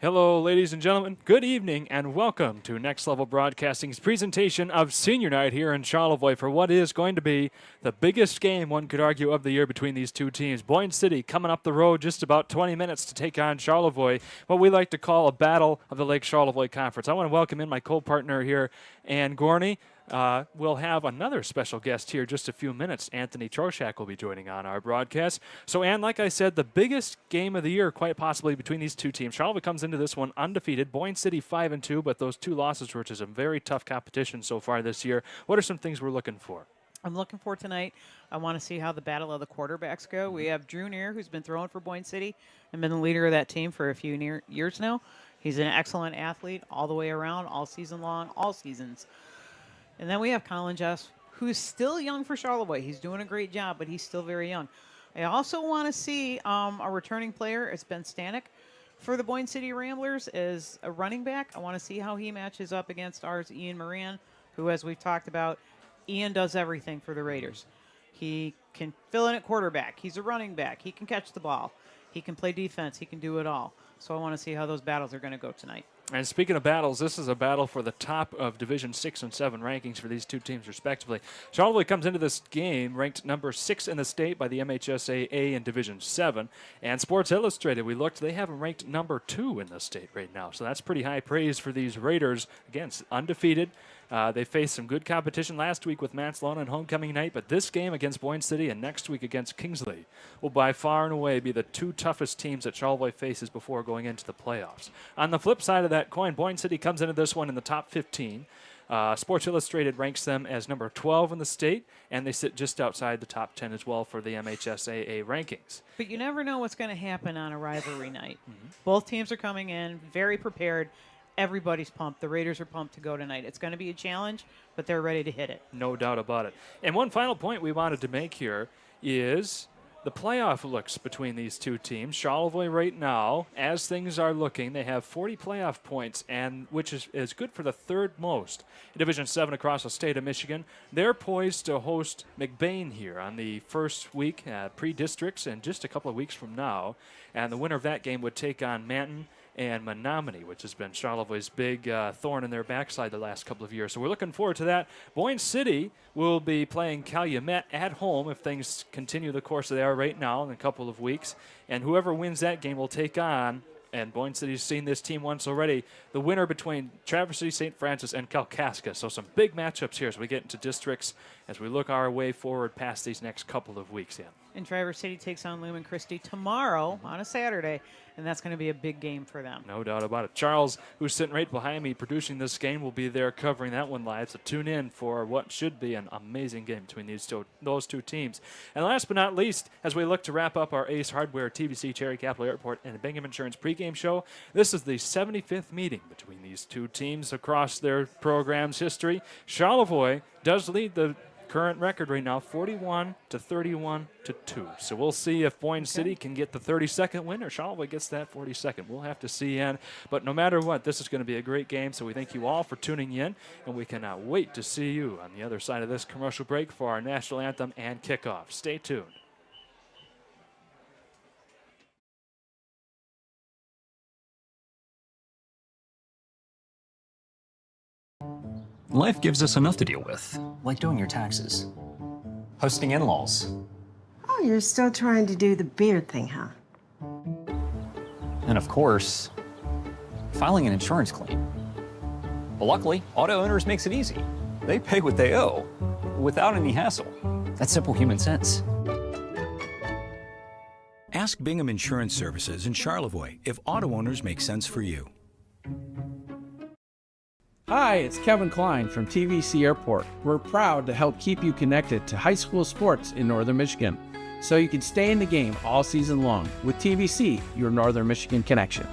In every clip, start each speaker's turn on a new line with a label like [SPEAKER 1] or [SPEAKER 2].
[SPEAKER 1] Hello, ladies and gentlemen. Good evening, and welcome to Next Level Broadcasting's presentation of Senior Night here in Charlevoix for what is going to be the biggest game, one could argue, of the year between these two teams. Boyne City coming up the road just about 20 minutes to take on Charlevoix, what we like to call a battle of the Lake Charlevoix Conference. I want to welcome in my co-partner here, Ann Gorney. We'll have another special guest here just a few minutes. Anthony Troshak will be joining on our broadcast. So, Ann, like I said, the biggest game of the year, quite possibly, between these two teams. Charlevoix comes into this one undefeated. Boyne City 5-2, but those two losses, which is a very tough competition so far this year. What are some things we're looking for?
[SPEAKER 2] I'm looking for tonight. I want to see how the battle of the quarterbacks go. We have Drew Neer, who's been throwing for Boyne City and been the leader of that team for a few years now. He's an excellent athlete all the way around, all season long, all seasons. And then we have Colin Jess, who's still young for Charlevoix. He's doing a great job, but he's still very young. I also want to see a returning player. It's Ben Stanek for the Boyne City Ramblers as a running back. I want to see how he matches up against ours, Ian Moran, who, as we've talked about, Ian does everything for the Raiders. He can fill in at quarterback. He's a running back. He can catch the ball. He can play defense. He can do it all. So I want to see how those battles are going to go tonight.
[SPEAKER 1] And speaking of battles, this is a battle for the top of Division 6 and 7 rankings for these two teams, respectively. Charlevoix comes into this game ranked number 6 in the state by the MHSAA in Division 7. And Sports Illustrated, we looked, they have them ranked number 2 in the state right now. So that's pretty high praise for these Raiders. Again, undefeated. They faced some good competition last week with Mansalona and homecoming night, but this game against Boyne City and next week against Kingsley will by far and away be the two toughest teams that Charlevoix faces before going into the playoffs. On the flip side of that coin, Boyne City comes into this one in the top 15. Sports Illustrated ranks them as number 12 in the state, and they sit just outside the top 10 as well for the MHSAA rankings.
[SPEAKER 2] But you never know what's going to happen on a rivalry night. Both teams are coming in very prepared. Everybody's pumped. The Raiders are pumped to go tonight. It's going to be a challenge, but they're ready to hit it.
[SPEAKER 1] No doubt about it. And one final point we wanted to make here is the playoff looks between these two teams. Charlevoix right now, as things are looking, they have 40 playoff points, and which is good for the third most in Division 7 across the state of Michigan. They're poised to host McBain here on the first week, pre-districts, in just a couple of weeks from now. And the winner of that game would take on Manton and Menominee, which has been Charlevoix's big thorn in their backside the last couple of years. So we're looking forward to that. Boyne City will be playing Calumet at home if things continue the course they are right now in a couple of weeks. And whoever wins that game will take on, and Boyne City's seen this team once already, the winner between Traverse City, St. Francis, and Kalkaska. So some big matchups here as we get into districts, as we look our way forward past these next couple of weeks. Yeah.
[SPEAKER 2] And Traverse City takes on Lumen Christi tomorrow on a Saturday, and that's going to be a big game for them.
[SPEAKER 1] No doubt about it. Charles, who's sitting right behind me producing this game, will be there covering that one live, so tune in for what should be an amazing game between those two teams. And last but not least, as we look to wrap up our Ace Hardware, TVC, Cherry Capital Airport, and Bingham Insurance pregame show, this is the 75th meeting between these two teams across their program's history. Charlevoix does lead the current record right now, 41-31-2. So we'll see if Boyne City can get the 32nd win or Charlevoix gets that 42nd. We'll have to see. But no matter what, this is going to be a great game. So we thank you all for tuning in, and we cannot wait to see you on the other side of this commercial break for our national anthem and kickoff. Stay tuned.
[SPEAKER 3] Life gives us enough to deal with, like doing your taxes, hosting in-laws,
[SPEAKER 4] Oh, you're still trying to do the beard thing, huh?
[SPEAKER 3] and of course, filing an insurance claim. But luckily, Auto Owners makes it easy. They pay what they owe, without any hassle. That's simple human sense.
[SPEAKER 5] Ask Bingham Insurance Services in Charlevoix if auto owners make sense for you.
[SPEAKER 6] Hi, it's Kevin Klein from TVC Airport. We're proud to help keep you connected to high school sports in Northern Michigan, so you can stay in the game all season long with TVC, your Northern Michigan connection.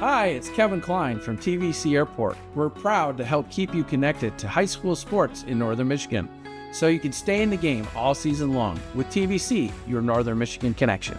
[SPEAKER 6] Hi, it's Kevin Klein from TVC Airport. We're proud to help keep you connected to high school sports in Northern Michigan, so you can stay in the game all season long with TVC, your Northern Michigan connection.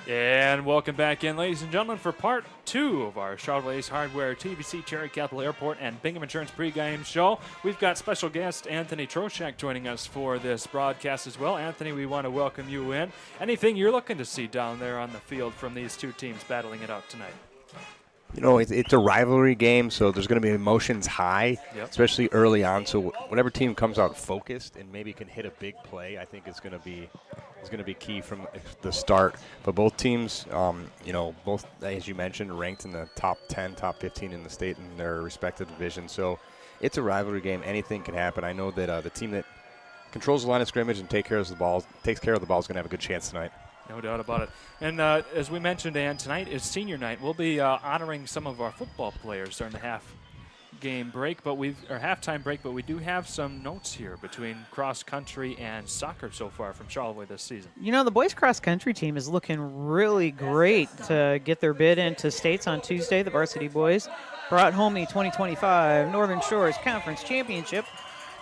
[SPEAKER 1] And welcome back in, ladies and gentlemen, for part 2 of our Charlevoix Hardware, TVC, Cherry Capital Airport, and Bingham Insurance pregame show. We've got special guest Anthony Troshak joining us for this broadcast as well. Anthony, we want to welcome you in. Anything you're looking to see down there on the field from these two teams battling it out tonight?
[SPEAKER 7] You know, it's a rivalry game, so there's going to be emotions high, especially early on. So whatever team comes out focused and maybe can hit a big play, I think is going to be key from the start. But both teams, both, as you mentioned, ranked in the top 10, top 15 in the state in their respective divisions. So it's a rivalry game. Anything can happen. I know that the team that controls the line of scrimmage and takes care of the ball is going to have a good chance tonight.
[SPEAKER 1] No doubt about it. And as we mentioned, Ann, tonight is senior night. We'll be honoring some of our football players during the halftime break, but we do have some notes here between cross country and soccer so far from Charlevoix this season.
[SPEAKER 2] You know, the boys cross country team is looking really great to get their bid into states on Tuesday. The varsity boys brought home the 2025 Northern Shores Conference Championship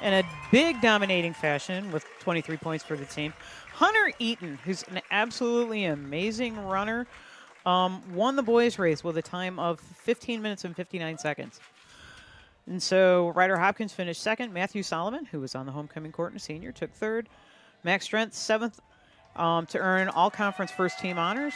[SPEAKER 2] in a big dominating fashion with 23 points for the team. Hunter Eaton, who's an absolutely amazing runner, won the boys race with a time of 15 minutes and 59 seconds. And so Ryder Hopkins finished second. Matthew Solomon, who was on the homecoming court and a senior, took third. Max Strength, seventh, to earn all-conference first-team honors.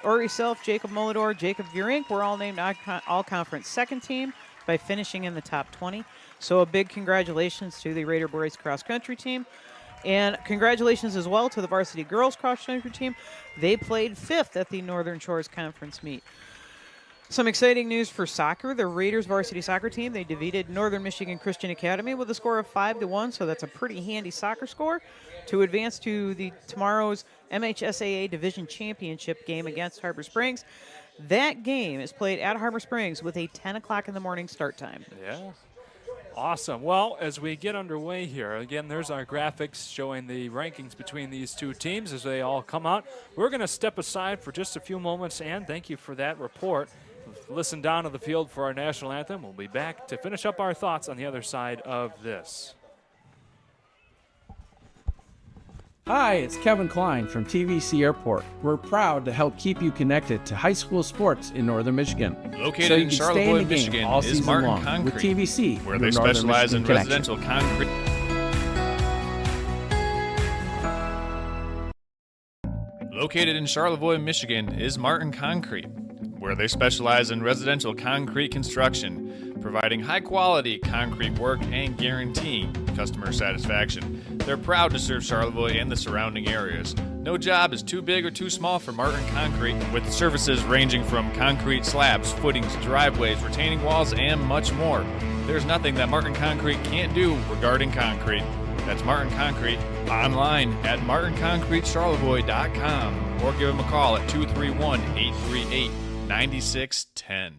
[SPEAKER 2] Ori Self, Jacob Molidor, Jacob Vurink were all named all-conference second team by finishing in the top 20. So a big congratulations to the Raider boys cross-country team. And congratulations as well to the varsity girls cross-country team. They played fifth at the Northern Shores Conference meet. Some exciting news for soccer. The Raiders varsity soccer team, they defeated Northern Michigan Christian Academy with a score of 5-1, so that's a pretty handy soccer score to advance to tomorrow's MHSAA Division Championship game against Harbor Springs. That game is played at Harbor Springs with a 10 o'clock in the morning start time.
[SPEAKER 1] Yeah. Awesome. Well, as we get underway here, again, there's our graphics showing the rankings between these two teams as they all come out. We're going to step aside for just a few moments, and thank you for that report. Listen down to the field for our national anthem. We'll be back to finish up our thoughts on the other side of this.
[SPEAKER 6] Hi, it's Kevin Klein from TVC Airport. We're proud to help keep you connected to high school sports in Northern Michigan.
[SPEAKER 8] Located
[SPEAKER 6] so you
[SPEAKER 8] in
[SPEAKER 6] can
[SPEAKER 8] Charlevoix,
[SPEAKER 6] stay in the
[SPEAKER 8] Michigan,
[SPEAKER 6] game all
[SPEAKER 8] is
[SPEAKER 6] season
[SPEAKER 8] Martin
[SPEAKER 6] long
[SPEAKER 8] Concrete,
[SPEAKER 6] with TVC,
[SPEAKER 8] where
[SPEAKER 6] your
[SPEAKER 8] they
[SPEAKER 6] Northern
[SPEAKER 8] specialize in
[SPEAKER 6] Michigan
[SPEAKER 8] residential concrete. Located in Charlevoix, Michigan, is Martin Concrete, where they specialize in residential concrete construction, providing high-quality concrete work and guaranteeing customer satisfaction. They're proud to serve Charlevoix and the surrounding areas. No job is too big or too small for Martin Concrete, with services ranging from concrete slabs, footings, driveways, retaining walls, and much more. There's nothing that Martin Concrete can't do regarding concrete. That's Martin Concrete, online at martinconcretecharlevoix.com, or give them a call at 231-838-9610.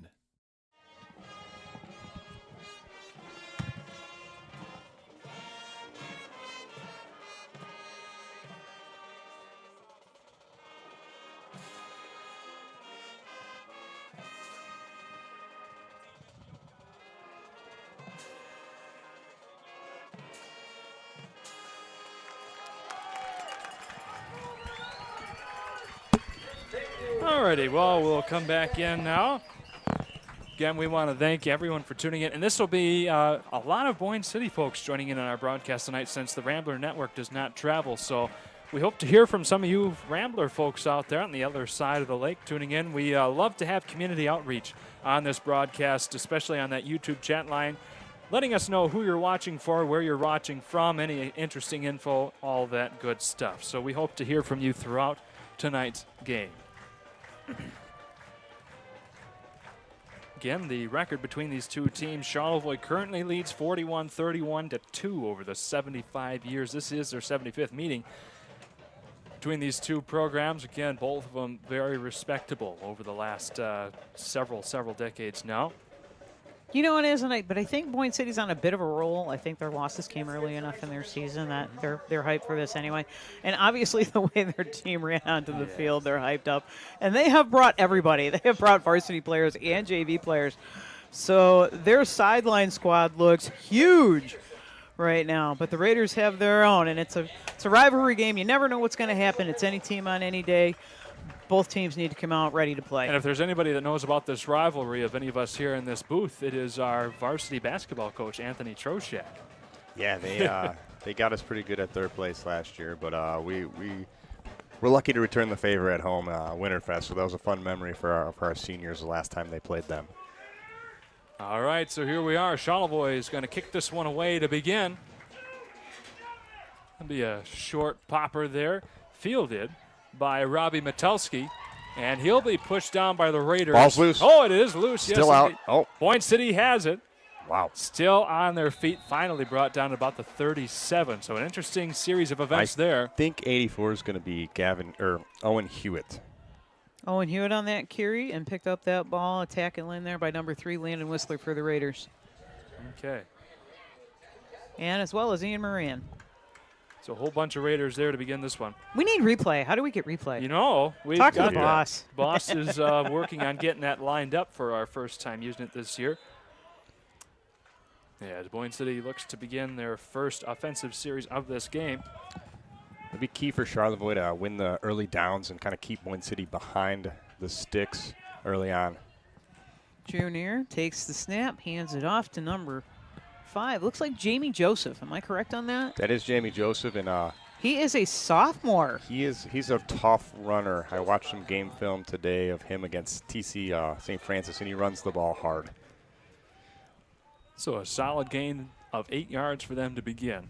[SPEAKER 1] Alrighty, well, we'll come back in now. Again, we want to thank everyone for tuning in. And this will be a lot of Boyne City folks joining in on our broadcast tonight since the Rambler Network does not travel. So we hope to hear from some of you Rambler folks out there on the other side of the lake tuning in. We love to have community outreach on this broadcast, especially on that YouTube chat line, letting us know who you're watching for, where you're watching from, any interesting info, all that good stuff. So we hope to hear from you throughout tonight's game. Again, the record between these two teams, Charlevoix currently leads 41-31-2 over the 75 years. This is their 75th meeting between these two programs. Again, both of them very respectable over the last several decades now.
[SPEAKER 2] You know it is, but I think Boyne City's on a bit of a roll. I think their losses came early enough in their season that they're hyped for this anyway. And obviously the way their team ran onto the field, they're hyped up. And they have brought everybody. They have brought varsity players and JV players. So their sideline squad looks huge right now. But the Raiders have their own, and it's a rivalry game. You never know what's going to happen. It's any team on any day. Both teams need to come out ready to play.
[SPEAKER 1] And if there's anybody that knows about this rivalry of any of us here in this booth, it is our varsity basketball coach, Anthony Troshak.
[SPEAKER 7] Yeah, they got us pretty good at third place last year, but we're lucky to return the favor at home, Winterfest. So that was a fun memory for our seniors the last time they played them.
[SPEAKER 1] All right, so here we are. Charlevoix is going to kick this one away to begin. That'll be a short popper there, fielded by Robbie Metelsky, and he'll be pushed down by the Raiders.
[SPEAKER 7] Ball's loose.
[SPEAKER 1] Oh, it is loose.
[SPEAKER 7] Still
[SPEAKER 1] yes,
[SPEAKER 7] out.
[SPEAKER 1] indeed.
[SPEAKER 7] Oh.
[SPEAKER 1] Boyne City has it.
[SPEAKER 7] Wow.
[SPEAKER 1] Still on their feet, finally brought down to about the 37. So an interesting series of events there.
[SPEAKER 7] I think 84 is going to be Owen Hewitt.
[SPEAKER 2] Owen Hewitt on that carry and picked up that ball, attacking lane there by number 3, Landon Whistler for the Raiders.
[SPEAKER 1] Okay.
[SPEAKER 2] And as well as Ian Moran.
[SPEAKER 1] So a whole bunch of Raiders there to begin this one.
[SPEAKER 2] We need replay. How do we get replay?
[SPEAKER 1] You know, we've
[SPEAKER 2] Talk to
[SPEAKER 1] got
[SPEAKER 2] the boss.
[SPEAKER 1] Boss is working on getting that lined up for our first time using it this year. Yeah, as Boyne City looks to begin their first offensive series of this game.
[SPEAKER 7] It'll be key for Charlevoix to win the early downs and kind of keep Boyne City behind the sticks early on.
[SPEAKER 2] Junior takes the snap, hands it off to number 5. Looks like Jamie Joseph. Am I correct on that?
[SPEAKER 7] That is Jamie Joseph, and
[SPEAKER 2] he is a sophomore.
[SPEAKER 7] He's a tough runner. I watched some game film today of him against TC St. Francis, and he runs the ball hard.
[SPEAKER 1] So a solid gain of 8 yards for them to begin.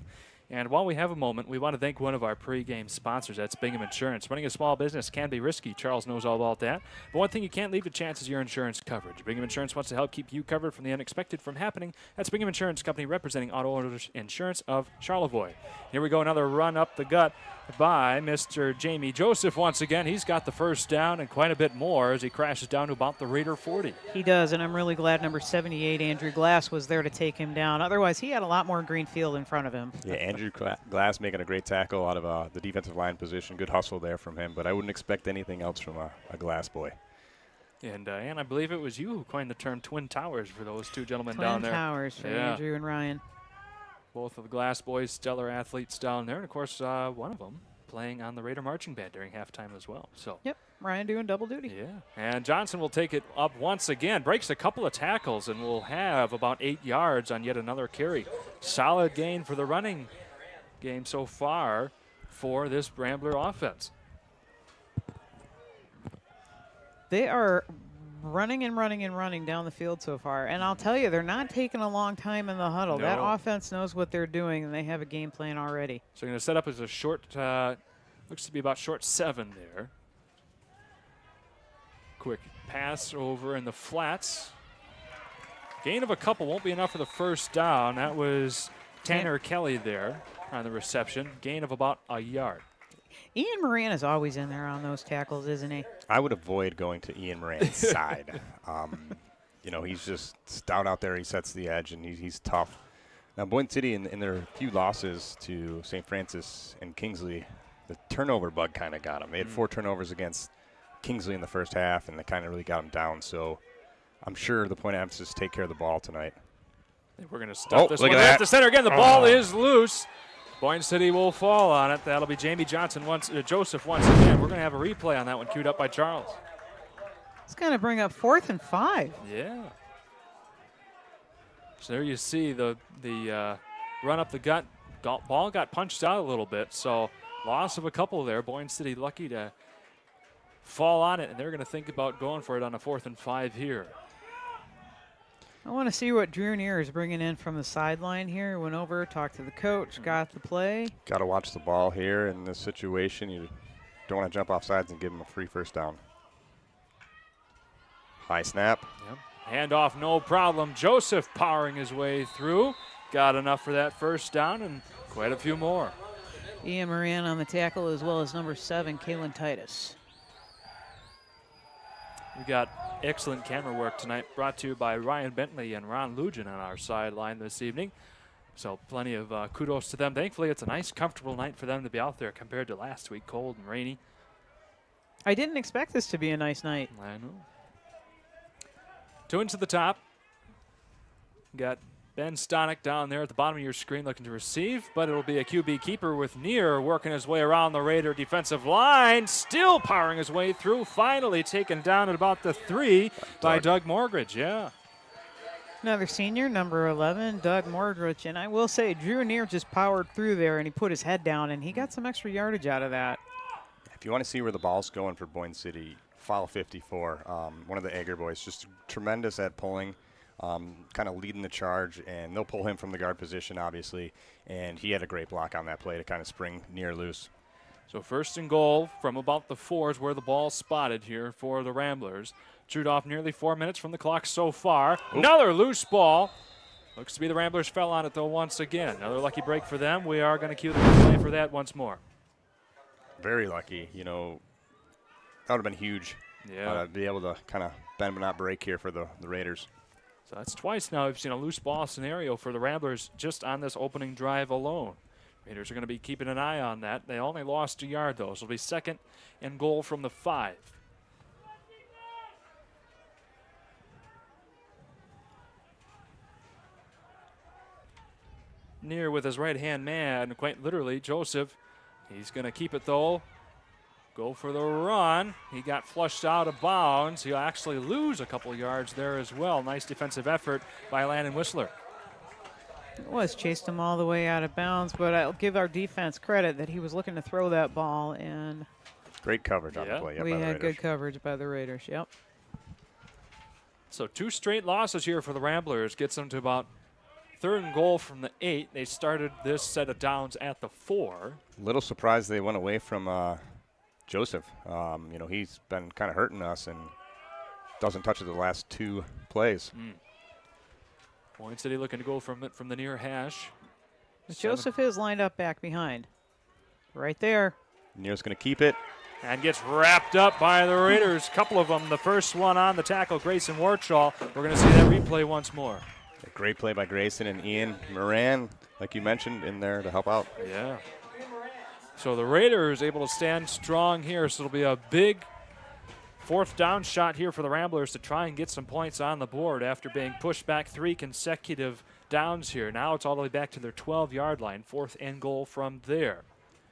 [SPEAKER 1] And while we have a moment, we want to thank one of our pregame sponsors. That's Bingham Insurance. Running a small business can be risky. Charles knows all about that. But one thing you can't leave to chance is your insurance coverage. Bingham Insurance wants to help keep you covered from the unexpected from happening. That's Bingham Insurance Company representing auto owners insurance of Charlevoix. Here we go, another run up the gut by Mr. Jamie Joseph once again. He's got the first down and quite a bit more as he crashes down to about the Raider 40.
[SPEAKER 2] He does, and I'm really glad number 78, Andrew Glass, was there to take him down. Otherwise, he had a lot more green field in front of him.
[SPEAKER 7] Yeah, Andrew Glass making a great tackle out of the defensive line position. Good hustle there from him, but I wouldn't expect anything else from a Glass boy.
[SPEAKER 1] And I believe it was you who coined the term Twin Towers for those two gentlemen
[SPEAKER 2] Twin
[SPEAKER 1] down there.
[SPEAKER 2] Towers for Andrew and Ryan.
[SPEAKER 1] Both of the Glass boys, stellar athletes down there. And, of course, one of them playing on the Raider marching band during halftime as well. So
[SPEAKER 2] yep, Ryan doing double duty.
[SPEAKER 1] Yeah, and Johnson will take it up once again, breaks a couple of tackles, and will have about 8 yards on yet another carry. Solid gain for the running game so far for this Rambler offense.
[SPEAKER 2] They are running and running and running down the field so far. And I'll tell you, they're not taking a long time in the huddle.
[SPEAKER 1] No.
[SPEAKER 2] That offense knows what they're doing, and they have a game plan already.
[SPEAKER 1] So going to set up as a short, looks to be about short 7 there. Quick pass over in the flats. Gain of a couple won't be enough for the first down. That was Tanner Kelly there on the reception. Gain of about a yard.
[SPEAKER 2] Ian Moran is always in there on those tackles, isn't he?
[SPEAKER 7] I would avoid going to Ian Moran's side. You know, he's just stout out there. He sets the edge, and he's tough. Now, Boyne City, in their few losses to St. Francis and Kingsley, the turnover bug kind of got them. They had 4 turnovers against Kingsley in the first half, and they kind of really got them down. So I'm sure the point of emphasis is take care of the ball tonight.
[SPEAKER 1] We're going to stuff this
[SPEAKER 7] look
[SPEAKER 1] one
[SPEAKER 7] at that.
[SPEAKER 1] at the center again. The ball is loose. Boyne City will fall on it. That'll be Jamie Joseph once again. We're going to have a replay on that one queued up by Charles.
[SPEAKER 2] It's going to bring up 4th and 5.
[SPEAKER 1] Yeah. So there you see the run up the gut. Ball got punched out a little bit, so loss of a couple there. Boyne City lucky to fall on it, and they're going to think about going for it on a 4th and 5 here.
[SPEAKER 2] I want to see what Drew Neer is bringing in from the sideline here. Went over, talked to the coach, got the play.
[SPEAKER 7] Got to watch the ball here in this situation. You don't want to jump off sides and give him a free first down. High snap.
[SPEAKER 1] Yep. Handoff, no problem. Joseph powering his way through. Got enough for that first down and quite a few more.
[SPEAKER 2] Ian Moran on the tackle, as well as number 7, Kalen Titus.
[SPEAKER 1] We got excellent camera work tonight, brought to you by Ryan Bentley and Ron Lugin on our sideline this evening. So plenty of kudos to them. Thankfully, it's a nice, comfortable night for them to be out there compared to last week, cold and rainy.
[SPEAKER 2] I didn't expect this to be a nice night.
[SPEAKER 1] I know. 2 into the top. Got Ben Stonick down there at the bottom of your screen looking to receive, but it'll be a QB keeper with Neer working his way around the Raider defensive line, still powering his way through, finally taken down at about the 3 by Doug Morgridge, yeah.
[SPEAKER 2] Another senior, number 11, Doug Mordrich. And I will say, Drew Neer just powered through there, and he put his head down, and he got some extra yardage out of that.
[SPEAKER 7] If you want to see where the ball's going for Boyne City, file 54. One of the Egger boys, just tremendous at pulling, kind of leading the charge, and they'll pull him from the guard position, obviously. And he had a great block on that play to kind of spring Neer loose.
[SPEAKER 1] So 1st and goal from about the 4 is where the ball's spotted here for the Ramblers. Chewed off nearly 4 minutes from the clock so far. Oop. Another loose ball. Looks to be the Ramblers fell on it, though, once again. Another lucky break for them. We are going to cue the replay for that once more.
[SPEAKER 7] Very lucky. You know, that would have been huge.
[SPEAKER 1] Yeah.
[SPEAKER 7] Be able to kind of bend but not break here for the Raiders.
[SPEAKER 1] So that's twice now we've seen a loose ball scenario for the Ramblers just on this opening drive alone. Raiders are going to be keeping an eye on that. They only lost a yard, though, so it'll be 2nd and goal from the 5. Near with his right-hand man, quite literally, Joseph. He's going to keep it, though. Go for the run. He got flushed out of bounds. He'll actually lose a couple yards there as well. Nice defensive effort by Landon Whistler.
[SPEAKER 2] Was chased him all the way out of bounds, but I'll give our defense credit that he was looking to throw that ball, and
[SPEAKER 7] great coverage on the play.
[SPEAKER 2] We had good coverage by the Raiders, yep.
[SPEAKER 1] So 2 straight losses here for the Ramblers gets them to about 3rd and goal from the 8. They started this set of downs at the 4.
[SPEAKER 7] Little surprised they went away from Joseph. You know, he's been kind of hurting us and doesn't touch it the last 2 plays.
[SPEAKER 1] Boyne City looking to go from the near hash.
[SPEAKER 2] Joseph is lined up back behind. Right there.
[SPEAKER 7] Neer's going to keep it.
[SPEAKER 1] And gets wrapped up by the Raiders. Couple of them. The first one on the tackle, Grayson Warchall. We're going to see that replay once more.
[SPEAKER 7] A great play by Grayson and Ian Moran, like you mentioned, in there to help out.
[SPEAKER 1] Yeah. So the Raiders able to stand strong here. So it'll be a big 4th down shot here for the Ramblers to try and get some points on the board after being pushed back 3 consecutive downs here. Now it's all the way back to their 12-yard line. 4th and goal from there.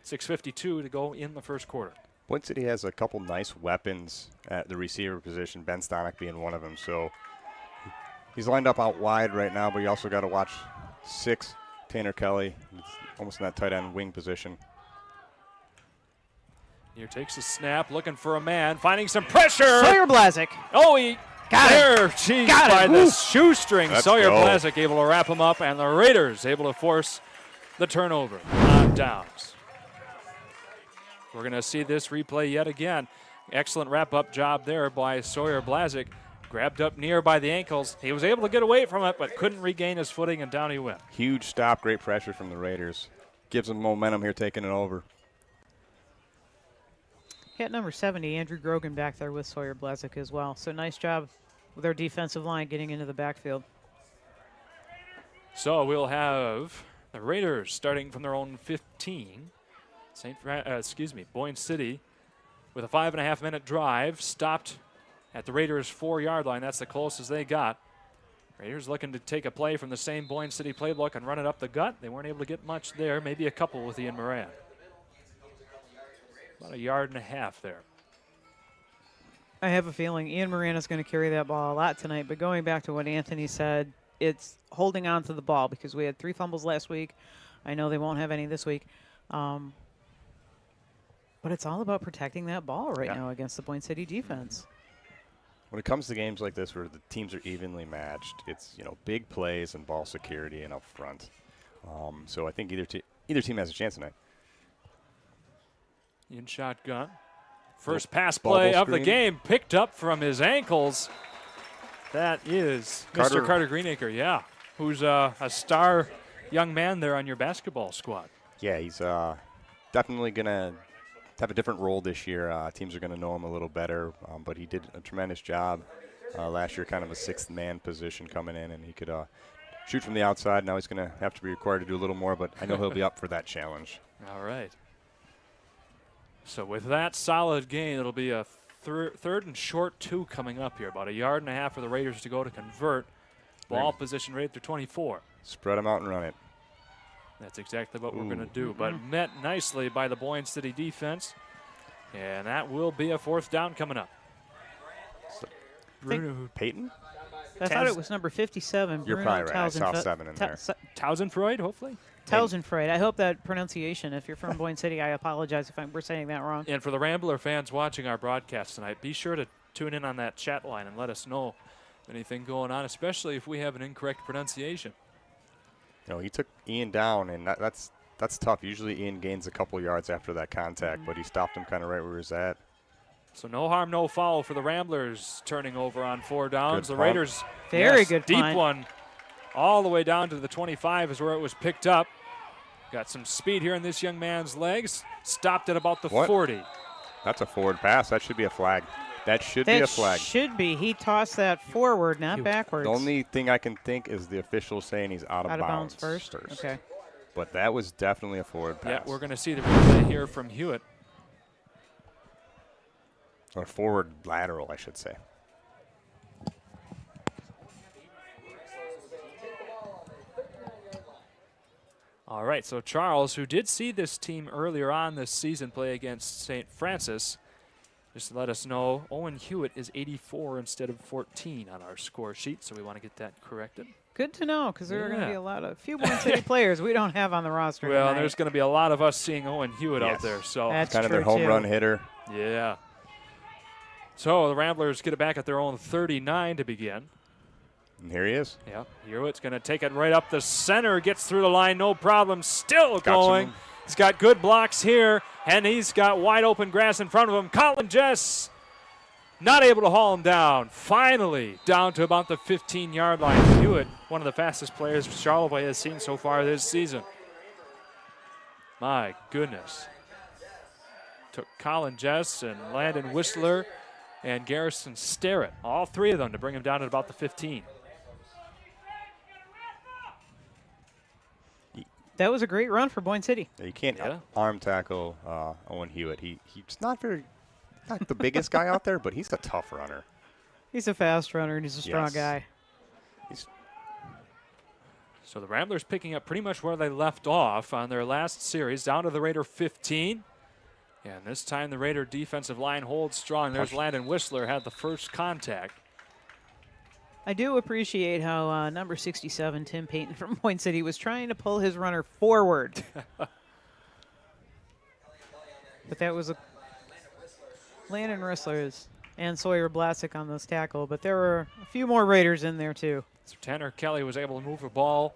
[SPEAKER 1] 6:52 to go in the first quarter.
[SPEAKER 7] Boyne City has a couple nice weapons at the receiver position, Ben Stonick being one of them. So he's lined up out wide right now, but you also got to watch 6, Tanner Kelly, almost in that tight end wing position.
[SPEAKER 1] Here takes a snap, looking for a man, finding some pressure.
[SPEAKER 2] Sawyer Blazik.
[SPEAKER 1] Oh, he
[SPEAKER 2] got
[SPEAKER 1] there.
[SPEAKER 2] it.
[SPEAKER 1] Jeez,
[SPEAKER 2] Got
[SPEAKER 1] by
[SPEAKER 2] it.
[SPEAKER 1] the
[SPEAKER 2] Woo.
[SPEAKER 1] shoestring.
[SPEAKER 7] Let's
[SPEAKER 1] Sawyer
[SPEAKER 7] go.
[SPEAKER 1] Blazik able to wrap him up, and the Raiders able to force the turnover on downs. We're going to see this replay yet again. Excellent wrap-up job there by Sawyer Blazik. Grabbed up near by the ankles. He was able to get away from it, but couldn't regain his footing, and down he went.
[SPEAKER 7] Huge stop, great pressure from the Raiders. Gives them momentum here, taking it over.
[SPEAKER 2] Hit number 70, Andrew Grogan back there with Sawyer Blazik as well. So nice job with our defensive line getting into the backfield.
[SPEAKER 1] So we'll have the Raiders starting from their own 15. Boyne City with a 5.5-minute drive, stopped at the Raiders' 4-yard line. That's the closest they got. Raiders looking to take a play from the same Boyne City playbook and run it up the gut. They weren't able to get much there, maybe a couple with Ian Moran. About 1.5 yards there.
[SPEAKER 2] I have a feeling Ian Moran is going to carry that ball a lot tonight, but going back to what Anthony said, it's holding on to the ball because we had 3 fumbles last week. I know they won't have any this week. But it's all about protecting that ball right now against the Boyne City defense.
[SPEAKER 7] When it comes to games like this where the teams are evenly matched, it's, you know, big plays and ball security and up front. So I think either team has a chance tonight.
[SPEAKER 1] In shotgun. First pass play of the game, picked up from his ankles. That is
[SPEAKER 7] Carter.
[SPEAKER 1] Mr. Carter Greenacre, yeah, who's a star young man there on your basketball squad.
[SPEAKER 7] Yeah, he's definitely going to have a different role this year. Teams are going to know him a little better, but he did a tremendous job last year, kind of a sixth-man position coming in, and he could shoot from the outside. Now he's going to have to be required to do a little more, but I know he'll be up for that challenge.
[SPEAKER 1] All right. So with that solid gain, it'll be a third and short 2 coming up here. About a yard and a half for the Raiders to go to convert. Ball position right at their 24.
[SPEAKER 7] Spread them out and run it.
[SPEAKER 1] That's exactly what we're going to do. But met nicely by the Boyne City defense. And that will be a 4th down coming up.
[SPEAKER 7] Peyton?
[SPEAKER 2] I thought it was number 57.
[SPEAKER 7] You're
[SPEAKER 2] Bruno
[SPEAKER 7] probably right. I saw 7 in there.
[SPEAKER 1] Tausenfreud, hopefully.
[SPEAKER 2] Tausenfreud. I hope that pronunciation. If you're from Boyne City, I apologize if we're saying that wrong.
[SPEAKER 1] And for the Rambler fans watching our broadcast tonight, be sure to tune in on that chat line and let us know anything going on, especially if we have an incorrect pronunciation.
[SPEAKER 7] He took Ian down, and that's tough. Usually Ian gains a couple yards after that contact, but he stopped him kind of right where he was at.
[SPEAKER 1] So no harm, no foul for the Ramblers turning over on 4 downs.
[SPEAKER 7] Good
[SPEAKER 1] the Raiders,
[SPEAKER 2] very good
[SPEAKER 1] deep
[SPEAKER 2] punt.
[SPEAKER 1] one, all the way down to the 25 is where it was picked up. Got some speed here in this young man's legs. Stopped at about the 40.
[SPEAKER 7] That's a forward pass. That should be a flag. That should be a flag.
[SPEAKER 2] Should be. He tossed that forward, not backwards.
[SPEAKER 7] The only thing I can think is the official saying he's out of bounds
[SPEAKER 2] first. Okay.
[SPEAKER 7] But that was definitely a forward pass.
[SPEAKER 1] Yeah, we're going to see the replay here from Hewitt.
[SPEAKER 7] Or forward lateral, I should say.
[SPEAKER 1] All right, so Charles, who did see this team earlier on this season play against St. Francis, just to let us know, Owen Hewitt is 84 instead of 14 on our score sheet, so we want to get that corrected.
[SPEAKER 2] Good to know, because there are going to be a few Boyne City players we don't have on the roster
[SPEAKER 1] Well,
[SPEAKER 2] tonight.
[SPEAKER 1] there's going to be a lot of us seeing Owen Hewitt out there. So
[SPEAKER 2] that's
[SPEAKER 7] kind of their home run hitter.
[SPEAKER 1] Yeah. So the Ramblers get it back at their own 39 to begin.
[SPEAKER 7] And here he is.
[SPEAKER 1] Yeah, Hewitt's going to take it right up the center, gets through the line, no problem, still going. He's got good blocks here, and he's got wide open grass in front of him. Colin Jess not able to haul him down. Finally down to about the 15-yard line. Hewitt, one of the fastest players Charlevoix has seen so far this season. My goodness. Took Colin Jess and Landon Whistler and Garrison Starrett, all 3 of them, to bring him down at about the 15.
[SPEAKER 2] That was a great run for Boyne City.
[SPEAKER 7] You can't arm tackle Owen Hewitt. He's not the biggest guy out there, but he's a tough runner.
[SPEAKER 2] He's a fast runner, and he's a strong guy.
[SPEAKER 1] So the Ramblers picking up pretty much where they left off on their last series, down to the Raider 15. And this time the Raider defensive line holds strong. There's Landon Whistler, had the first contact.
[SPEAKER 2] I do appreciate how number 67, Tim Payton from Boyne City, was trying to pull his runner forward. But that was Landon Whistler's and Sawyer Blasek on this tackle. But there were a few more Raiders in there, too.
[SPEAKER 1] So Tanner Kelly was able to move the ball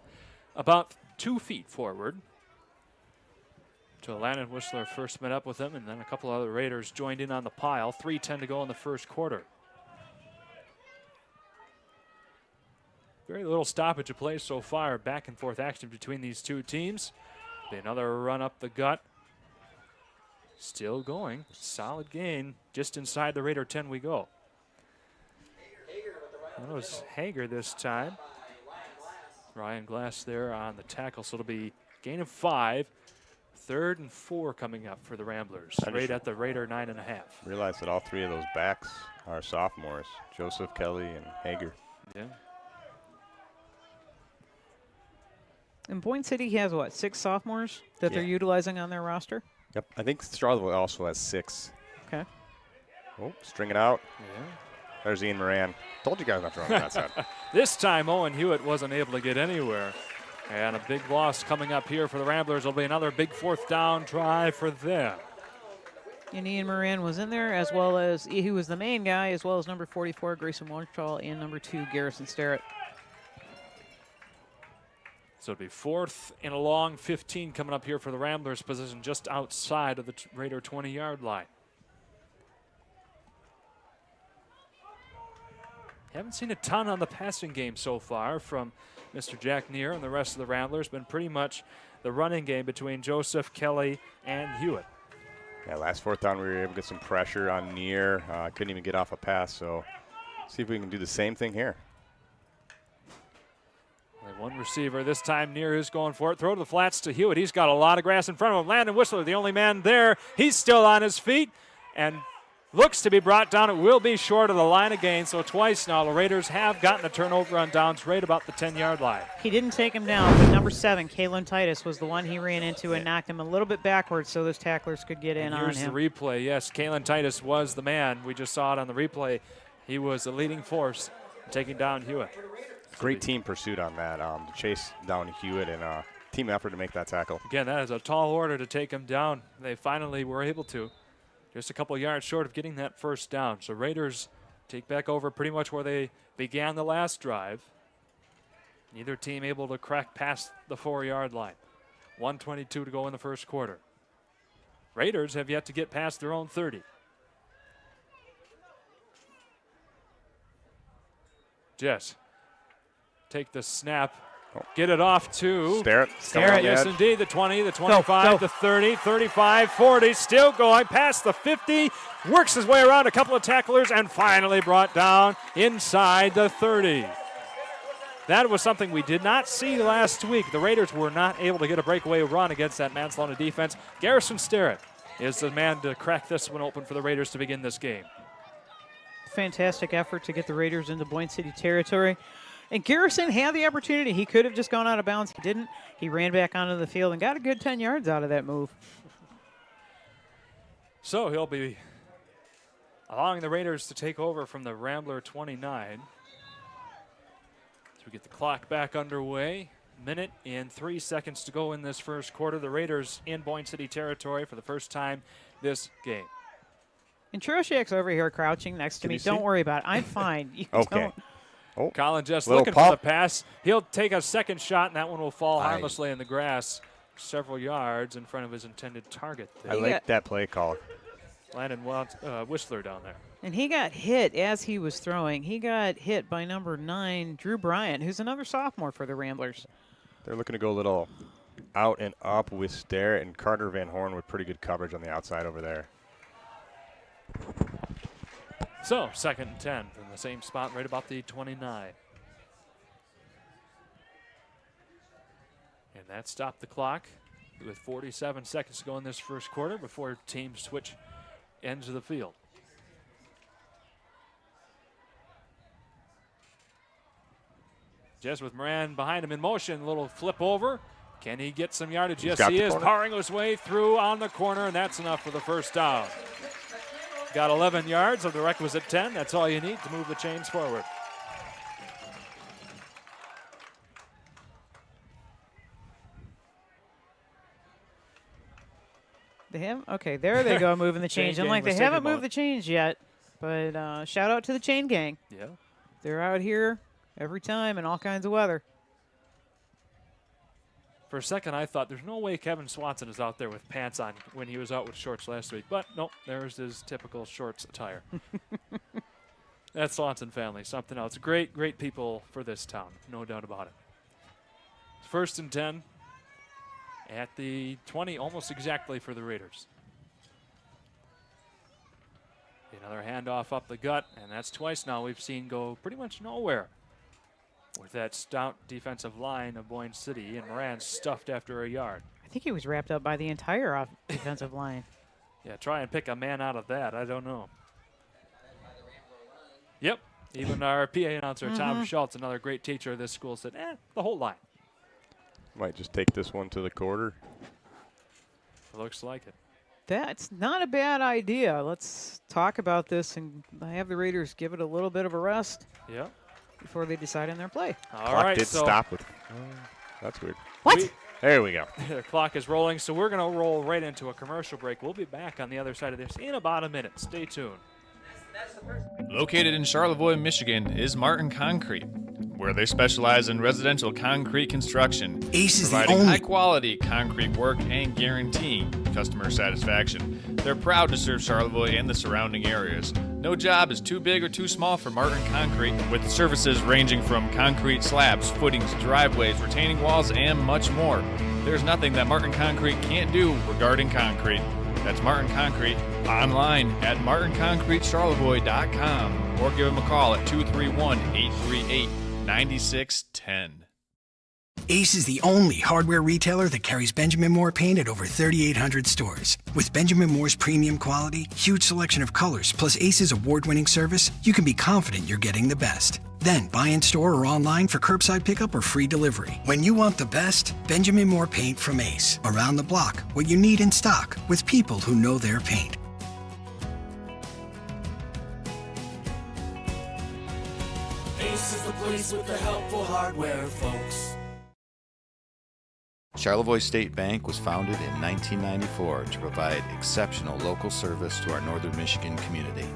[SPEAKER 1] about 2 feet forward. So Landon Whistler first met up with him, and then a couple other Raiders joined in on the pile. 3:10 to go in the first quarter. Very little stoppage of play so far. Back and forth action between these two teams. Be another run up the gut. Still going. Solid gain. Just inside the Raider 10 we go. That was Hager this time. Ryan Glass there on the tackle. So it'll be gain of 5. 3rd and 4 coming up for the Ramblers. Right at the Raider 9.5.
[SPEAKER 7] Realize that all 3 of those backs are sophomores. Joseph, Kelly, and Hager.
[SPEAKER 1] Yeah.
[SPEAKER 2] And Boyne City has, 6 sophomores that they're utilizing on their roster?
[SPEAKER 7] Yep. I think Charlevoix also has 6.
[SPEAKER 2] Okay.
[SPEAKER 7] Oh, string it out.
[SPEAKER 1] Yeah.
[SPEAKER 7] There's Ian Moran. Told you guys not to run on that side.
[SPEAKER 1] This time Owen Hewitt wasn't able to get anywhere. And a big loss coming up here for the Ramblers. Will be another big 4th down try for them.
[SPEAKER 2] And Ian Moran was in there, as well as he was the main guy, as well as number 44, Grayson Marshall, and number 2, Garrison Starrett.
[SPEAKER 1] So it'll be 4th and a long 15 coming up here for the Ramblers, position just outside of the Raider 20-yard line. Haven't seen a ton on the passing game so far from Mr. Jack Neer and the rest of the Ramblers. Been pretty much the running game between Joseph, Kelly, and Hewitt.
[SPEAKER 7] Yeah, last fourth down we were able to get some pressure on Neer. Couldn't even get off a pass, so see if we can do the same thing here.
[SPEAKER 1] One receiver this time. Neer is going for it. Throw to the flats to Hewitt. He's got a lot of grass in front of him. Landon Whistler, the only man there. He's still on his feet and looks to be brought down. It will be short of the line again. So twice now the Raiders have gotten a turnover on downs right about the 10-yard line.
[SPEAKER 2] He didn't take him down, but number 7, Kalen Titus, was the one he ran into and knocked him a little bit backwards so those tacklers could get in on him.
[SPEAKER 1] Here's the replay. Yes, Kalen Titus was the man. We just saw it on the replay. He was the leading force taking down Hewitt.
[SPEAKER 7] Great team pursuit on that to chase down Hewitt and team effort to make that tackle.
[SPEAKER 1] Again, that is a tall order to take him down. They finally were able to. Just a couple yards short of getting that first down. So Raiders take back over pretty much where they began the last drive. Neither team able to crack past the 4-yard line. 1:22 to go in the first quarter. Raiders have yet to get past their own 30. Jess, take the snap. Get it off to
[SPEAKER 7] Starrett.
[SPEAKER 1] Yes, indeed. The 20, the 25, the 30, 35, 40. Still going past the 50. Works his way around a couple of tacklers and finally brought down inside the 30. That was something we did not see last week. The Raiders were not able to get a breakaway run against that Manslaughter defense. Garrison Starrett is the man to crack this one open for the Raiders to begin this game.
[SPEAKER 2] Fantastic effort to get the Raiders into Boyne City territory. And Garrison had the opportunity. He could have just gone out of bounds. He didn't. He ran back onto the field and got a good 10 yards out of that move.
[SPEAKER 1] So he'll be allowing the Raiders to take over from the Rambler 29. As we get the clock back underway. Minute and 3 seconds to go in this first quarter. The Raiders in Boyne City territory for the first time this game.
[SPEAKER 2] And Troshak's over here crouching next to me. Don't worry about it. I'm fine. You
[SPEAKER 7] Okay.
[SPEAKER 2] don't.
[SPEAKER 7] Oh,
[SPEAKER 1] Colin just
[SPEAKER 7] little
[SPEAKER 1] looking
[SPEAKER 7] pop.
[SPEAKER 1] for the pass. He'll take a second shot, and that one will fall harmlessly in the grass several yards in front of his intended target there.
[SPEAKER 7] I like that play call.
[SPEAKER 1] Landon Whistler down there.
[SPEAKER 2] And he got hit as he was throwing. He got hit by number 9, Drew Bryant, who's another sophomore for the Ramblers.
[SPEAKER 7] They're looking to go a little out and up with Starrett and Carter Van Horn with pretty good coverage on the outside over there.
[SPEAKER 1] So, 2nd and 10 from the same spot right about the 29. And that stopped the clock with 47 seconds to go in this first quarter before teams switch ends of the field. Jess with Moran behind him in motion, a little flip over. Can he get some yardage? Yes, he is, powering his way through on the corner, and that's enough for the first down. Got 11 yards of the requisite 10. That's all you need to move the chains forward.
[SPEAKER 2] They haven't? Okay, there they go, moving the chains. I'm like, they haven't moved the chains yet. But shout out to the chain gang.
[SPEAKER 1] Yeah.
[SPEAKER 2] They're out here every time in all kinds of weather.
[SPEAKER 1] For a second, I thought there's no way Kevin Swanson is out there with pants on when he was out with shorts last week. But nope, there's his typical shorts attire. That Swanson family, something else. Great, great people for this town, no doubt about it. 1st and 10 at the 20, almost exactly for the Raiders. Another handoff up the gut, and that's twice now we've seen go pretty much nowhere with that stout defensive line of Boyne City, and Moran stuffed after a yard.
[SPEAKER 2] I think he was wrapped up by the entire defensive line.
[SPEAKER 1] Yeah, try and pick a man out of that. I don't know. Yep. Even our PA announcer, Tom Schultz, another great teacher of this school, said, the whole line.
[SPEAKER 7] Might just take this one to the quarter.
[SPEAKER 1] Looks like it.
[SPEAKER 2] That's not a bad idea. Let's talk about this and have the Raiders give it a little bit of a rest.
[SPEAKER 1] Yeah.
[SPEAKER 2] Before they decide on their play.
[SPEAKER 1] All right,
[SPEAKER 7] did
[SPEAKER 1] so
[SPEAKER 7] stop with. That's weird.
[SPEAKER 2] What?
[SPEAKER 7] There we go.
[SPEAKER 1] The clock is rolling, so we're going to roll right into a commercial break. We'll be back on the other side of this in about a minute. Stay tuned.
[SPEAKER 8] Located in Charlevoix, Michigan, is Martin Concrete, where they specialize in residential concrete construction,
[SPEAKER 5] Ace is the
[SPEAKER 8] providing
[SPEAKER 5] only
[SPEAKER 8] high-quality concrete work and guaranteeing customer satisfaction. They're proud to serve Charlevoix and the surrounding areas. No job is too big or too small for Martin Concrete, with services ranging from concrete slabs, footings, driveways, retaining walls, and much more. There's nothing that Martin Concrete can't do regarding concrete. That's Martin Concrete, online at martinconcretecharlevoix.com, or give them a call at 231-838-9610.
[SPEAKER 9] Ace is the only hardware retailer that carries Benjamin Moore paint at over 3,800 stores. With Benjamin Moore's premium quality, huge selection of colors, plus Ace's award-winning service, you can be confident you're getting the best. Then buy in store or online for curbside pickup or free delivery. When you want the best, Benjamin Moore paint from Ace. Around the block, what you need in stock, with people who know their paint.
[SPEAKER 10] Ace is the place with the helpful hardware, folks.
[SPEAKER 11] Charlevoix State Bank was founded in 1994 to provide exceptional local service to our northern Michigan community.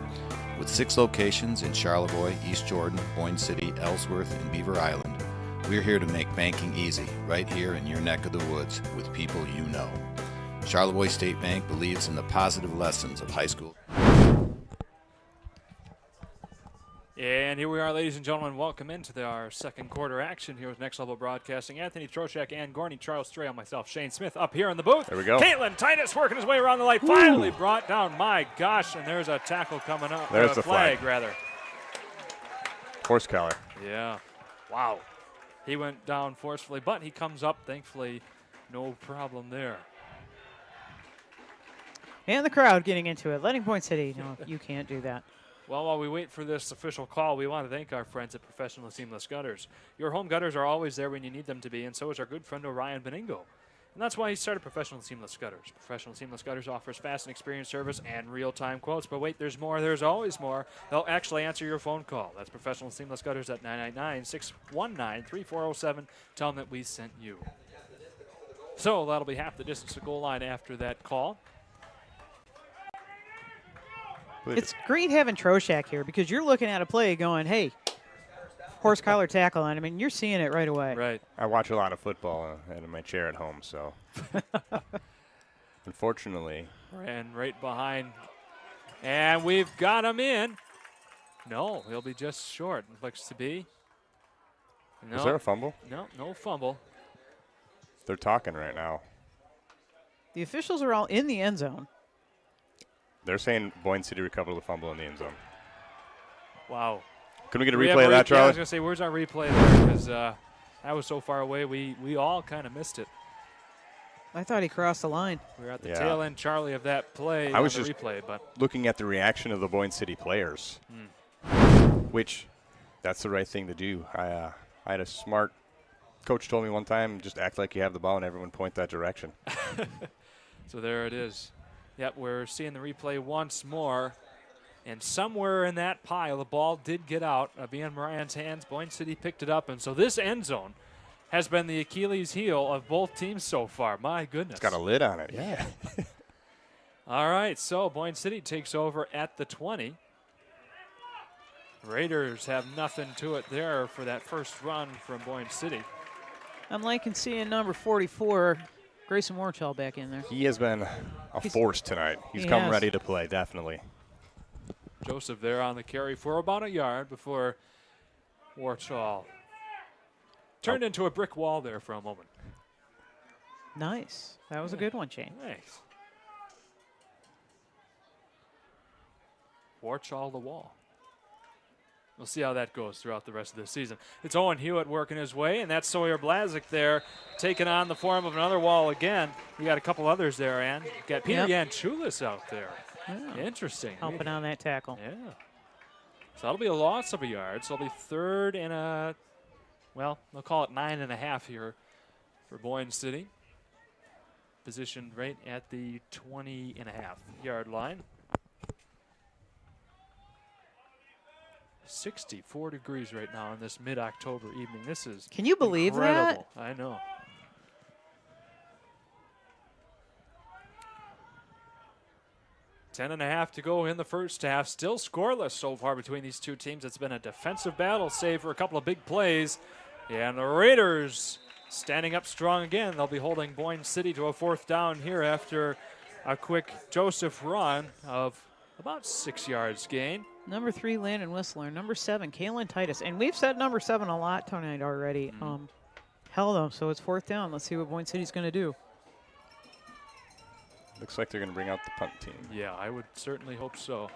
[SPEAKER 11] With 6 locations in Charlevoix, East Jordan, Boyne City, Ellsworth, and Beaver Island, we're here to make banking easy, right here in your neck of the woods, with people you know. Charlevoix State Bank believes in the positive lessons of high school.
[SPEAKER 1] And here we are, ladies and gentlemen. Welcome into our second quarter action here with Next Level Broadcasting. Anthony Trocheck, Ann Gorney, Charles Strayle, myself, Shane Smith, up here in the booth.
[SPEAKER 7] There we go.
[SPEAKER 1] Caitlin Titus working his way around the light. Finally brought down. My gosh, and there's a tackle coming up.
[SPEAKER 7] There's the
[SPEAKER 1] flag, rather.
[SPEAKER 7] Horse collar.
[SPEAKER 1] Yeah. Wow. He went down forcefully, but he comes up, thankfully, no problem there.
[SPEAKER 2] And the crowd getting into it. Letting Boyne City, no, you can't do that.
[SPEAKER 1] Well, while we wait for this official call, we want to thank our friends at Professional Seamless Gutters. Your home gutters are always there when you need them to be, and so is our good friend Orion Beningo. And that's why he started Professional Seamless Gutters. Professional Seamless Gutters offers fast and experienced service and real-time quotes. But wait, there's more. There's always more. They'll actually answer your phone call. That's Professional Seamless Gutters at 999-619-3407. Tell them that we sent you. So that'll be half the distance to goal line after that call.
[SPEAKER 2] It's great having Trocheck here because you're looking at a play going, hey, horse collar tackle on. I mean, you're seeing it right away.
[SPEAKER 1] Right.
[SPEAKER 7] I watch a lot of football in my chair at home, so unfortunately.
[SPEAKER 1] Ran right behind. And we've got him in. No, he'll be just short. Looks to be. No.
[SPEAKER 7] Is there a fumble?
[SPEAKER 1] No, no fumble.
[SPEAKER 7] They're talking right now.
[SPEAKER 2] The officials are all in the end zone.
[SPEAKER 7] They're saying Boyne City recovered the fumble in the end zone.
[SPEAKER 1] Wow.
[SPEAKER 7] Can we get a replay of that, Charlie?
[SPEAKER 1] I was going to say, where's our replay there? Because that was so far away, we all kind of missed it.
[SPEAKER 2] I thought he crossed the line.
[SPEAKER 1] We were at the tail end, Charlie, of that play.
[SPEAKER 7] I was just
[SPEAKER 1] replay, but
[SPEAKER 7] looking at the reaction of the Boyne City players, which that's the right thing to do. I had a smart coach told me one time, just act like you have the ball and everyone point that direction.
[SPEAKER 1] So there it is. Yep, we're seeing the replay once more. And somewhere in that pile, the ball did get out. Being Moran's hands, Boyne City picked it up. And so this end zone has been the Achilles heel of both teams so far. My goodness.
[SPEAKER 7] It's got a lid on it. Yeah.
[SPEAKER 1] All right, so Boyne City takes over at the 20. Raiders have nothing to it there for that first run from Boyne City.
[SPEAKER 2] I'm liking seeing number 44, Grayson Warchall, back in there.
[SPEAKER 7] He has been a force tonight. He's come ready to play, definitely.
[SPEAKER 1] Joseph there on the carry for about a yard before Warchall turned into a brick wall there for a moment.
[SPEAKER 2] Nice. That was a good one, Shane.
[SPEAKER 1] Thanks. Warchall the wall. We'll see how that goes throughout the rest of the season. It's Owen Hewitt working his way, and that's Sawyer Blazik there taking on the form of another wall again. You got a couple others there, Ann. You got Peter Yanchulis out there.
[SPEAKER 2] Yeah.
[SPEAKER 1] Interesting.
[SPEAKER 2] Helping on that tackle.
[SPEAKER 1] Yeah. So that'll be a loss of a yard. So it'll be third and a, well, they'll call it 9.5 here for Boyne City. Positioned right at the 20.5-yard line. 64 degrees right now on this mid-October evening. This is
[SPEAKER 2] Can you believe
[SPEAKER 1] incredible.
[SPEAKER 2] that?
[SPEAKER 1] I know. Ten and a half to go in the first half. Still scoreless so far between these two teams. It's been a defensive battle, save for a couple of big plays. And the Raiders standing up strong again. They'll be holding Boyne City to a fourth down here after a quick Joseph run of about 6 yards gain.
[SPEAKER 2] Number 3, Landon Whistler. Number 7, Kaylin Titus. And we've said number 7 a lot tonight already. Held them, so it's 4th down. Let's see what Boyne City's going to do.
[SPEAKER 7] Looks like they're going to bring out the punt team.
[SPEAKER 1] Yeah, I would certainly hope so.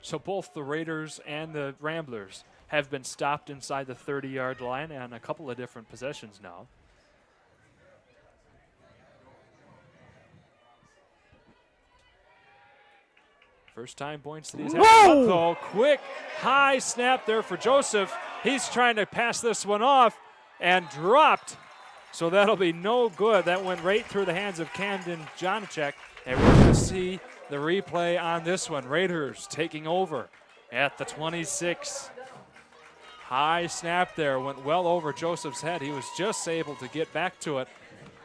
[SPEAKER 1] So both the Raiders and the Ramblers have been stopped inside the 30-yard line on a couple of different possessions now. First time Boyne City's had a though. Quick, high snap there for Joseph. He's trying to pass this one off and dropped. So that'll be no good. That went right through the hands of Camden Janacek. And we're going to see the replay on this one. Raiders taking over at the 26. High snap there, went well over Joseph's head. He was just able to get back to it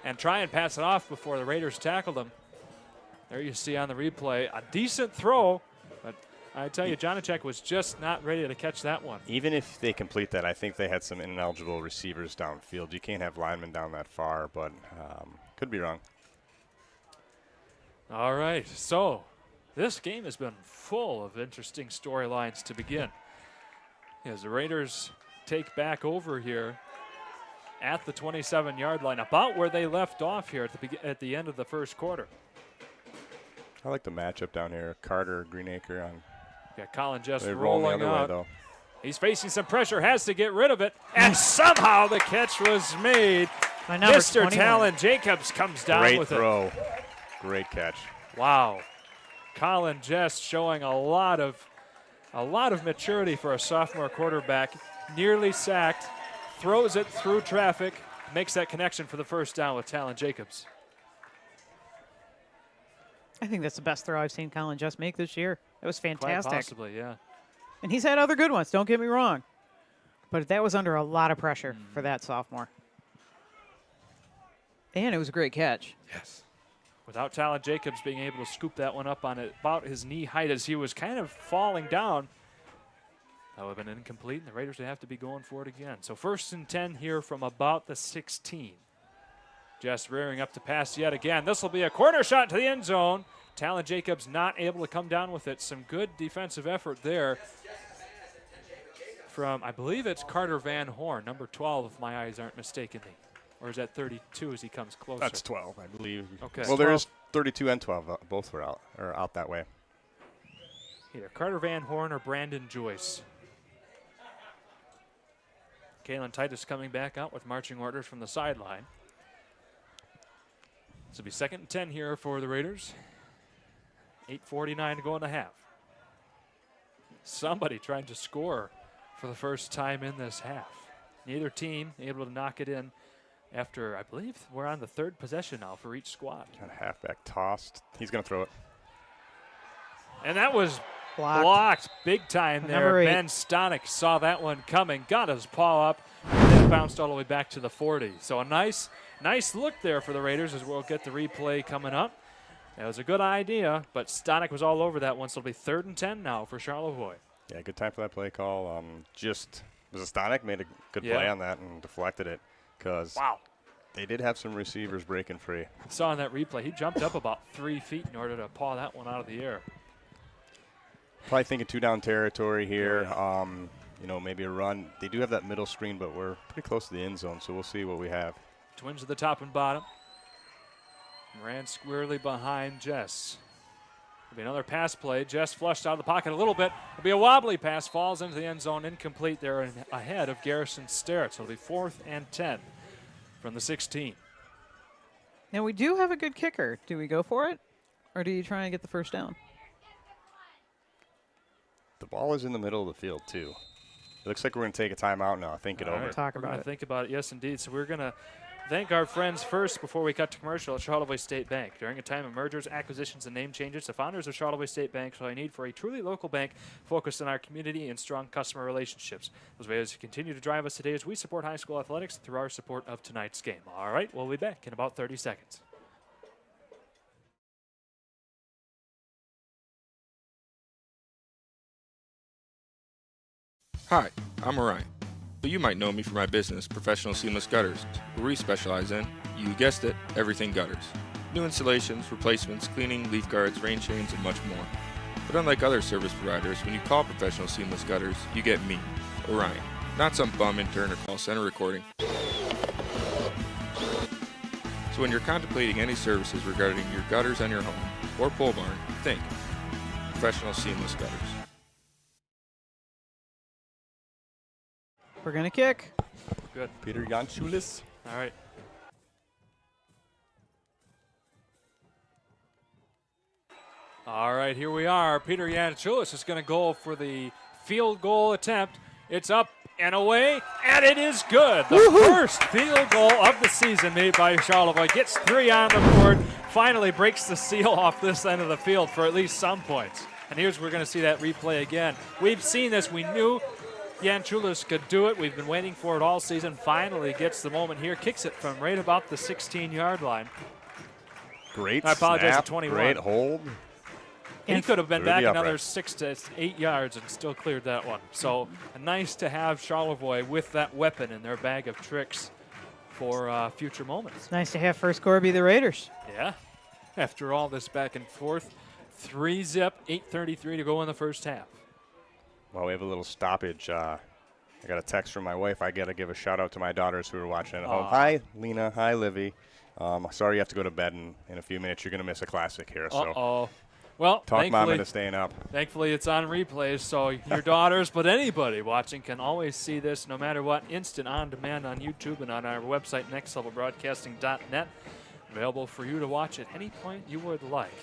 [SPEAKER 1] and try and pass it off before the Raiders tackled him. There you see on the replay, a decent throw, but I tell you, Janacek was just not ready to catch that one.
[SPEAKER 7] Even if they complete that, I think they had some ineligible receivers downfield. You can't have linemen down that far, but could be wrong.
[SPEAKER 1] All right, so this game has been full of interesting storylines to begin. As the Raiders take back over here at the 27-yard line, about where they left off here at the end of the first quarter.
[SPEAKER 7] I like the matchup down here. Carter, Greenacre on.
[SPEAKER 1] Got Colin Jess
[SPEAKER 7] rolling
[SPEAKER 1] rolling
[SPEAKER 7] the other way,
[SPEAKER 1] out.
[SPEAKER 7] though.
[SPEAKER 1] He's facing some pressure, has to get rid of it, and somehow the catch was made. Mr. Talon Jacobs comes down
[SPEAKER 7] Great
[SPEAKER 1] with
[SPEAKER 7] throw.
[SPEAKER 1] it.
[SPEAKER 7] Great catch.
[SPEAKER 1] Wow. Colin Jess showing a lot of maturity for a sophomore quarterback. Nearly sacked, throws it through traffic, makes that connection for the first down with Talon Jacobs.
[SPEAKER 2] I think that's the best throw I've seen Colin Jess make this year. It was fantastic.
[SPEAKER 1] Quite possibly, yeah.
[SPEAKER 2] And he's had other good ones, don't get me wrong. But that was under a lot of pressure for that sophomore. And it was a great catch.
[SPEAKER 1] Yes. Without Talon Jacobs being able to scoop that one up on about his knee height as he was kind of falling down, that would have been incomplete, and the Raiders would have to be going for it again. So 1st and 10 here from about the 16. Just rearing up to pass yet again. This will be a corner shot to the end zone. Talon Jacobs not able to come down with it. Some good defensive effort there from, I believe it's Carter Van Horn, number 12, if my eyes aren't mistaken. Or is that 32 as he comes closer?
[SPEAKER 7] That's 12, I believe.
[SPEAKER 1] Okay.
[SPEAKER 7] Well, there is 32 and 12. Both were out that way.
[SPEAKER 1] Either Carter Van Horn or Brandon Joyce. Kaylin Titus coming back out with marching orders from the sideline. This will be 2nd and 10 here for the Raiders. 8:49 to go in the half. Somebody trying to score for the first time in this half. Neither team able to knock it in after, I believe, we're on the 3rd possession now for each squad.
[SPEAKER 7] Got a halfback tossed. He's going to throw it.
[SPEAKER 1] And that was blocked big time there. Ben Stonick saw that one coming, got his paw up, and then bounced all the way back to the 40. So a nice look there for the Raiders as we'll get the replay coming up. That was a good idea, but Stonick was all over that one, so it'll be 3rd and 10 now for Charlevoix.
[SPEAKER 7] Yeah, good time for that play call. Was it Stonick made a good play on that and deflected it because they did have some receivers breaking free.
[SPEAKER 1] Saw in that replay, he jumped up about 3 feet in order to paw that one out of the air.
[SPEAKER 7] Probably thinking 2-down territory here. Maybe a run. They do have that middle screen, but we're pretty close to the end zone, so we'll see what we have.
[SPEAKER 1] Twins at the top and bottom. Ran squarely behind Jess. It'll be another pass play. Jess flushed out of the pocket a little bit. It'll be a wobbly pass. Falls into the end zone. Incomplete there ahead of Garrison Sterrett. So it'll be 4th and 10 from the 16.
[SPEAKER 2] Now we do have a good kicker. Do we go for it? Or do you try and get the first down?
[SPEAKER 7] The ball is in the middle of the field, too. It looks like we're going to take a timeout now. Think it over.
[SPEAKER 1] We're going to think about it. Yes, indeed. So we're going to thank our friends first before we cut to commercial at Charlevoix State Bank. During a time of mergers, acquisitions, and name changes, the founders of Charlevoix State Bank saw a need for a truly local bank focused on our community and strong customer relationships. Those values continue to drive us today as we support high school athletics through our support of tonight's game. All right, we'll be back in about 30 seconds.
[SPEAKER 12] Hi, I'm Orion, but you might know me for my business, Professional Seamless Gutters, where we specialize in You guessed it, everything gutters. New installations, replacements, cleaning, leaf guards, rain chains, and much more. But unlike other service providers, when you call Professional Seamless Gutters, you get me, Orion, not some bum intern or call center recording. So when you're contemplating any services regarding your gutters on your home or pole barn, think Professional Seamless Gutters.
[SPEAKER 2] We're going to kick.
[SPEAKER 1] Good.
[SPEAKER 7] Peter Janschulis.
[SPEAKER 1] All right. All right, here we are. Peter Janschulis is going to go for the field goal attempt. It's up and away, and it is good. The first field goal of the season made by Charlevoix. Gets 3 on the board. Finally breaks the seal off this end of the field for at least some points. And here's we're going to see that replay again. We've seen this. We knew Janschulis could do it. We've been waiting for it all season. Finally gets the moment here. Kicks it from right about the 16-yard line.
[SPEAKER 7] Great
[SPEAKER 1] I apologize
[SPEAKER 7] snap,
[SPEAKER 1] to 21.
[SPEAKER 7] great hold.
[SPEAKER 1] He could have been back
[SPEAKER 7] the
[SPEAKER 1] another
[SPEAKER 7] upright.
[SPEAKER 1] 6 to 8 yards and still cleared that one. So nice to have Charlevoix with that weapon in their bag of tricks for future moments.
[SPEAKER 2] Nice to have first score be the Raiders.
[SPEAKER 1] Yeah. After all this back and forth, 3-zip, 8:33 to go in the first half.
[SPEAKER 7] Well, we have a little stoppage. I got a text from my wife. I got to give a shout out to my daughters who are watching at home. Hi, Lena. Hi, Livy. Sorry you have to go to bed in a few minutes. You're going to miss a classic here. So
[SPEAKER 1] Well,
[SPEAKER 7] talk mom into staying up.
[SPEAKER 1] Thankfully, it's on replays, so your daughters, but anybody watching can always see this no matter what. Instant on demand on YouTube and on our website, nextlevelbroadcasting.net. Available for you to watch at any point you would like.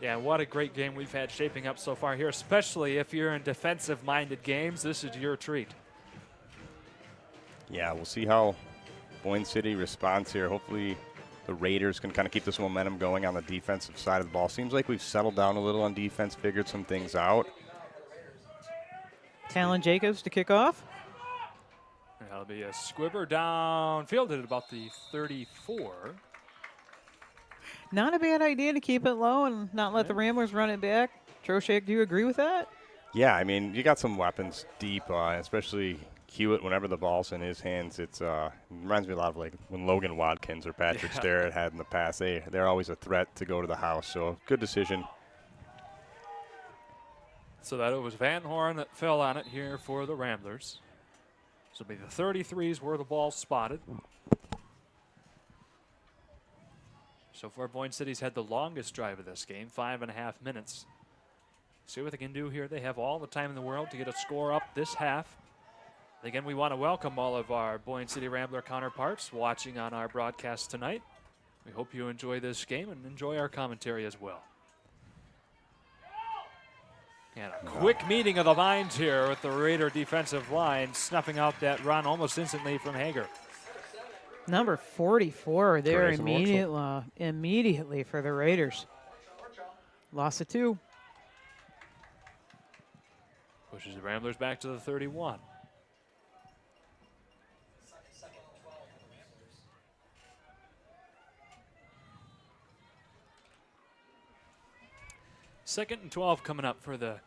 [SPEAKER 1] Yeah, what a great game we've had shaping up so far here, especially if you're in defensive-minded games. This is your treat.
[SPEAKER 7] Yeah, we'll see how Boyne City responds here. Hopefully the Raiders can kind of keep this momentum going on the defensive side of the ball. Seems like we've settled down a little on defense, figured some things out.
[SPEAKER 2] Talon Jacobs to kick off.
[SPEAKER 1] That'll be a squibber downfield at about the 34.
[SPEAKER 2] Not a bad idea to keep it low and not let the Ramblers run it back. Troshak, do you agree with that?
[SPEAKER 7] Yeah, I mean, you got some weapons deep, especially Hewitt. Whenever the ball's in his hands, it reminds me a lot of like when Logan Watkins or Patrick Starrett had in the past. They're always a threat to go to the house, so good decision.
[SPEAKER 1] So that it was Van Horn that fell on it here for the Ramblers. So it'll be the 33s where the ball's spotted. So far, Boyne City's had the longest drive of this game, 5.5 minutes. See what they can do here. They have all the time in the world to get a score up this half. Again, we want to welcome all of our Boyne City Rambler counterparts watching on our broadcast tonight. We hope you enjoy this game and enjoy our commentary as well. And a quick meeting of the minds here with the Raider defensive line, snuffing out that run almost instantly from Hager.
[SPEAKER 2] Number 44 there immediately for the Raiders. Loss of 2.
[SPEAKER 1] Pushes the Ramblers back to the 31. Second and 12 coming up for the,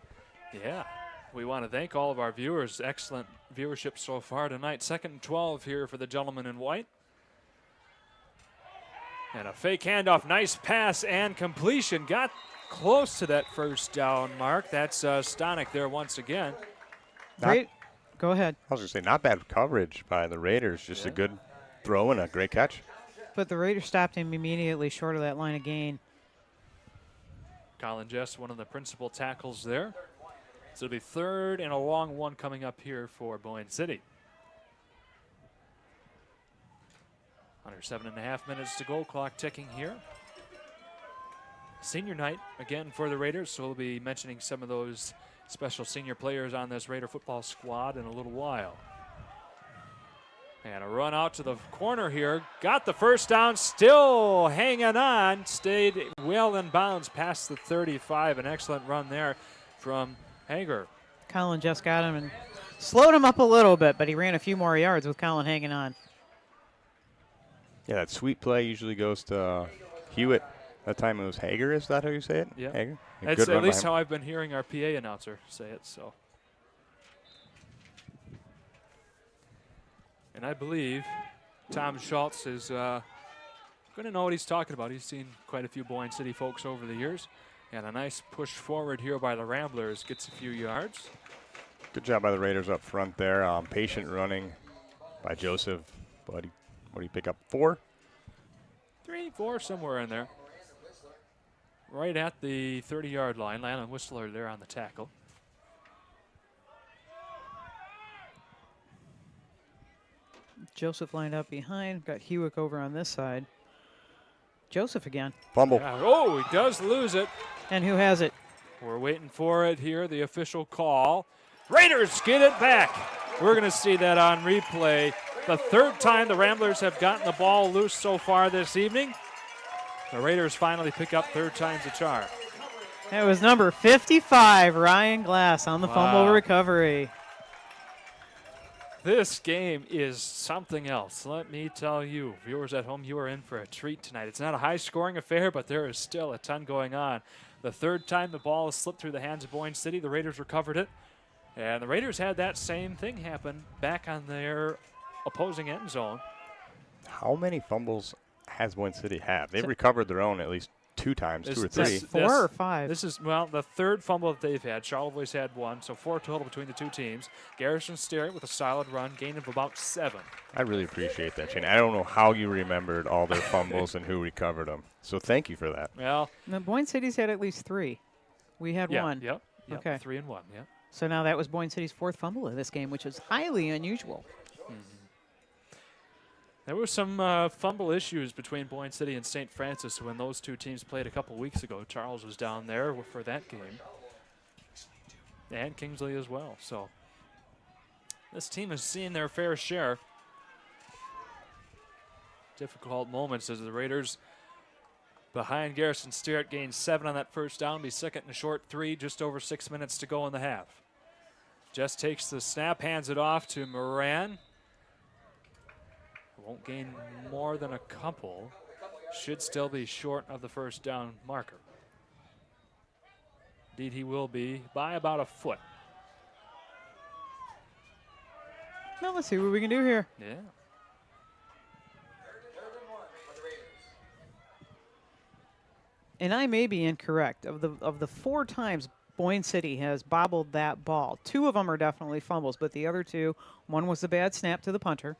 [SPEAKER 1] we want to thank all of our viewers. Excellent viewership so far tonight. Second and 12 here for the gentleman in white. And a fake handoff, nice pass and completion. Got close to that first down mark. That's Stanek there once again.
[SPEAKER 2] Great. Go ahead.
[SPEAKER 7] I was going to say, not bad coverage by the Raiders. Just a good throw and a great catch.
[SPEAKER 2] But the Raiders stopped him immediately short of that line of gain.
[SPEAKER 1] Colin Jess, one of the principal tackles there. So it'll be third and a long one coming up here for Boyne City. Under 7.5 minutes to go, clock ticking here. Senior night again for the Raiders, so we'll be mentioning some of those special senior players on this Raider football squad in a little while. And a run out to the corner here. Got the first down, still hanging on. Stayed well in bounds past the 35. An excellent run there from Hager.
[SPEAKER 2] Colin just got him and slowed him up a little bit, but he ran a few more yards with Colin hanging on.
[SPEAKER 7] Yeah, that sweep play usually goes to Hewitt. That time it was Hager, is that how you say it?
[SPEAKER 1] Yeah.
[SPEAKER 7] Hager?
[SPEAKER 1] That's at least how I've been hearing our PA announcer say it, so. And I believe Tom Schultz is Going to know what he's talking about. He's seen quite a few Boyne City folks over the years. And a nice push forward here by the Ramblers. Gets a few yards.
[SPEAKER 7] Good job by the Raiders up front there. Patient running by Joseph. But what do you pick up? 4?
[SPEAKER 1] 3, 4, somewhere in there. Right at the 30-yard line. Landon Whistler there on the tackle.
[SPEAKER 2] Joseph lined up behind. Got Hewick over on this side. Joseph again.
[SPEAKER 7] Fumble.
[SPEAKER 1] Yeah. Oh, he does lose it.
[SPEAKER 2] And who has it?
[SPEAKER 1] We're waiting for it here, the official call. Raiders get it back. We're going to see that on replay. The third time the Ramblers have gotten the ball loose so far this evening. The Raiders finally pick up third time's a charm.
[SPEAKER 2] It was number 55, Ryan Glass, on the fumble recovery.
[SPEAKER 1] This game is something else. Let me tell you, viewers at home, you are in for a treat tonight. It's not a high-scoring affair, but there is still a ton going on. The third time the ball has slipped through the hands of Boyne City, the Raiders recovered it. And the Raiders had that same thing happen back on their opposing end zone.
[SPEAKER 7] How many fumbles has Boyne City have? They've recovered their own at least 2 times, 2 or 3.
[SPEAKER 2] 4 or 5?
[SPEAKER 1] This is, well, the third fumble that they've had. Charlevoix had 1, so 4 total between the two teams. Garrison Sterrett with a solid run, gain of about 7.
[SPEAKER 7] I really appreciate that, Shane. I don't know how you remembered all their fumbles and who recovered them. So thank you for that.
[SPEAKER 1] Well,
[SPEAKER 2] the Boyne City's had at least 3. We had 1.
[SPEAKER 1] Yep.
[SPEAKER 2] Okay.
[SPEAKER 1] 3 and 1. Yep.
[SPEAKER 2] So now that was Boyne City's 4th fumble of this game, which is highly unusual.
[SPEAKER 1] There were some fumble issues between Boyne City and St. Francis when those two teams played a couple weeks ago. Charles was down there for that game. And Kingsley as well. So this team has seen their fair share. Difficult moments as the Raiders behind Garrison Sterrett gained 7 on that first down. Be second and a short 3, just over 6 minutes to go in the half. Just takes the snap, hands it off to Moran. Won't gain more than a couple. Should still be short of the first down marker. Indeed, he will be by about a foot.
[SPEAKER 2] Now let's see what we can do here.
[SPEAKER 1] Yeah.
[SPEAKER 2] And I may be incorrect. Of the 4 times Boyne City has bobbled that ball, 2 of them are definitely fumbles, but the other 2, one was a bad snap to the punter.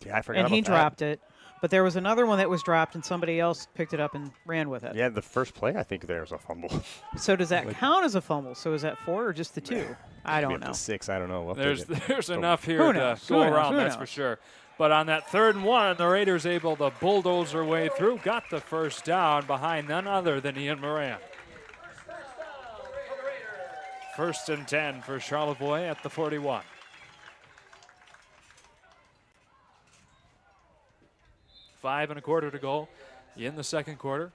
[SPEAKER 7] Yeah, I forgot
[SPEAKER 2] and
[SPEAKER 7] about
[SPEAKER 2] he
[SPEAKER 7] that.
[SPEAKER 2] dropped it. But there was another one that was dropped, and somebody else picked it up and ran with it.
[SPEAKER 7] Yeah, the first play, I think there's a fumble.
[SPEAKER 2] So does that count as a fumble? So is that 4 or just the 2? I don't know.
[SPEAKER 7] 6, I don't know. We'll
[SPEAKER 1] There's enough here
[SPEAKER 2] Who
[SPEAKER 1] to
[SPEAKER 2] knows?
[SPEAKER 1] go
[SPEAKER 2] Who knows?
[SPEAKER 1] around,
[SPEAKER 2] Who
[SPEAKER 1] that's
[SPEAKER 2] knows?
[SPEAKER 1] for sure. But on that 3rd and 1, the Raiders able to bulldoze their way through, got the first down behind none other than Ian Moran. 1st and 10 for Charlevoix at the 41. Five and a quarter to go in the second quarter.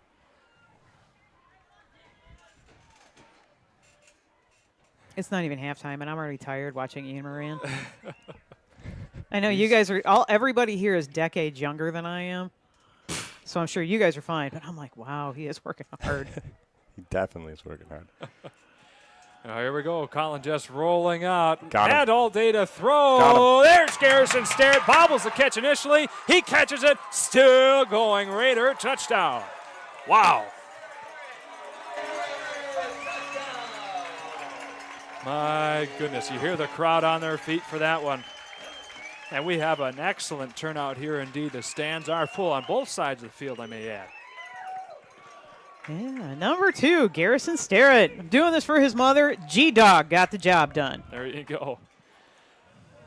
[SPEAKER 2] It's not even halftime, and I'm already tired watching Ian Moran. I know you guys are everybody here is decades younger than I am, so I'm sure you guys are fine. But I'm like, wow, he is working hard.
[SPEAKER 7] He definitely is working hard.
[SPEAKER 1] Here we go. Colin just rolling out.
[SPEAKER 7] Got him.
[SPEAKER 1] Had all day to
[SPEAKER 7] Got
[SPEAKER 1] throw. There's Garrison Sterrett. Bobbles the catch initially. He catches it. Still going. Raider touchdown. Wow. My goodness. You hear the crowd on their feet for that one. And we have an excellent turnout here indeed. The stands are full on both sides of the field, I may add.
[SPEAKER 2] Yeah, number 2, Garrison Sterrett. Doing this for his mother. G-Dog got the job done.
[SPEAKER 1] There you go.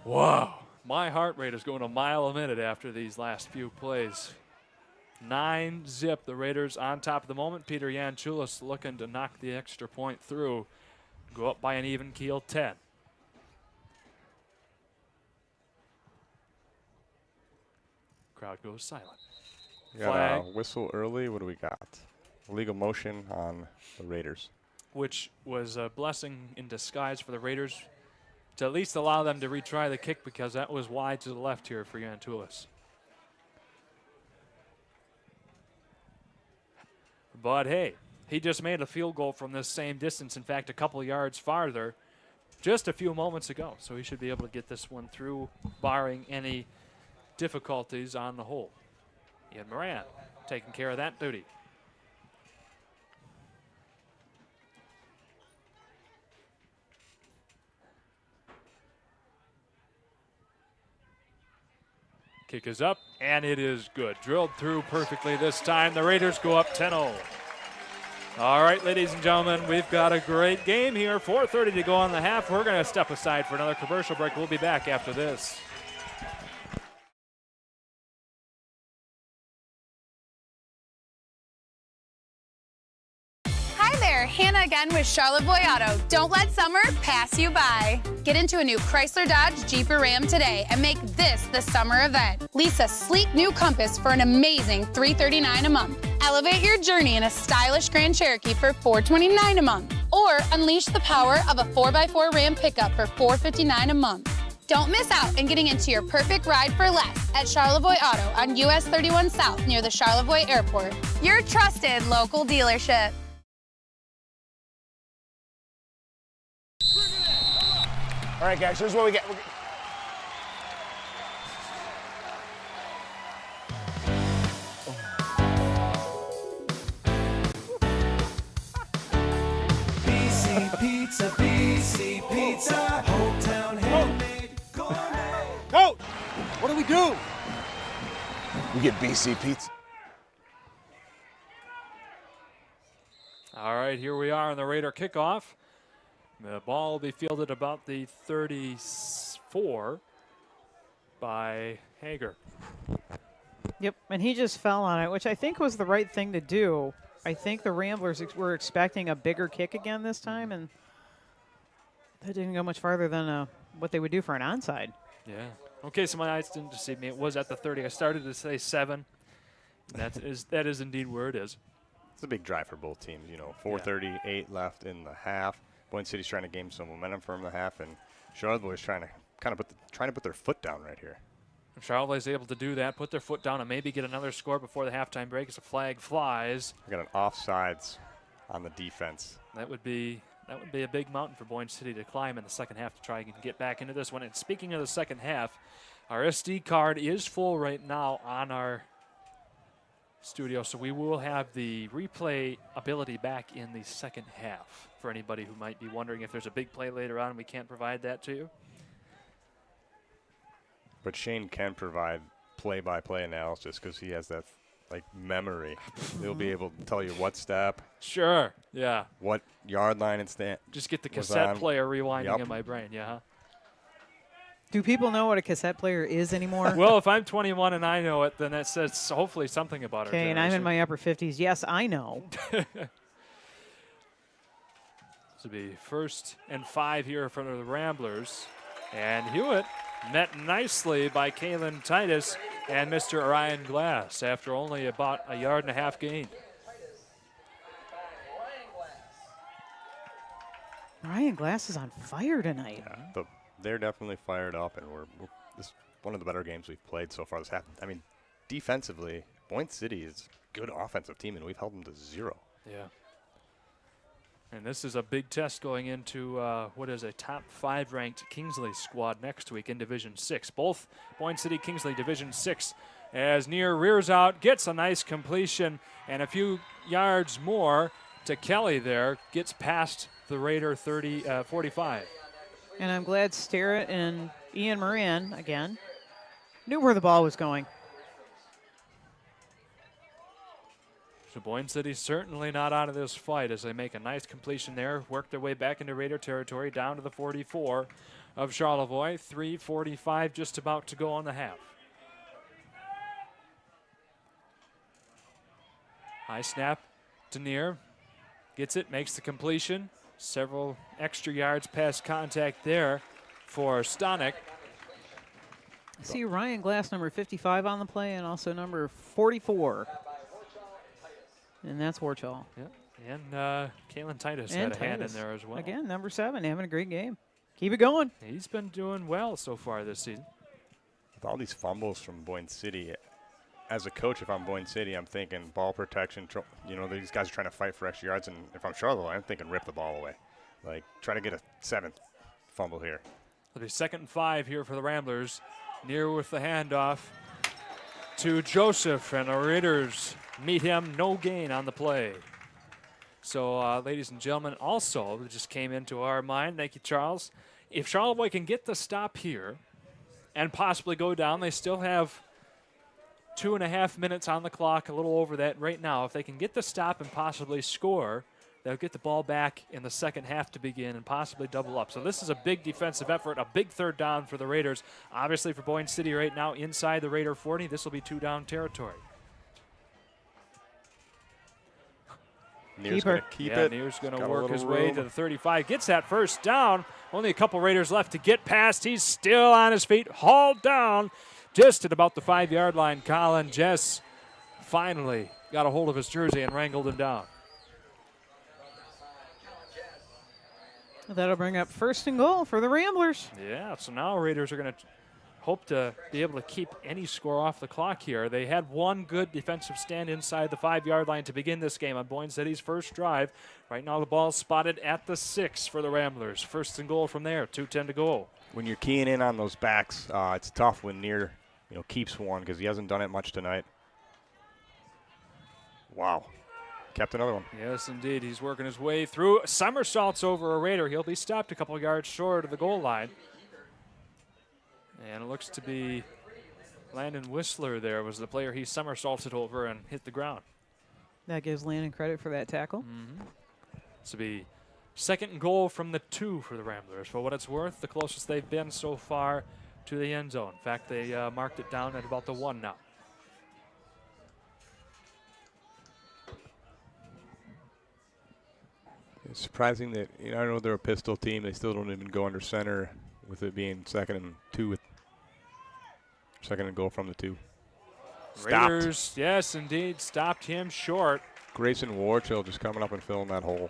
[SPEAKER 1] Wow. My heart rate is going a mile a minute after these last few plays. 9-zip. The Raiders on top of the moment. Peter Yanchulis looking to knock the extra point through. Go up by an even keel 10. Crowd goes silent.
[SPEAKER 7] Got
[SPEAKER 1] Flag.
[SPEAKER 7] a whistle early. What do we got? Legal motion on the Raiders.
[SPEAKER 1] Which was a blessing in disguise for the Raiders to at least allow them to retry the kick because that was wide to the left here for Yantulis. But hey, he just made a field goal from this same distance, in fact, a couple yards farther, just a few moments ago. So he should be able to get this one through, barring any difficulties on the hole. Ian Moran taking care of that duty. Kick is up, and it is good. Drilled through perfectly this time. The Raiders go up 10-0. All right, ladies and gentlemen, we've got a great game here. 4:30 to go on the half. We're going to step aside for another commercial break. We'll be back after this.
[SPEAKER 13] Hi there, Hannah again with Charlevoix Auto. Don't let summer pass you by. Get into a new Chrysler, Dodge, Jeep, or Ram today and make this the summer event. Lease a sleek new Compass for an amazing $339 a month. Elevate your journey in a stylish Grand Cherokee for $429 a month. Or unleash the power of a 4x4 Ram pickup for $459 a month. Don't miss out on getting into your perfect ride for less at Charlevoix Auto on US 31 South near the Charlevoix Airport. Your trusted local dealership.
[SPEAKER 14] All right, guys, here's what we get.
[SPEAKER 10] BC Pizza, BC Pizza, hometown handmade gourmet.
[SPEAKER 14] Coach, what do we do? We get BC Pizza.
[SPEAKER 1] All right, here we are on the Raider kickoff. The ball will be fielded about the 34 by Hager.
[SPEAKER 2] Yep, and he just fell on it, which I think was the right thing to do. I think the Ramblers were expecting a bigger kick again this time, and that didn't go much farther than what they would do for an onside.
[SPEAKER 1] Yeah. Okay, so my eyes didn't deceive me. It was at the 30. I started to say 7. That is indeed where it is.
[SPEAKER 7] It's a big drive for both teams. 4:38 left in the half. Boyne City's trying to gain some momentum from the half, and Charlevoix is trying to put their foot down right here.
[SPEAKER 1] If Charlevoix is able to do that, put their foot down, and maybe get another score before the halftime break as a flag flies.
[SPEAKER 7] I got an offsides on the defense.
[SPEAKER 1] That would be a big mountain for Boyne City to climb in the second half to try and get back into this one. And speaking of the second half, our SD card is full right now on our studio, so we will have the replay ability back in the second half for anybody who might be wondering if there's a big play later on and we can't provide that to you.
[SPEAKER 7] But Shane can provide play-by-play analysis because he has that memory. He'll be able to tell you what step.
[SPEAKER 1] Sure, yeah.
[SPEAKER 7] What yard line and stand.
[SPEAKER 1] Just get the cassette player rewinding in my brain, yeah.
[SPEAKER 2] Do people know what a cassette player is anymore?
[SPEAKER 1] Well, if I'm 21 and I know it, then that says hopefully something about it.
[SPEAKER 2] Okay, and I'm in my upper 50s. Yes, I know.
[SPEAKER 1] This will be 1st and 5 here in front of the Ramblers. And Hewitt met nicely by Kalen Titus and Mr. Ryan Glass after only about a yard and a half gain.
[SPEAKER 2] Ryan Glass is on fire tonight.
[SPEAKER 7] Yeah, they're definitely fired up, and this is one of the better games we've played so far this half. I mean, defensively, Boyne City is a good offensive team, and we've held them to 0.
[SPEAKER 1] Yeah. And this is a big test going into what is a top 5 ranked Kingsley squad next week in Division 6. Both Boyne City, Kingsley, Division 6. As Near rears out, gets a nice completion, and a few yards more to Kelly there, gets past the Raider 45.
[SPEAKER 2] And I'm glad Starrett and Ian Moran, again, knew where the ball was going.
[SPEAKER 1] So Boyne City certainly not out of this fight as they make a nice completion there, work their way back into Raider territory, down to the 44 of Charlevoix. 3:45 just about to go on the half. High snap to Near. Gets it, makes the completion. Several extra yards past contact there for Stanek.
[SPEAKER 2] I see Ryan Glass, number 55 on the play, and also number 44. And that's Warchall.
[SPEAKER 1] Yeah. And Kalen Titus had a hand in there as well.
[SPEAKER 2] Again, number 7, having a great game. Keep it going.
[SPEAKER 1] He's been doing well so far this season.
[SPEAKER 7] With all these fumbles from Boyne City, as a coach, if I'm Boyne City, I'm thinking ball protection. These guys are trying to fight for extra yards, and if I'm Charlotte, I'm thinking rip the ball away. Try to get a 7th fumble here.
[SPEAKER 1] It'll be 2nd and 5 here for the Ramblers. Near with the handoff to Joseph, and the Raiders meet him, no gain on the play. So, ladies and gentlemen, also, it just came into our mind, thank you, Charles. If Charlevoix can get the stop here and possibly go down, they still have 2.5 minutes on the clock, a little over that right now. If they can get the stop and possibly score, they'll get the ball back in the second half to begin and possibly double up. So this is a big defensive effort, a big third down for the Raiders. Obviously for Boyne City right now, inside the Raider 40, this will be 2-down territory.
[SPEAKER 7] Near's going to keep it.
[SPEAKER 1] Near's going to work his way to the 35. Gets that first down. Only a couple Raiders left to get past. He's still on his feet, hauled down just at about the 5-yard line. Colin Jess finally got a hold of his jersey and wrangled him down.
[SPEAKER 2] That'll bring up 1st and goal for the Ramblers.
[SPEAKER 1] Yeah, so now Raiders are going to hope to be able to keep any score off the clock here. They had one good defensive stand inside the 5-yard line to begin this game on Boyne City's first drive. Right now the ball's spotted at the 6 for the Ramblers. 1st and goal from there, 2:10 to go.
[SPEAKER 7] When you're keying in on those backs, it's tough when Near keeps one because he hasn't done it much tonight. Wow. Kept another one.
[SPEAKER 1] Yes, indeed. He's working his way through. Somersaults over a Raider. He'll be stopped a couple yards short of the goal line. And it looks to be Landon Whistler there was the player he somersaulted over and hit the ground.
[SPEAKER 2] That gives Landon credit for that tackle.
[SPEAKER 1] This will be 2nd and goal from the 2 for the Ramblers. For what it's worth, the closest they've been so far to the end zone. In fact, they marked it down at about the 1 now.
[SPEAKER 7] It's surprising that, I know they're a pistol team. They still don't even go under center with it being 2nd and 2 with 2nd and goal from the 2.
[SPEAKER 1] Raiders,
[SPEAKER 7] Stopped.
[SPEAKER 1] yes, indeed, stopped him short.
[SPEAKER 7] Grayson Warchill just coming up and filling that hole.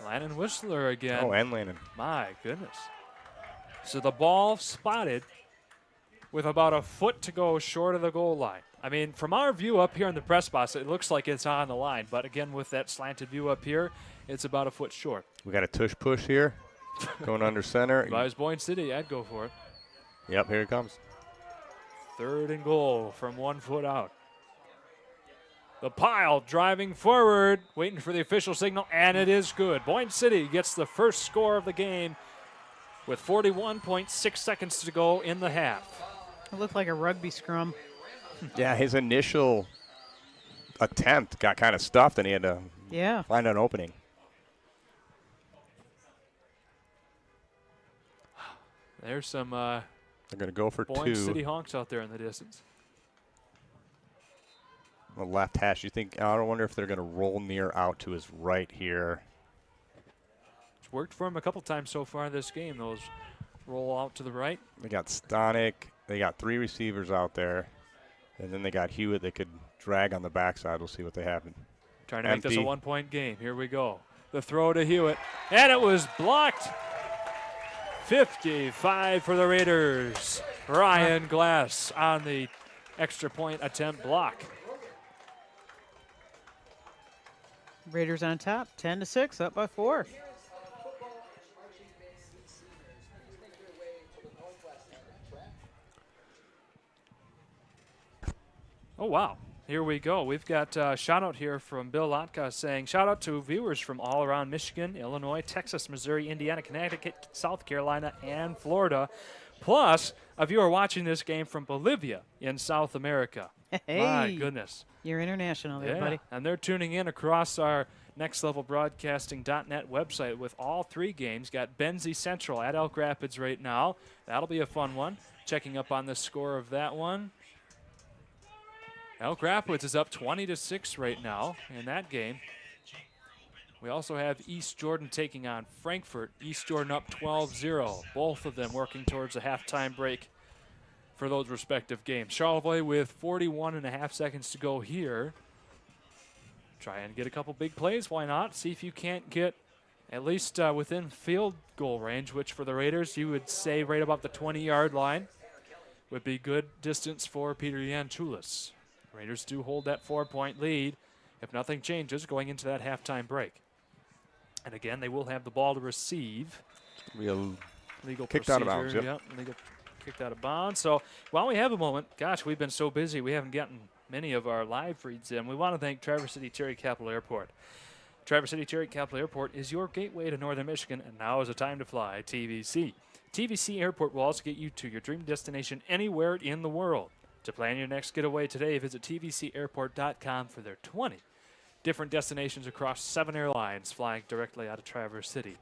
[SPEAKER 1] Landon Whistler again.
[SPEAKER 7] Oh, and Landon.
[SPEAKER 1] My goodness. So the ball spotted with about a foot to go short of the goal line. I mean, from our view up here in the press box, it looks like it's on the line. But again, with that slanted view up here, it's about a foot short.
[SPEAKER 7] We got a tush push here. Going under center.
[SPEAKER 1] If I was Boyne City, I'd go for it.
[SPEAKER 7] Yep, here it comes.
[SPEAKER 1] 3rd and goal from 1 foot out. The pile driving forward, waiting for the official signal, and it is good. Boyne City gets the first score of the game with 41.6 seconds to go in the half.
[SPEAKER 2] It looked like a rugby scrum.
[SPEAKER 7] Yeah, his initial attempt got kind of stuffed, and he had to find an opening.
[SPEAKER 1] There's some
[SPEAKER 7] they're going to go for
[SPEAKER 1] Boyne
[SPEAKER 7] 2.
[SPEAKER 1] City honks out there in the distance.
[SPEAKER 7] The left hash. You think? I don't wonder if they're going to roll Near out to his right here.
[SPEAKER 1] It's worked for him a couple times so far this game. Those roll out to the right.
[SPEAKER 7] They got Stonick. They got 3 receivers out there. And then they got Hewitt that could drag on the backside. We'll see what they have.
[SPEAKER 1] Trying to make this a 1-point game. Here we go. The throw to Hewitt. And it was blocked. 55 for the Raiders. Ryan Glass on the extra point attempt block.
[SPEAKER 2] Raiders on top, 10-6, up by 4.
[SPEAKER 1] Oh, wow. Here we go. We've got a shout out here from Bill Lotka saying, shout out to viewers from all around Michigan, Illinois, Texas, Missouri, Indiana, Connecticut, South Carolina, and Florida. Plus, a viewer watching this game from Bolivia in South America.
[SPEAKER 2] Hey,
[SPEAKER 1] my goodness.
[SPEAKER 2] You're international there, buddy.
[SPEAKER 1] And they're tuning in across our nextlevelbroadcasting.net website with all 3 games. Got Benzie Central at Elk Rapids right now. That'll be a fun one. Checking up on the score of that one. Elk Rapids is up 20-6 right now in that game. We also have East Jordan taking on Frankfort. East Jordan up 12-0. Both of them working towards a halftime break for those respective games. Charlevoix with 41.5 seconds to go here. Try and get a couple big plays. Why not? See if you can't get at least within field goal range, which for the Raiders you would say right about the 20-yard line would be good distance for Peter Yanchulis. Raiders do hold that 4-point lead if nothing changes going into that halftime break. And again, they will have the ball to receive.
[SPEAKER 7] Legal
[SPEAKER 1] kicked
[SPEAKER 7] out of bounds.
[SPEAKER 1] Yep, legal kicked out of bounds. So while we have a moment, gosh, we've been so busy we haven't gotten many of our live feeds in. We want to thank Traverse City Cherry Capital Airport. Traverse City Cherry Capital Airport is your gateway to northern Michigan, and now is the time to fly TVC. TVC Airport will also get you to your dream destination anywhere in the world. To plan your next getaway today, visit tvcairport.com for their 20 different destinations across 7 airlines flying directly out of Traverse City.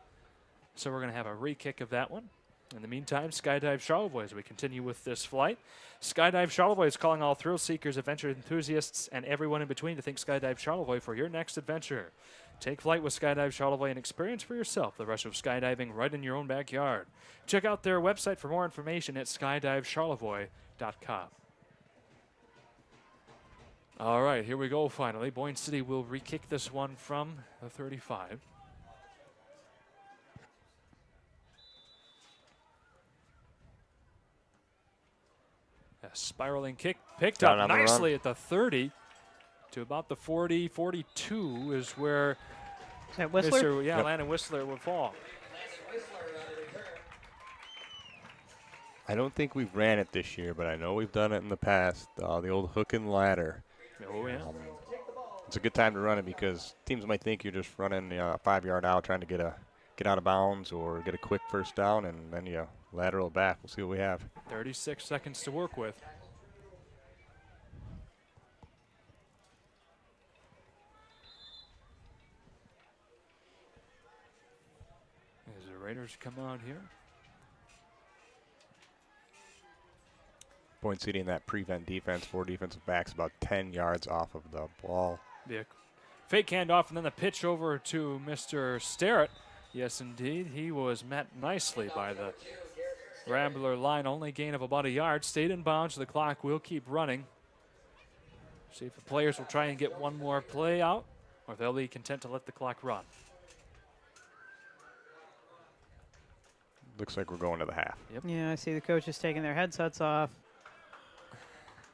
[SPEAKER 1] So we're going to have a re-kick of that one. In the meantime, Skydive Charlevoix as we continue with this flight. Skydive Charlevoix is calling all thrill seekers, adventure enthusiasts, and everyone in between to think Skydive Charlevoix for your next adventure. Take flight with Skydive Charlevoix and experience for yourself the rush of skydiving right in your own backyard. Check out their website for more information at skydivecharlevoix.com. All right, here we go finally. Boyne City will re-kick this one from the 35. A spiraling kick picked
[SPEAKER 7] Down
[SPEAKER 1] up
[SPEAKER 7] on the
[SPEAKER 1] nicely
[SPEAKER 7] run.
[SPEAKER 1] at the 30 to about the 40, 42 is where
[SPEAKER 2] Is that Whistler?
[SPEAKER 1] Mr. Landon Whistler would fall.
[SPEAKER 7] I don't think we've ran it this year, but I know we've done it in the past. The old hook and ladder.
[SPEAKER 1] Oh, yeah.
[SPEAKER 7] It's a good time to run it because teams might think you're just running 5-yard out trying to get out of bounds or get a quick first down, and then you lateral back. We'll see what we have.
[SPEAKER 1] 36 seconds to work with. As the Raiders come out here.
[SPEAKER 7] Boyne City in that prevent defense, 4 defensive backs, about 10 yards off of the ball.
[SPEAKER 1] The fake handoff and then the pitch over to Mr. Starrett. Yes, indeed. He was met nicely by the Rambler line. Only gain of about a yard. Stayed in bounds. The clock will keep running. See if the players will try and get one more play out, or they'll be content to let the clock run.
[SPEAKER 7] Looks like we're going to the half.
[SPEAKER 1] Yep.
[SPEAKER 2] Yeah, I see the coaches taking their headsets off.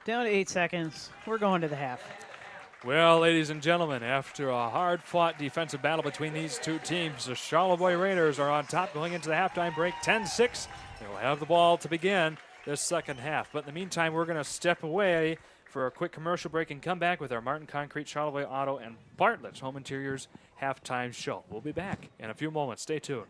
[SPEAKER 2] Down to 8 seconds. We're going to the half.
[SPEAKER 1] Well, ladies and gentlemen, after a hard-fought defensive battle between these two teams, the Charlevoix Raiders are on top going into the halftime break 10-6. They will have the ball to begin this second half. But in the meantime, we're going to step away for a quick commercial break and come back with our Martin Concrete, Charlevoix Auto, and Bartlett's Home Interiors halftime show. We'll be back in a few moments. Stay tuned.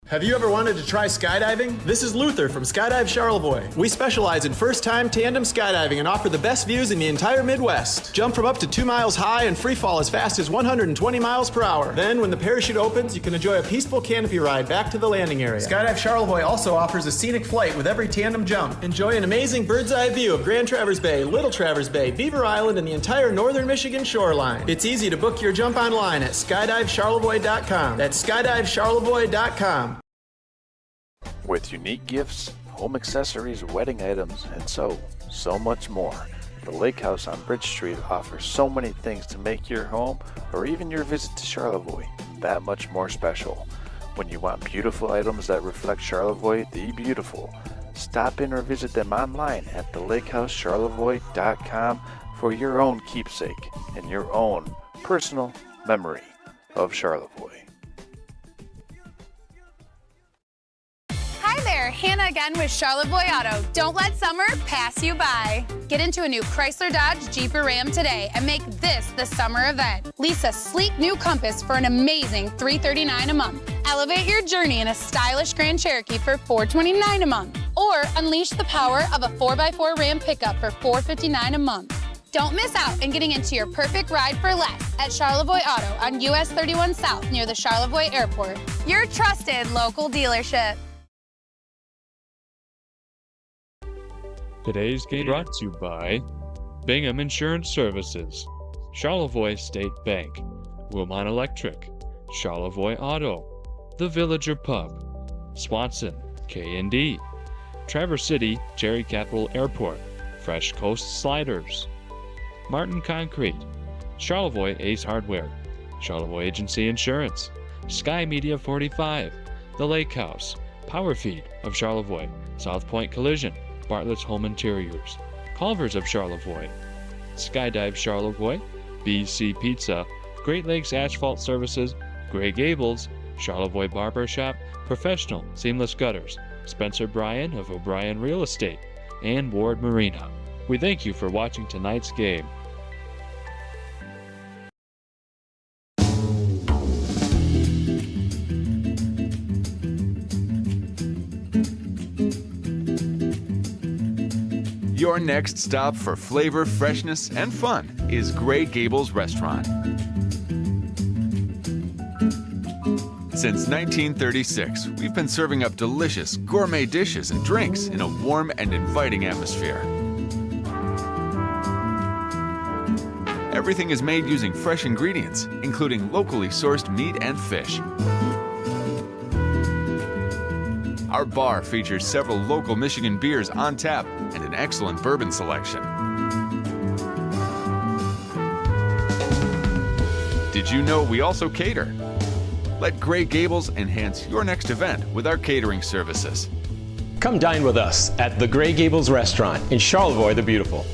[SPEAKER 15] Have you ever wanted to try skydiving? This is Luther from Skydive Charlevoix. We specialize in first-time tandem skydiving and offer the best views in the entire Midwest. Jump from up to 2 miles high and free fall as fast as 120 miles per hour. Then, when the parachute opens, you can enjoy a peaceful canopy ride back to the landing area. Skydive Charlevoix also offers a scenic flight with every tandem jump. Enjoy an amazing bird's-eye view of Grand Traverse Bay, Little Traverse Bay, Beaver Island, and the entire northern Michigan shoreline. It's easy to book your jump online at skydivecharlevoix.com. That's skydivecharlevoix.com.
[SPEAKER 16] With unique gifts, home accessories, wedding items, and so much more. The Lake House on Bridge Street offers so many things to make your home or even your visit to Charlevoix that much more special. When you want beautiful items that reflect Charlevoix the beautiful, stop in or visit them online at thelakehousecharlevoix.com for your own keepsake and your own personal memory of Charlevoix.
[SPEAKER 13] Hi there, Hannah again with Charlevoix Auto. Don't let summer pass you by. Get into a new Chrysler, Dodge, Jeep, or Ram today and make this the summer event. Lease a sleek new Compass for an amazing $339 a month. Elevate your journey in a stylish Grand Cherokee for $429 a month. Or unleash the power of a 4x4 Ram pickup for $459 a month. Don't miss out on getting into your perfect ride for less at Charlevoix Auto on US 31 South near the Charlevoix Airport. Your trusted local dealership.
[SPEAKER 1] Today's game brought to you by Bingham Insurance Services, Charlevoix State Bank, Wilmot Electric, Charlevoix Auto, The Villager Pub, Swanson, K&D, Traverse City, Cherry Capital Airport, Fresh Coast Sliders, Martin Concrete, Charlevoix Ace Hardware, Charlevoix Agency Insurance, Sky Media 45, The Lake House, Power Feed of Charlevoix, South Point Collision, Bartlett's Home Interiors, Culver's of Charlevoix, Skydive Charlevoix, BC Pizza, Great Lakes Asphalt Services, Gray Gables, Charlevoix Barber Shop, Professional Seamless Gutters, Spencer Bryan of O'Brien Real Estate, and Ward Marina. We thank you for watching tonight's game.
[SPEAKER 17] Your next stop for flavor, freshness, and fun is Grey Gables Restaurant. Since 1936, we've been serving up delicious gourmet dishes and drinks in a warm and inviting atmosphere. Everything is made using fresh ingredients, including locally sourced meat and fish. Our bar features several local Michigan beers on tap and an excellent bourbon selection. Did you know we also cater? Let Grey Gables enhance your next event with our catering services.
[SPEAKER 18] Come dine with us at the Grey Gables Restaurant in Charlevoix the Beautiful.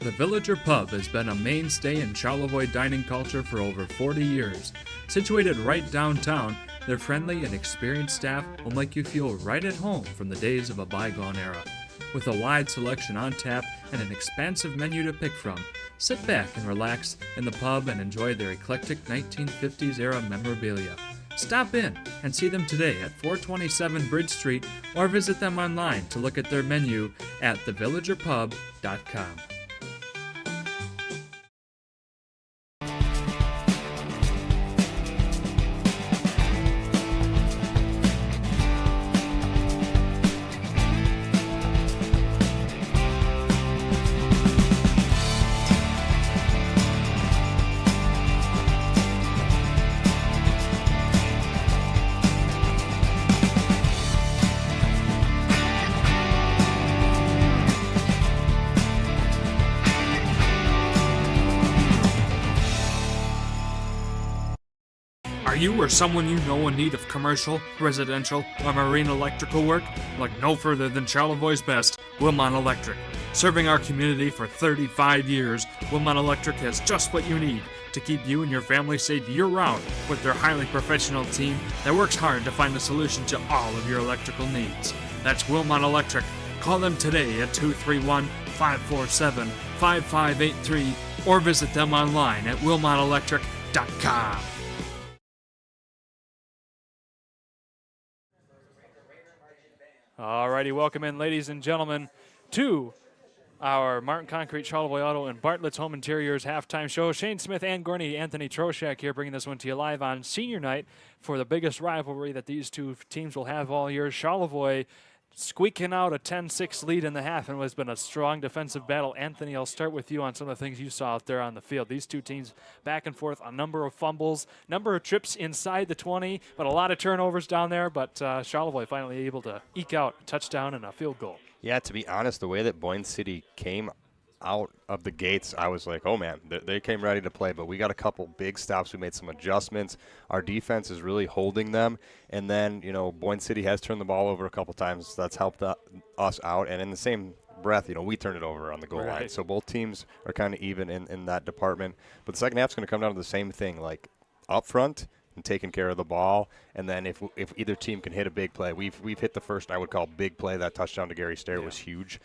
[SPEAKER 1] The Villager Pub has been a mainstay in Charlevoix dining culture for over 40 years. Situated right downtown, their friendly and experienced staff will make you feel right at home from the days of a bygone era. With a wide selection on tap and an expansive menu to pick from, sit back and relax in the pub and enjoy their eclectic 1950s era memorabilia. Stop in and see them today at 427 Bridge Street or visit them online to look at their menu at thevillagerpub.com. Are you or someone you know in need of commercial, residential, or marine electrical work? Look no further than Charlevoix's best, Wilmot Electric. Serving our community for 35 years, Wilmot Electric has just what you need to keep you and your family safe year-round with their highly professional team that works hard to find a solution to all of your electrical needs. That's Wilmot Electric. Call them today at 231-547-5583 or visit them online at wilmotelectric.com. Alrighty, welcome in, ladies and gentlemen, to our Martin Concrete, Charlevoix Auto, and Bartlett's Home Interiors halftime show. Shane Smith and Gorney Anthony Troshak here, bringing this one to you live on senior night for the biggest rivalry that these two teams will have all year. Charlevoix squeaking out a 10-6 lead in the half, and it has been a strong defensive battle. Anthony, I'll start with you on some of the things you saw out there on the field. These two teams back and forth, a number of fumbles, number of trips inside the 20, but a lot of turnovers down there. But Charlevoix finally able to eke out a touchdown and a field goal.
[SPEAKER 7] Yeah, to be honest, the way that Boyne City came out of the gates, I was like, oh man, they came ready to play, but we got a couple big stops. We made some adjustments. Our defense is really holding them, and then, you know, Boyne City has turned the ball over a couple times. That's helped us out, and in the same breath, you know, we turned it over on the goal line. So both teams are kind of even in that department. But the second half's going to come down to the same thing, like up front and taking care of the ball, and then if either team can hit a big play. We've hit the first, I would call, big play. That touchdown to Gary Stair was huge.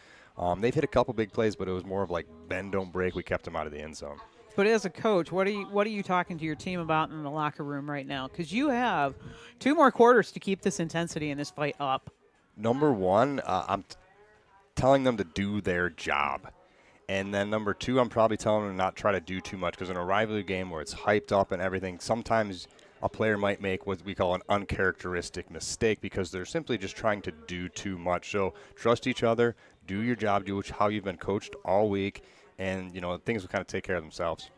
[SPEAKER 7] They've hit a couple big plays, but it was more of like bend, don't break. We kept them out of the end zone.
[SPEAKER 2] But as a coach, what are you talking to your team about in the locker room right now? Because you have 2 more quarters to keep this intensity in this fight up.
[SPEAKER 7] Number one, I'm telling them to do their job. And then number 2, I'm probably telling them to not try to do too much, because in a rivalry game where it's hyped up and everything, sometimes a player might make what we call an uncharacteristic mistake because they're simply just trying to do too much. So trust each other, do your job, do how you've been coached all week, and things will kind of take care of themselves.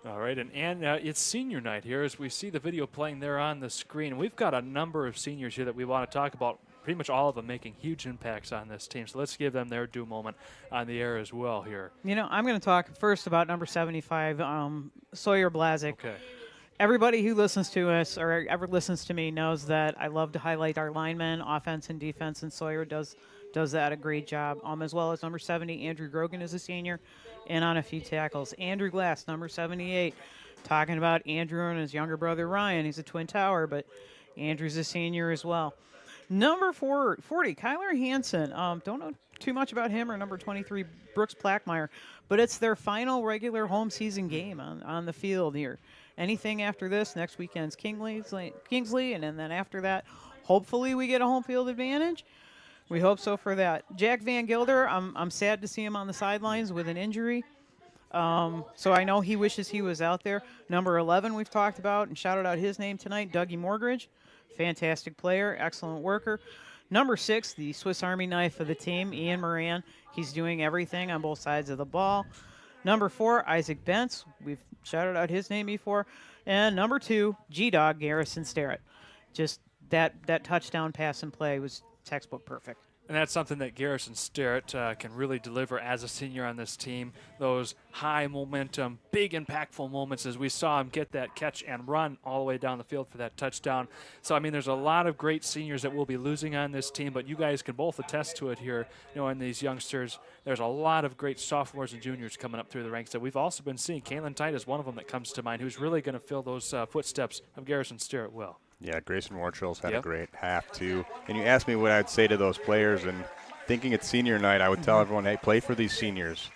[SPEAKER 1] All right, and it's senior night here as we see the video playing there on the screen. We've got a number of seniors here that we want to talk about, pretty much all of them making huge impacts on this team. So let's give them their due moment on the air as well here.
[SPEAKER 2] I'm going to talk first about number 75, Sawyer Blazik.
[SPEAKER 1] Okay.
[SPEAKER 2] Everybody who listens to us or ever listens to me knows that I love to highlight our linemen, offense and defense, and Sawyer does that a great job, as well as number 70, Andrew Grogan is a senior, and on a few tackles. Andrew Glass, number 78, talking about Andrew and his younger brother Ryan. He's a twin tower, but Andrew's a senior as well. Number 40, Kyler Hansen. Don't know too much about him, or number 23, Brooks Plackmeyer, but it's their final regular home season game on the field here. Anything after this, next weekend's Kingsley, and then after that, hopefully we get a home field advantage. We hope so for that. Jack Van Gilder, I'm sad to see him on the sidelines with an injury. So I know he wishes he was out there. Number 11 we've talked about and shouted out his name tonight, Dougie Morgridge. Fantastic player, excellent worker. Number 6, the Swiss Army knife of the team, Ian Moran. He's doing everything on both sides of the ball. Number 4, Isaac Bentz. We've shouted out his name before. And number 2, G-Dog, Garrison Starrett. Just that touchdown pass and play was textbook perfect.
[SPEAKER 1] And that's something that Garrison Starrett can really deliver as a senior on this team. Those high momentum, big impactful moments as we saw him get that catch and run all the way down the field for that touchdown. So, there's a lot of great seniors that we'll be losing on this team, but you guys can both attest to it here, in these youngsters. There's a lot of great sophomores and juniors coming up through the ranks that we've also been seeing. Kalen Tite is one of them that comes to mind, who's really going to fill those footsteps of Garrison Starrett well.
[SPEAKER 7] Yeah, Grayson Warchill's had a great half, too. And you asked me what I'd say to those players, and thinking it's senior night, I would tell everyone, hey, play for these seniors.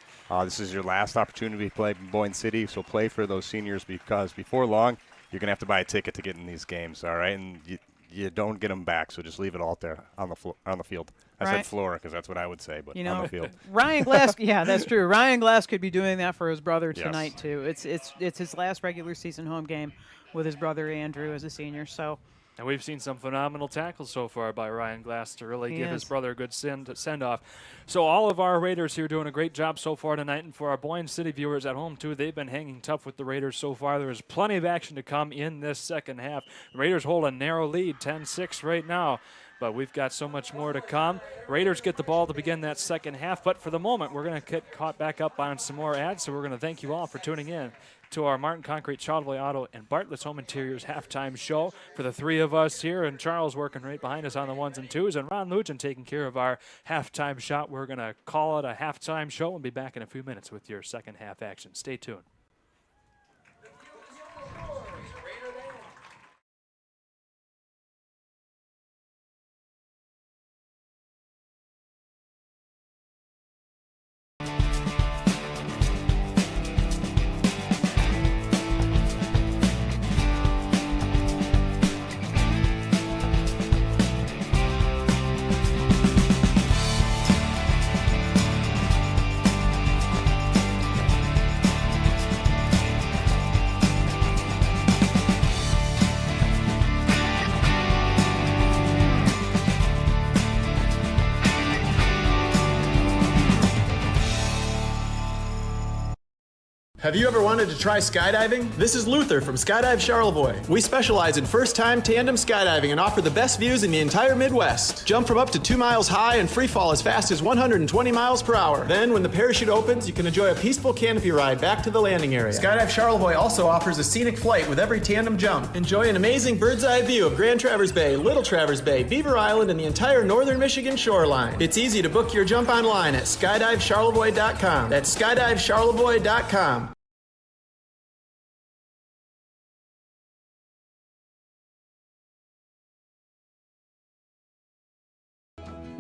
[SPEAKER 7] This is your last opportunity to play in Boyne City, so play for those seniors because before long, you're going to have to buy a ticket to get in these games, all right? And you don't get them back, so just leave it all there on the field. I said floor because that's what I would say, but on the field.
[SPEAKER 2] Ryan Glass, yeah, that's true. Ryan Glass could be doing that for his brother tonight, too. It's his last regular season home game with his brother Andrew as a senior. So,
[SPEAKER 1] and we've seen some phenomenal tackles so far by Ryan Glass to really give his brother a good send-off. So all of our Raiders here doing a great job so far tonight, and for our Boyne City viewers at home too, they've been hanging tough with the Raiders so far. There is plenty of action to come in this second half. The Raiders hold a narrow lead, 10-6 right now. But we've got so much more to come. Raiders get the ball to begin that second half, but for the moment, we're going to get caught back up on some more ads, so we're going to thank you all for tuning in to our Martin Concrete, Charlevoix Auto, and Bartlett's Home Interiors halftime show. For the three of us here, and Charles working right behind us on the 1s and 2s, and Ron Lujan taking care of our halftime shot, we're going to call it a halftime show and be back in a few minutes with your second half action. Stay tuned.
[SPEAKER 15] Have you ever wanted to try skydiving? This is Luther from Skydive Charlevoix. We specialize in first-time tandem skydiving and offer the best views in the entire Midwest. Jump from up to 2 miles high and free fall as fast as 120 miles per hour. Then, when the parachute opens, you can enjoy a peaceful canopy ride back to the landing area. Skydive Charlevoix also offers a scenic flight with every tandem jump. Enjoy an amazing bird's-eye view of Grand Traverse Bay, Little Traverse Bay, Beaver Island, and the entire northern Michigan shoreline. It's easy to book your jump online at skydivecharlevoix.com. That's skydivecharlevoix.com.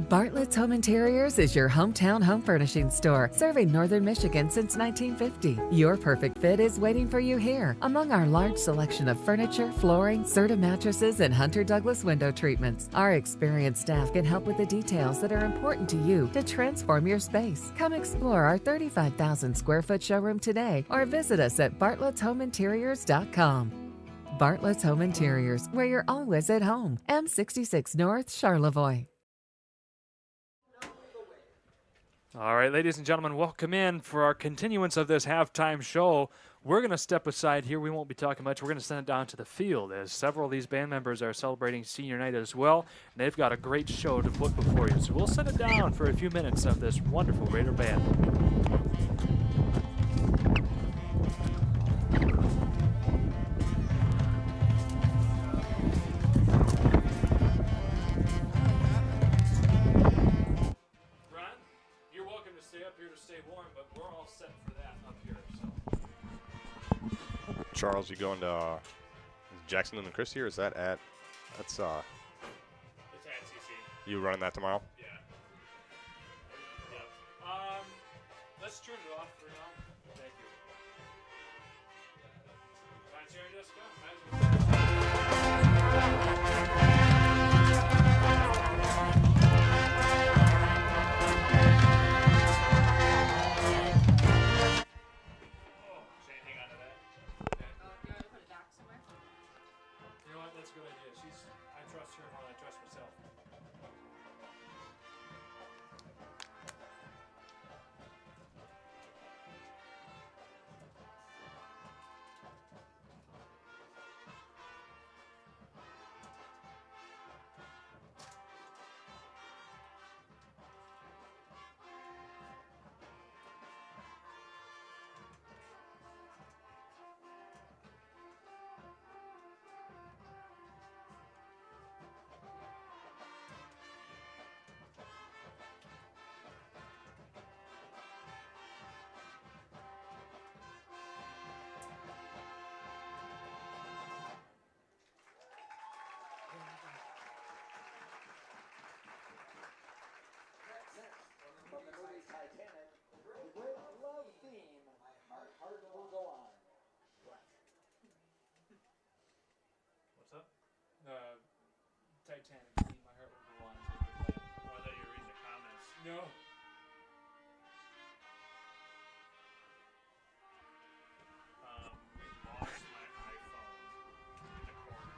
[SPEAKER 19] Bartlett's Home Interiors is your hometown home furnishing store, serving northern Michigan since 1950. Your perfect fit is waiting for you here. Among our large selection of furniture, flooring, Serta mattresses, and Hunter Douglas window treatments, our experienced staff can help with the details that are important to you to transform your space. Come explore our 35,000 square foot showroom today or visit us at bartlettshomeinteriors.com. Bartlett's Home Interiors, where you're always at home. M66 North, Charlevoix.
[SPEAKER 1] All right, ladies and gentlemen, welcome in for our continuance of this halftime show. We're going to step aside here. We won't be talking much. We're going to send it down to the field as several of these band members are celebrating senior night as well. And they've got a great show to put before you. So we'll send it down for a few minutes of this wonderful Raider band.
[SPEAKER 7] Charles, you going to Jackson and Chris here? Is that at? That's
[SPEAKER 1] It's at CC.
[SPEAKER 7] You running that tomorrow?
[SPEAKER 1] Yeah. Yep. Let's turn it off for now. Thank you. That's your disco. That's a good idea. I trust her more than I trust myself.
[SPEAKER 20] From the movie Titanic, the great love theme, My Heart Will Go On.
[SPEAKER 1] What's up? Titanic theme, My Heart Will Go On. Oh, I thought you were reading the comments. No. We lost my iPhone in the corner.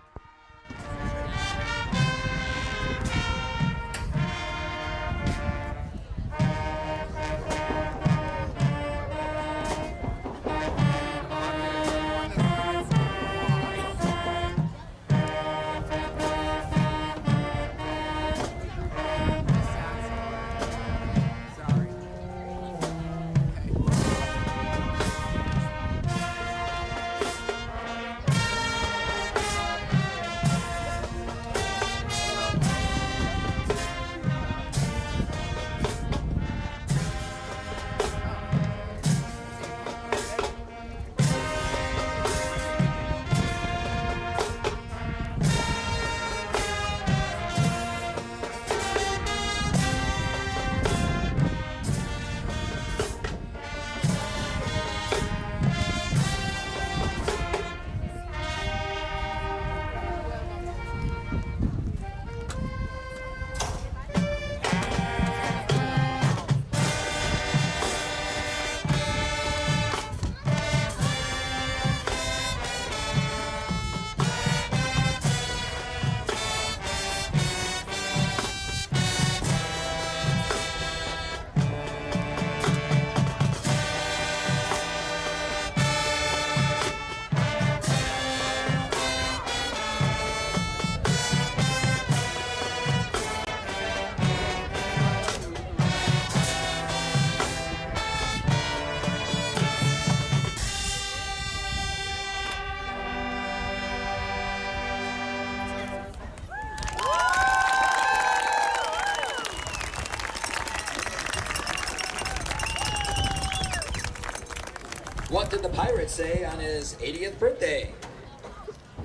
[SPEAKER 21] What did the pirate say on his 80th birthday?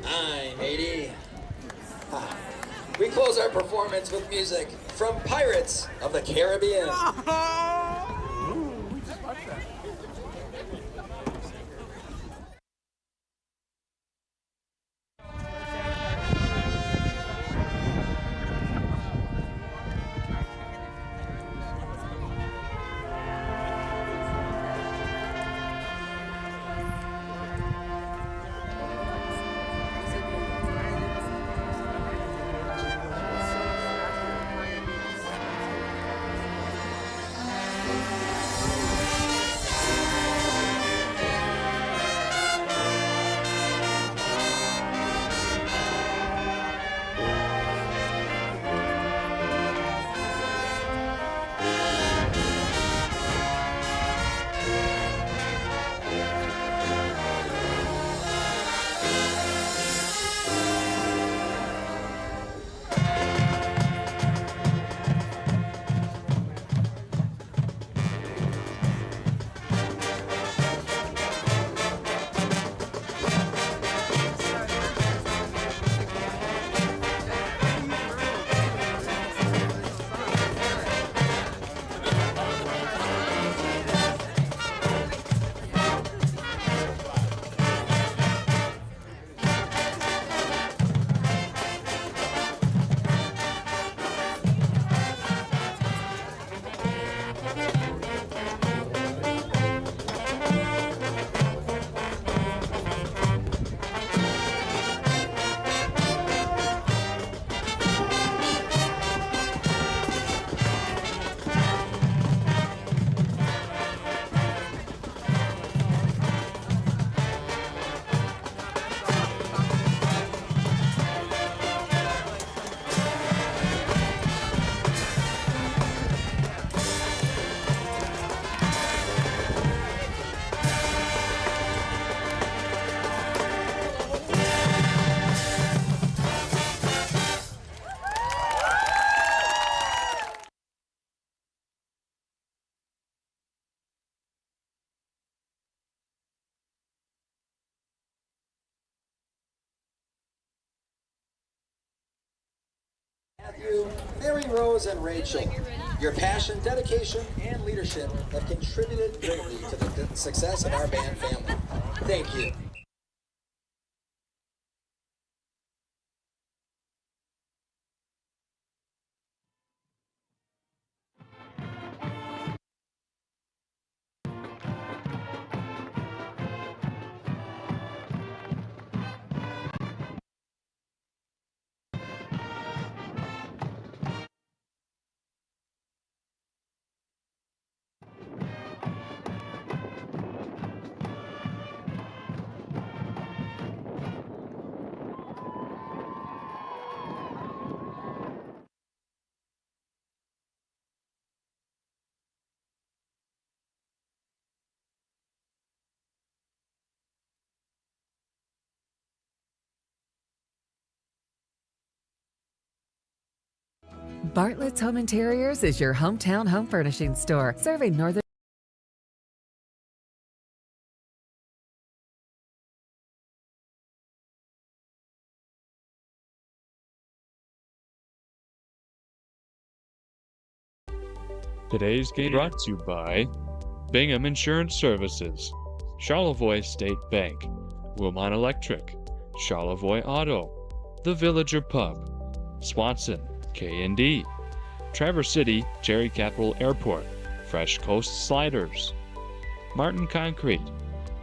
[SPEAKER 21] I'm 80. We close our performance with music from Pirates of the Caribbean.
[SPEAKER 20] We just watched that.
[SPEAKER 21] You, Mary Rose and Rachel. Your passion, dedication, and leadership have contributed greatly to the success of our band family. Thank you.
[SPEAKER 19] Bartlett's Home Interiors is your hometown home furnishing store, serving northern.
[SPEAKER 1] Today's game brought to you by Bingham Insurance Services, Charlevoix State Bank, Wilmot Electric, Charlevoix Auto, The Villager Pub, Swanson, K&D, Traverse City, Cherry Capital Airport, Fresh Coast Sliders, Martin Concrete,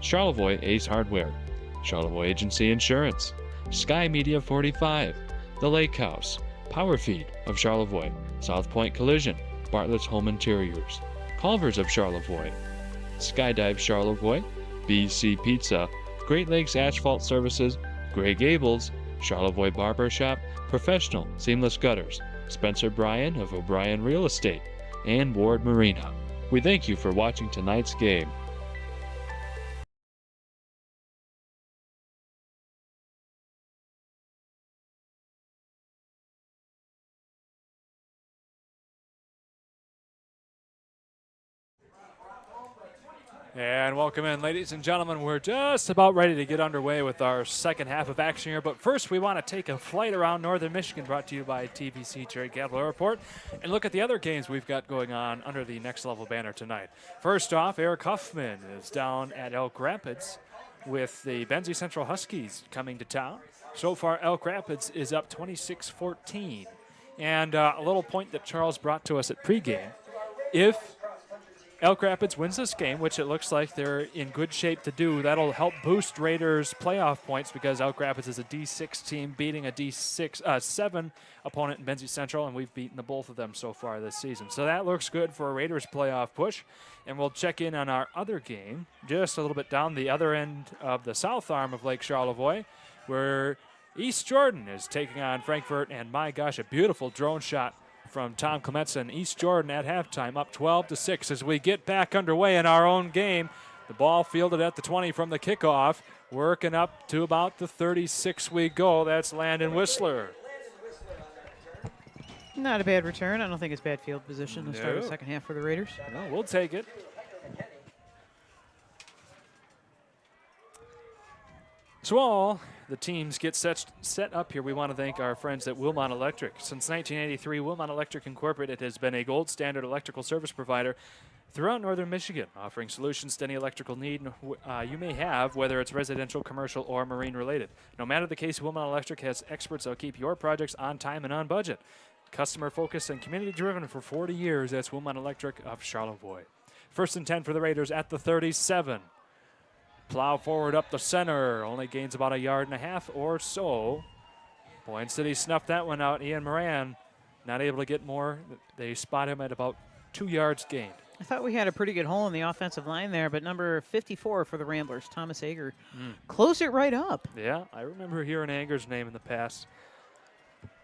[SPEAKER 1] Charlevoix Ace Hardware, Charlevoix Agency Insurance, Sky Media 45, The Lake House, Power Feed of Charlevoix, South Point Collision, Bartlett's Home Interiors, Culver's of Charlevoix, Skydive Charlevoix, BC Pizza, Great Lakes Asphalt Services, Gray Gables, Charlevoix Barber Shop, Professional Seamless Gutters, Spencer Bryan of O'Brien Real Estate, and Ward Marina. We thank you for watching tonight's game. And welcome in, ladies and gentlemen. We're just about ready to get underway with our second half of action here. But first, we want to take a flight around northern Michigan, brought to you by TVC Cherry Capital Airport, and look at the other games we've got going on under the Next Level banner tonight. First off, Eric Huffman is down at Elk Rapids with the Benzie Central Huskies coming to town. So far, Elk Rapids is up 26-14. And a little point that Charles brought to us at pregame. If Elk Rapids wins this game, which it looks like they're in good shape to do, that'll help boost Raiders' playoff points because Elk Rapids is a D6 team beating a D7 opponent in Benzie Central, and we've beaten the both of them so far this season. So that looks good for a Raiders playoff push. And we'll check in on our other game just a little bit down the other end of the south arm of Lake Charlevoix, where East Jordan is taking on Frankfurt, and my gosh, a beautiful drone shot from Tom Clementson and East Jordan at halftime, up 12-6 as we get back underway in our own game. The ball fielded at the 20 from the kickoff, working up to about the 36 we go. That's Landon Whistler.
[SPEAKER 2] Not a bad return. I don't think it's bad field position to start the second half for the Raiders.
[SPEAKER 1] No, we'll take it. So all the teams get set up here, we want to thank our friends at Wilmot Electric. Since 1983, Wilmot Electric Incorporated has been a gold standard electrical service provider throughout northern Michigan, offering solutions to any electrical need you may have, whether it's residential, commercial, or marine related. No matter the case, Wilmot Electric has experts that will keep your projects on time and on budget. Customer focused and community driven for 40 years. That's Wilmot Electric of Charlevoix. First and 10 for the Raiders at the 37. Plow forward up the center, only gains about 1.5 yards or so. Boyne City snuffed that one out. Ian Moran not able to get more. They spot him at about 2 yards gained.
[SPEAKER 2] I thought we had a pretty good hole in the offensive line there, but number 54 for the Ramblers, Thomas Ager, closed it right up.
[SPEAKER 1] Yeah, I remember hearing Ager's name in the past.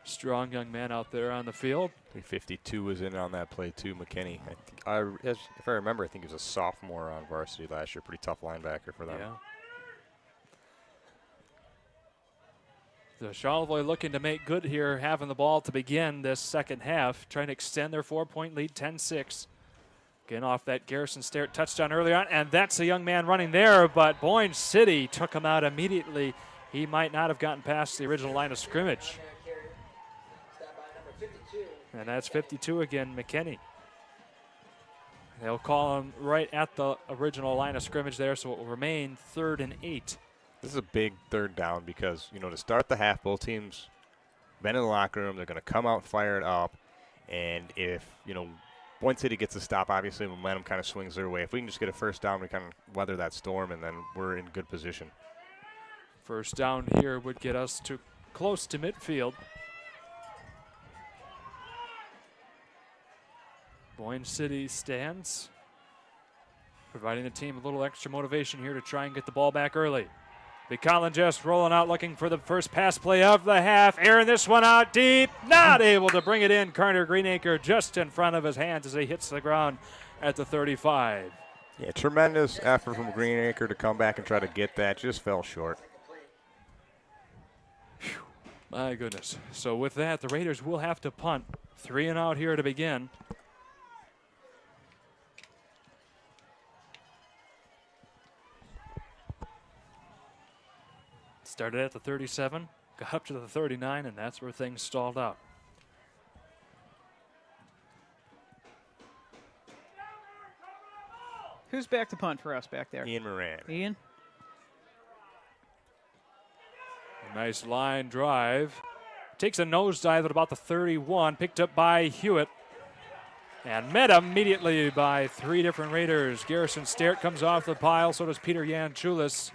[SPEAKER 1] Strong young man out there on the field.
[SPEAKER 7] I think 52 was in on that play too, McKinney. If I remember, I think he was a sophomore on varsity last year. Pretty tough linebacker for them.
[SPEAKER 1] Yeah. So Charlevoix looking to make good here, having the ball to begin this second half, trying to extend their 4-point lead, 10-6. Getting off that Garrison Sterrett touchdown early on, and that's a young man running there, but Boyne City took him out immediately. He might not have gotten past the original line of scrimmage. And that's 52 again, McKinney. They'll call him right at the original line of scrimmage there, so it will remain 3rd and 8.
[SPEAKER 7] This is a big third down because, to start the half, both teams been in the locker room. They're going to come out fired up. And if, Boyne City gets a stop, obviously momentum kind of swings their way. If we can just get a first down, we kind of weather that storm, and then we're in good position.
[SPEAKER 1] First down here would get us to close to midfield. Boyne City stands, providing the team a little extra motivation here to try and get the ball back early. Big Colin just rolling out, looking for the first pass play of the half. Airing this one out deep, not able to bring it in. Carter Greenacre just in front of his hands as he hits the ground at the 35.
[SPEAKER 7] Yeah, tremendous effort from Greenacre to come back and try to get that. Just fell short.
[SPEAKER 1] My goodness. So with that, the Raiders will have to punt. 3 and out here to begin. Started at the 37, got up to the 39, and that's where things stalled out.
[SPEAKER 2] Who's back to punt for us back there?
[SPEAKER 7] Ian Moran.
[SPEAKER 2] Ian?
[SPEAKER 1] A nice line drive. Takes a nosedive at about the 31, picked up by Hewitt. And met immediately by 3 different Raiders. Garrison Stert comes off the pile, so does Peter Yanchulis.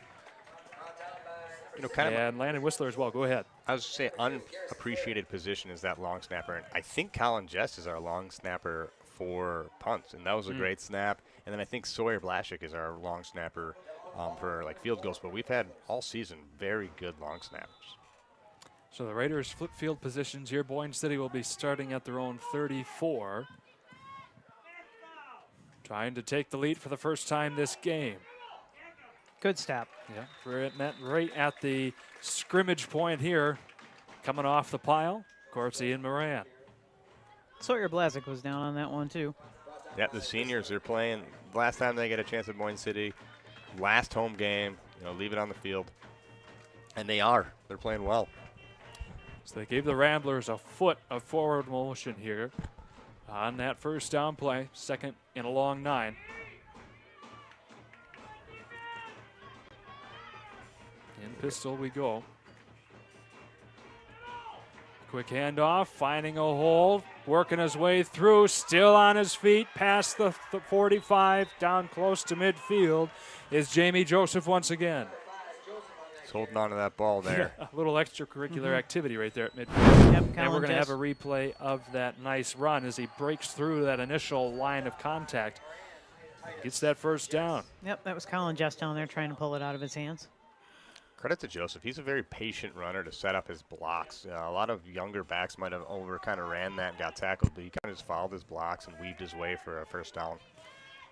[SPEAKER 1] And Landon Whistler as well. Go ahead.
[SPEAKER 7] I was going to say unappreciated position is that long snapper. And I think Colin Jess is our long snapper for punts, and that was a great snap. And then I think Sawyer Blaszczyk is our long snapper for field goals. But we've had all season very good long snappers.
[SPEAKER 1] So the Raiders flip field positions here. Boyne City will be starting at their own 34. Trying to take the lead for the first time this game.
[SPEAKER 2] Good stop.
[SPEAKER 1] Yeah, right at the scrimmage point here. Coming off the pile, of course, Ian Moran.
[SPEAKER 2] Sawyer Blaszczyk was down on that one, too.
[SPEAKER 7] Yeah, the seniors, they're playing. Last time they get a chance at Boyne City, last home game, leave it on the field. And they are. They're playing well.
[SPEAKER 1] So they gave the Ramblers a foot of forward motion here on that first down play, 2nd and a long 9. In pistol we go. Quick handoff, finding a hole, working his way through, still on his feet, past the 45, down close to midfield is Jamie Joseph once again.
[SPEAKER 7] He's holding on to that ball there.
[SPEAKER 1] Yeah, a little extracurricular activity right there at midfield.
[SPEAKER 2] Yep,
[SPEAKER 1] and we're going to have a replay of that nice run as he breaks through that initial line of contact. Gets that first down.
[SPEAKER 2] Yep, that was Colin Jess down there trying to pull it out of his hands.
[SPEAKER 7] Credit to Joseph. He's a very patient runner to set up his blocks. A lot of younger backs might have kind of ran that and got tackled, but he kind of just followed his blocks and weaved his way for a first down.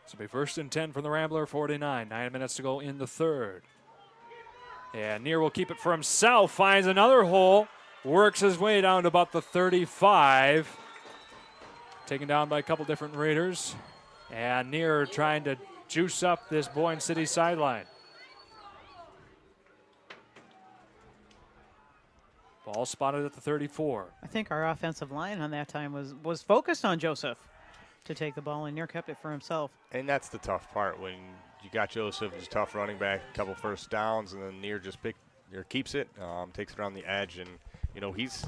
[SPEAKER 1] So it'll be 1st and 10 from the Rambler, 49. 9 minutes to go in the 3rd. And Neer will keep it for himself, finds another hole, works his way down to about the 35. Taken down by a couple different Raiders. And Neer trying to juice up this Boyne City sideline. Ball spotted at the 34.
[SPEAKER 2] I think our offensive line on that time was focused on Joseph to take the ball, and Neer kept it for himself.
[SPEAKER 7] And that's the tough part when you got Joseph as a tough running back, a couple first downs, and then Neer just keeps it, takes it around the edge, and he's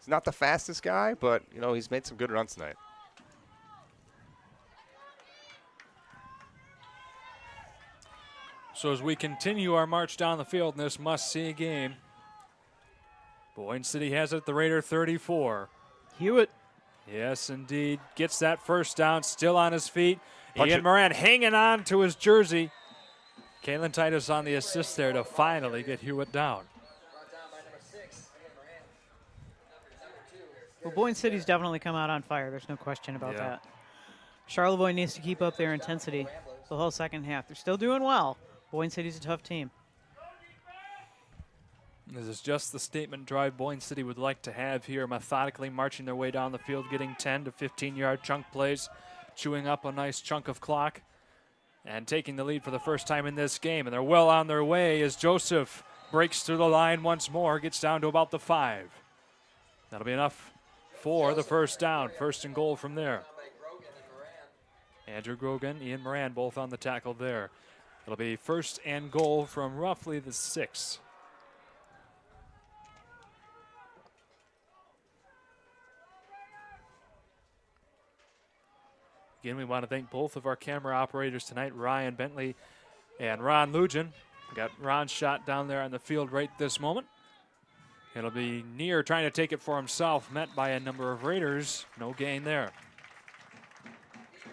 [SPEAKER 7] not the fastest guy, but he's made some good runs tonight.
[SPEAKER 1] So as we continue our march down the field in this must-see game, Boyne City has it at the Raider 34.
[SPEAKER 2] Hewitt.
[SPEAKER 1] Yes, indeed. Gets that first down, still on his feet.
[SPEAKER 7] Punch
[SPEAKER 1] Ian
[SPEAKER 7] it.
[SPEAKER 1] Moran hanging on to his jersey. Kalen Titus on the assist there to finally get Hewitt down.
[SPEAKER 2] Well, Boyne City's definitely come out on fire. There's no question about that. Charlevoix needs to keep up their intensity the whole second half. They're still doing well. Boyne City's a tough team.
[SPEAKER 1] This is just the statement drive Boyne City would like to have here, methodically marching their way down the field, getting 10 to 15-yard chunk plays, chewing up a nice chunk of clock, and taking the lead for the first time in this game. And they're well on their way as Joseph breaks through the line once more, gets down to about the 5. That'll be enough for the first down. First and goal from there. Andrew Grogan, Ian Moran, both on the tackle there. It'll be first and goal from roughly the 6. Again, we want to thank both of our camera operators tonight, Ryan Bentley and Ron Lugin. Got Ron's shot down there on the field right this moment. It'll be Neer trying to take it for himself, met by a number of Raiders. No gain there.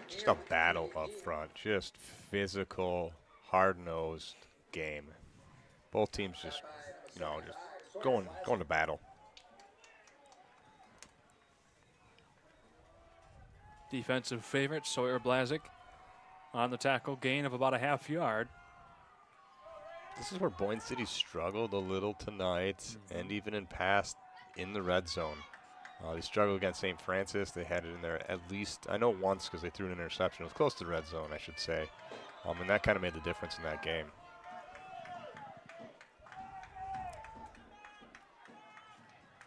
[SPEAKER 7] Just a battle up front. Just physical, hard-nosed game. Both teams just, just going to battle.
[SPEAKER 1] Defensive favorite, Sawyer Blazik on the tackle, gain of about a half yard.
[SPEAKER 7] This is where Boyne City struggled a little tonight, and even in past in the red zone. They struggled against St. Francis. They had it in there at least, I know once because they threw an interception. It was close to the red zone, I should say. And that kind of made the difference in that game.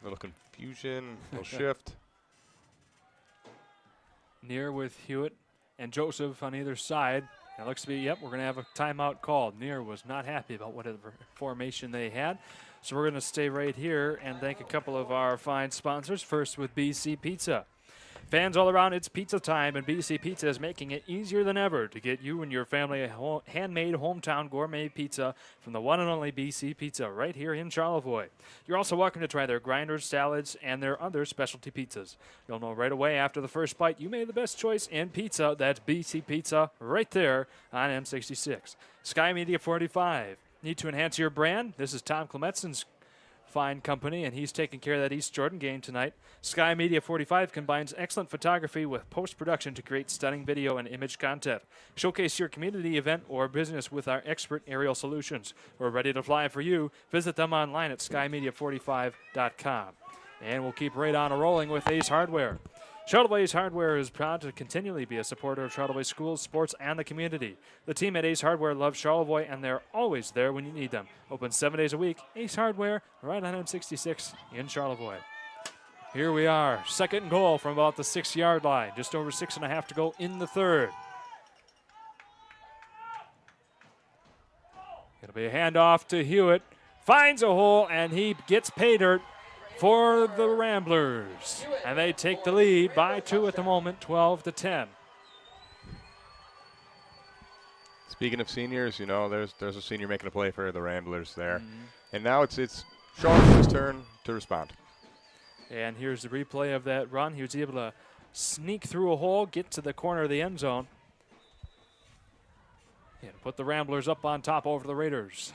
[SPEAKER 7] A little confusion, a little shift.
[SPEAKER 1] Near with Hewitt and Joseph on either side. It looks to be, yep, we're going to have a timeout called. Near was not happy about whatever formation they had. So we're going to stay right here and thank a couple of our fine sponsors. First with BC Pizza. Fans all around, it's pizza time, and BC Pizza is making it easier than ever to get you and your family a handmade hometown gourmet pizza from the one and only BC Pizza right here in Charlevoix. You're also welcome to try their grinders, salads, and their other specialty pizzas. You'll know right away after the first bite you made the best choice in pizza. That's BC Pizza right there on M66. Sky Media 45. Need to enhance your brand? This is Tom Clemetson's fine company, and he's taking care of that East Jordan game tonight. Sky Media 45 combines excellent photography with post-production to create stunning video and image content. Showcase your community event or business with our expert aerial solutions. We're ready to fly for you. Visit them online at skymedia45.com. And we'll keep right on rolling with Ace Hardware. Charlevoix Ace Hardware is proud to continually be a supporter of Charlevoix schools, sports, and the community. The team at Ace Hardware loves Charlevoix, and they're always there when you need them. Open 7 days a week. Ace Hardware, right on M66 in Charlevoix. Here we are, second and goal from about the 6-yard line. Just over 6.5 to go in the third. It'll be a handoff to Hewitt. Finds a hole, and he gets pay dirt for the Ramblers. And they take the lead by 2 at the moment, 12-10.
[SPEAKER 7] Speaking of seniors, there's a senior making a play for the Ramblers there. And now it's Charlevaux's turn to respond.
[SPEAKER 1] And here's the replay of that run. He was able to sneak through a hole, get to the corner of the end zone, and put the Ramblers up on top over the Raiders.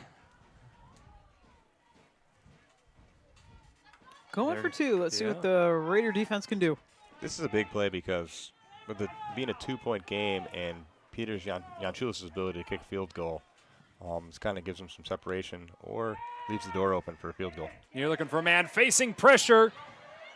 [SPEAKER 2] Going for 2. Let's see what the Raider defense can do.
[SPEAKER 7] This is a big play because with it being a 2-point game and Peter Janchulis' ability to kick a field goal, this kind of gives him some separation or leaves the door open for a field goal.
[SPEAKER 1] You're looking for a man facing pressure.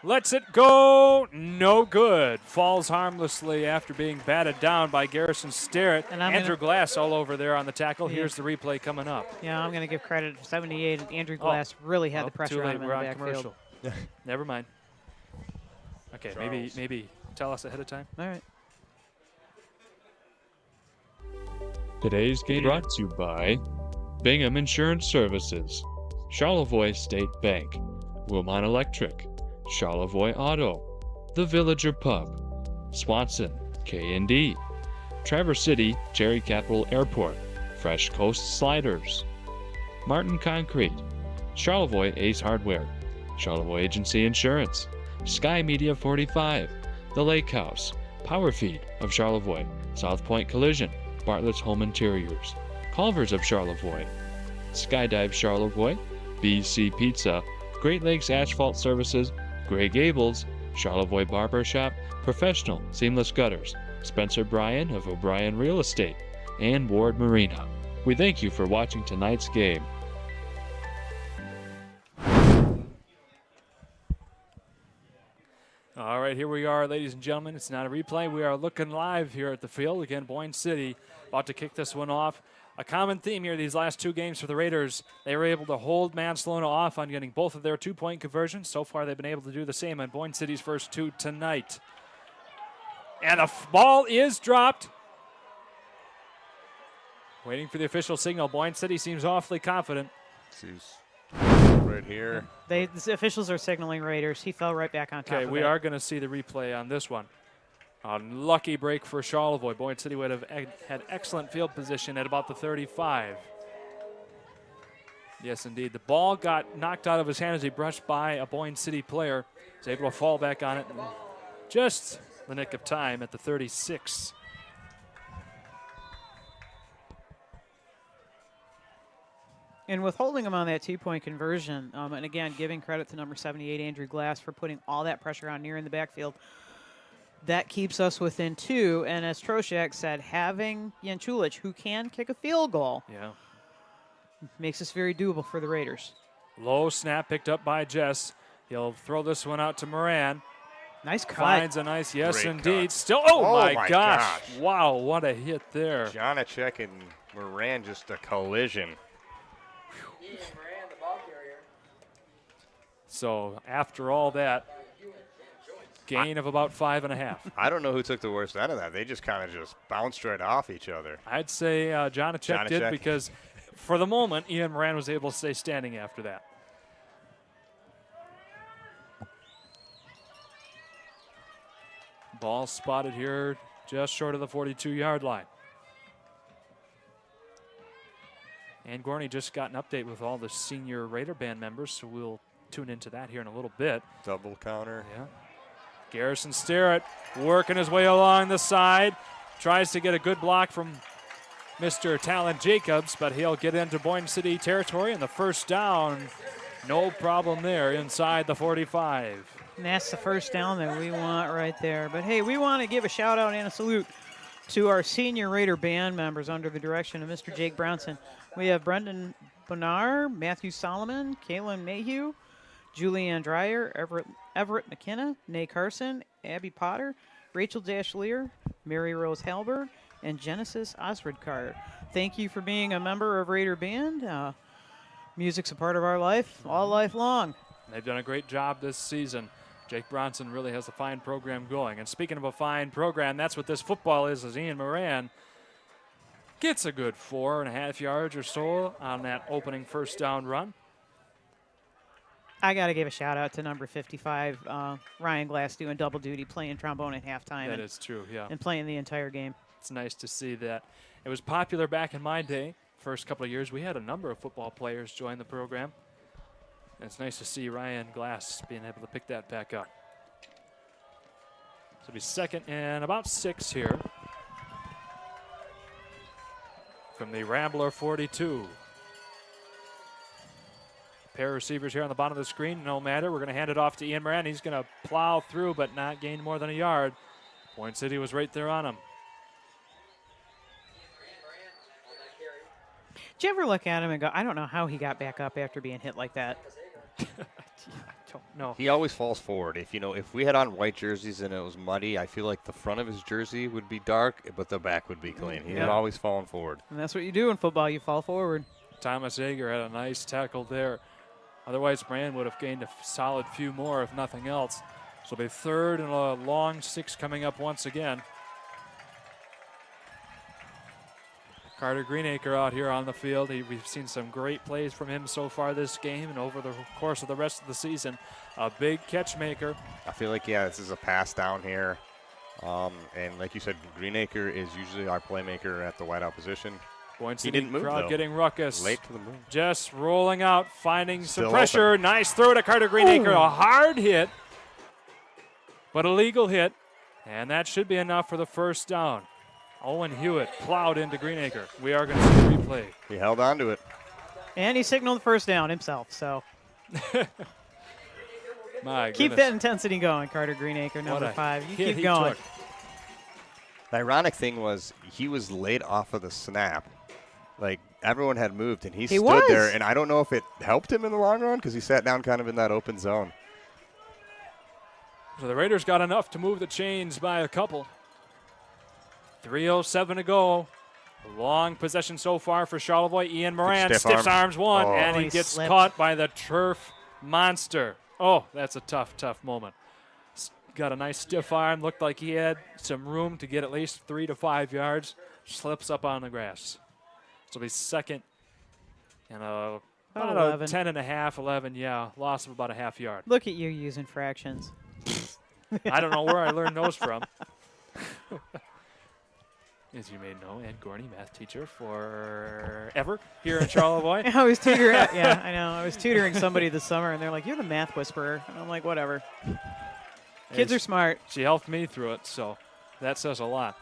[SPEAKER 1] Lets it go. No good. Falls harmlessly after being batted down by Garrison Sterrett. And Andrew Glass all over there on the tackle. Yeah. Here's the replay coming up.
[SPEAKER 2] Yeah, I'm going to give credit to 78. Andrew Glass really had the pressure on him in the backfield.
[SPEAKER 1] Never mind. Okay, maybe tell us ahead of time.
[SPEAKER 2] All right.
[SPEAKER 1] Today's game brought to you by Bingham Insurance Services, Charlevoix State Bank, Wilmot Electric, Charlevoix Auto, The Villager Pub, Swanson, K&D, Traverse City, Cherry Capital Airport, Fresh Coast Sliders, Martin Concrete, Charlevoix Ace Hardware, Charlevoix Agency Insurance, Sky Media 45, The Lake House, Power Feed of Charlevoix, South Point Collision, Bartlett's Home Interiors, Culver's of Charlevoix, Skydive Charlevoix, BC Pizza, Great Lakes Asphalt Services, Gray Gables, Charlevoix Barber Shop, Professional Seamless Gutters, Spencer Bryan of O'Brien Real Estate, and Ward Marina. We thank you for watching tonight's game. All right, here we are, ladies and gentlemen. It's not a replay. We are looking live here at the field. Again, Boyne City about to kick this one off. a common theme here these last 2 games for the Raiders. They were able to hold Mansalona off on getting both of their 2-point conversions. So far, they've been able to do the same on Boyne City's first 2 tonight. And the ball is dropped. Waiting for the official signal. Boyne City seems awfully confident.
[SPEAKER 7] Right here.
[SPEAKER 2] The officials are signaling Raiders. He fell right back on top of it.
[SPEAKER 1] Okay, we are going to see the replay on this one. Unlucky break for Charlevoix. Boyne City would have had excellent field position at about the 35. Yes, indeed. The ball got knocked out of his hand as he brushed by a Boyne City player. He was able to fall back on it in just the nick of time at the 36.
[SPEAKER 2] And with holding him on that 2-point conversion, and again, giving credit to number 78, Andrew Glass, for putting all that pressure on near in the backfield, that keeps us within 2. And as Troshak said, having Janchulic, who can kick a field goal, makes this very doable for the Raiders.
[SPEAKER 1] Low snap picked up by Jess. He'll throw this one out to Moran.
[SPEAKER 2] Nice cut.
[SPEAKER 1] Finds a nice, yes,
[SPEAKER 7] Great
[SPEAKER 1] indeed.
[SPEAKER 7] cut.
[SPEAKER 1] Still, oh my gosh. Wow, what a hit there.
[SPEAKER 7] Janacek and Moran, just a collision.
[SPEAKER 1] So after all that, gain of about 5.5.
[SPEAKER 7] I don't know who took the worst out of that. They just kind of just bounced right off each other.
[SPEAKER 1] I'd say Janacek did, because for the moment, Ian Moran was able to stay standing after that. Ball spotted here just short of the 42-yard line. And Gorney just got an update with all the senior Raider band members, so we'll tune into that here in a little bit.
[SPEAKER 7] Double counter.
[SPEAKER 1] Yeah. Garrison Starrett working his way along the side. Tries to get a good block from Mr. Talon Jacobs, but he'll get into Boyne City territory, and the first down, no problem there inside the 45.
[SPEAKER 2] And that's the first down that we want right there. But, hey, we want to give a shout-out and a salute to our senior Raider band members under the direction of Mr. Jake Brownson. We have Brendan Bonar, Matthew Solomon, Kaylin Mayhew, Julianne Dreyer, Everett McKenna, Nay Carson, Abby Potter, Rachel Dashlear, Mary Rose Halbert, and Genesis Osredkar. Thank you for being a member of Raider Band. Music's a part of our life, all life long.
[SPEAKER 1] They've done a great job this season. Jake Bronson really has a fine program going. And speaking of a fine program, that's what this football is, as Ian Moran gets a good 4.5 yards or so on that opening first down run.
[SPEAKER 2] I got to give a shout-out to number 55, Ryan Glass, doing double duty, playing trombone at halftime.
[SPEAKER 1] That is true, yeah.
[SPEAKER 2] And playing the entire game.
[SPEAKER 1] It's nice to see that. It was popular back in my day. First couple of years, we had a number of football players join the program. And it's nice to see Ryan Glass being able to pick that back up. So it'll be 2nd and about 6 here from the Rambler 42. Pair of receivers here on the bottom of the screen. No matter. We're going to hand it off to Ian Moran. He's going to plow through but not gain more than a yard. Boyne City was right there on him.
[SPEAKER 2] Did you ever look at him and go, I don't know how he got back up after being hit like that?
[SPEAKER 1] I don't know.
[SPEAKER 7] He always falls forward. If we had on white jerseys and it was muddy, I feel like the front of his jersey would be dark, but the back would be clean. He's always falling forward.
[SPEAKER 2] And that's what you do in football. You fall forward.
[SPEAKER 1] Thomas Yeager had a nice tackle there. Otherwise, Brand would have gained a solid few more, if nothing else. So it'll be 3rd and a long 6 coming up once again. Carter Greenacre out here on the field. We've seen some great plays from him so far this game and over the course of the rest of the season. A big catch maker.
[SPEAKER 7] I feel like, this is a pass down here. And like you said, Greenacre is usually our playmaker at the wideout position.
[SPEAKER 1] Boyne
[SPEAKER 7] He
[SPEAKER 1] City
[SPEAKER 7] didn't move,
[SPEAKER 1] crowd
[SPEAKER 7] though.
[SPEAKER 1] getting ruckus.
[SPEAKER 7] Late to the move.
[SPEAKER 1] Just rolling out, finding some
[SPEAKER 7] Still
[SPEAKER 1] pressure.
[SPEAKER 7] open.
[SPEAKER 1] Nice throw to Carter Greenacre. A hard hit, but a legal hit. And that should be enough for the first down. Owen Hewitt plowed into Greenacre. We are going to see the replay.
[SPEAKER 7] He held on to it.
[SPEAKER 2] And he signaled the first down himself, so.
[SPEAKER 1] My
[SPEAKER 2] Keep
[SPEAKER 1] goodness.
[SPEAKER 2] that intensity going, Carter Greenacre, number 5. You
[SPEAKER 1] hit
[SPEAKER 2] keep
[SPEAKER 1] he
[SPEAKER 2] going.
[SPEAKER 1] took.
[SPEAKER 7] The ironic thing was he was laid off of the snap. Like, everyone had moved, and he stood
[SPEAKER 2] was.
[SPEAKER 7] there, and I don't know if it helped him in the long run because he sat down kind of in that open zone.
[SPEAKER 1] So the Raiders got enough to move the chains by a couple. 3:07 to go. Long possession so far for Charlevoix. Ian Moran
[SPEAKER 7] stiff
[SPEAKER 1] arms one,
[SPEAKER 7] Oh.
[SPEAKER 1] and
[SPEAKER 2] Oh,
[SPEAKER 1] he
[SPEAKER 2] he
[SPEAKER 1] gets
[SPEAKER 2] slipped.
[SPEAKER 1] caught by the turf monster. Oh, that's a tough moment. Got a nice stiff arm. Looked like he had some room to get at least 3 to 5 yards. Slips up on the grass. This will be second and about
[SPEAKER 2] 11.
[SPEAKER 1] 10 and a half, 11. Yeah, loss of about a half yard.
[SPEAKER 2] Look at you using fractions.
[SPEAKER 1] I don't know where I learned those from. As you may know, Ed Gorney, math teacher forever here in Charlevoix.
[SPEAKER 2] I was tutoring. Yeah, I know. I was tutoring somebody this summer, and they're like, "You're the math whisperer," and I'm like, "Whatever." Kids are smart.
[SPEAKER 1] She helped me through it, so that says a lot.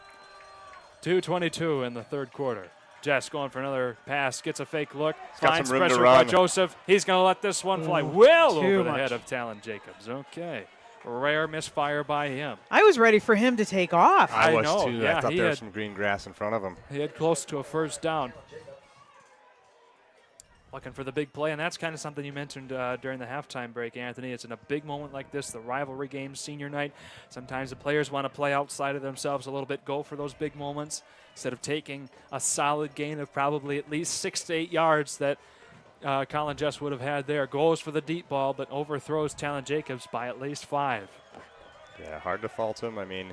[SPEAKER 1] 2:22 in the third quarter. Jess going for another pass, gets a fake look,
[SPEAKER 7] got
[SPEAKER 1] finds
[SPEAKER 7] some room to
[SPEAKER 1] pressure by
[SPEAKER 7] run.
[SPEAKER 1] Joseph. He's going to let this one fly
[SPEAKER 2] Ooh,
[SPEAKER 1] well
[SPEAKER 2] too
[SPEAKER 1] over the
[SPEAKER 2] much.
[SPEAKER 1] head of Talon Jacobs. Okay. Rare misfire by him.
[SPEAKER 2] I was ready for him to take off.
[SPEAKER 7] I was
[SPEAKER 1] know,
[SPEAKER 7] too.
[SPEAKER 1] yeah,
[SPEAKER 7] I thought
[SPEAKER 1] he
[SPEAKER 7] there
[SPEAKER 1] had-
[SPEAKER 7] was some green grass in front of him.
[SPEAKER 1] He had close to a first down. Looking for the big play, and that's kind of something you mentioned during the halftime break, Anthony. It's in a big moment like this, the rivalry game, senior night. Sometimes the players want to play outside of themselves a little bit, go for those big moments, instead of taking a solid gain of probably at least 6 to 8 yards that Colin Jess would have had there. Goes for the deep ball, but overthrows Talon Jacobs by at least 5.
[SPEAKER 7] Yeah, hard to fault him. I mean,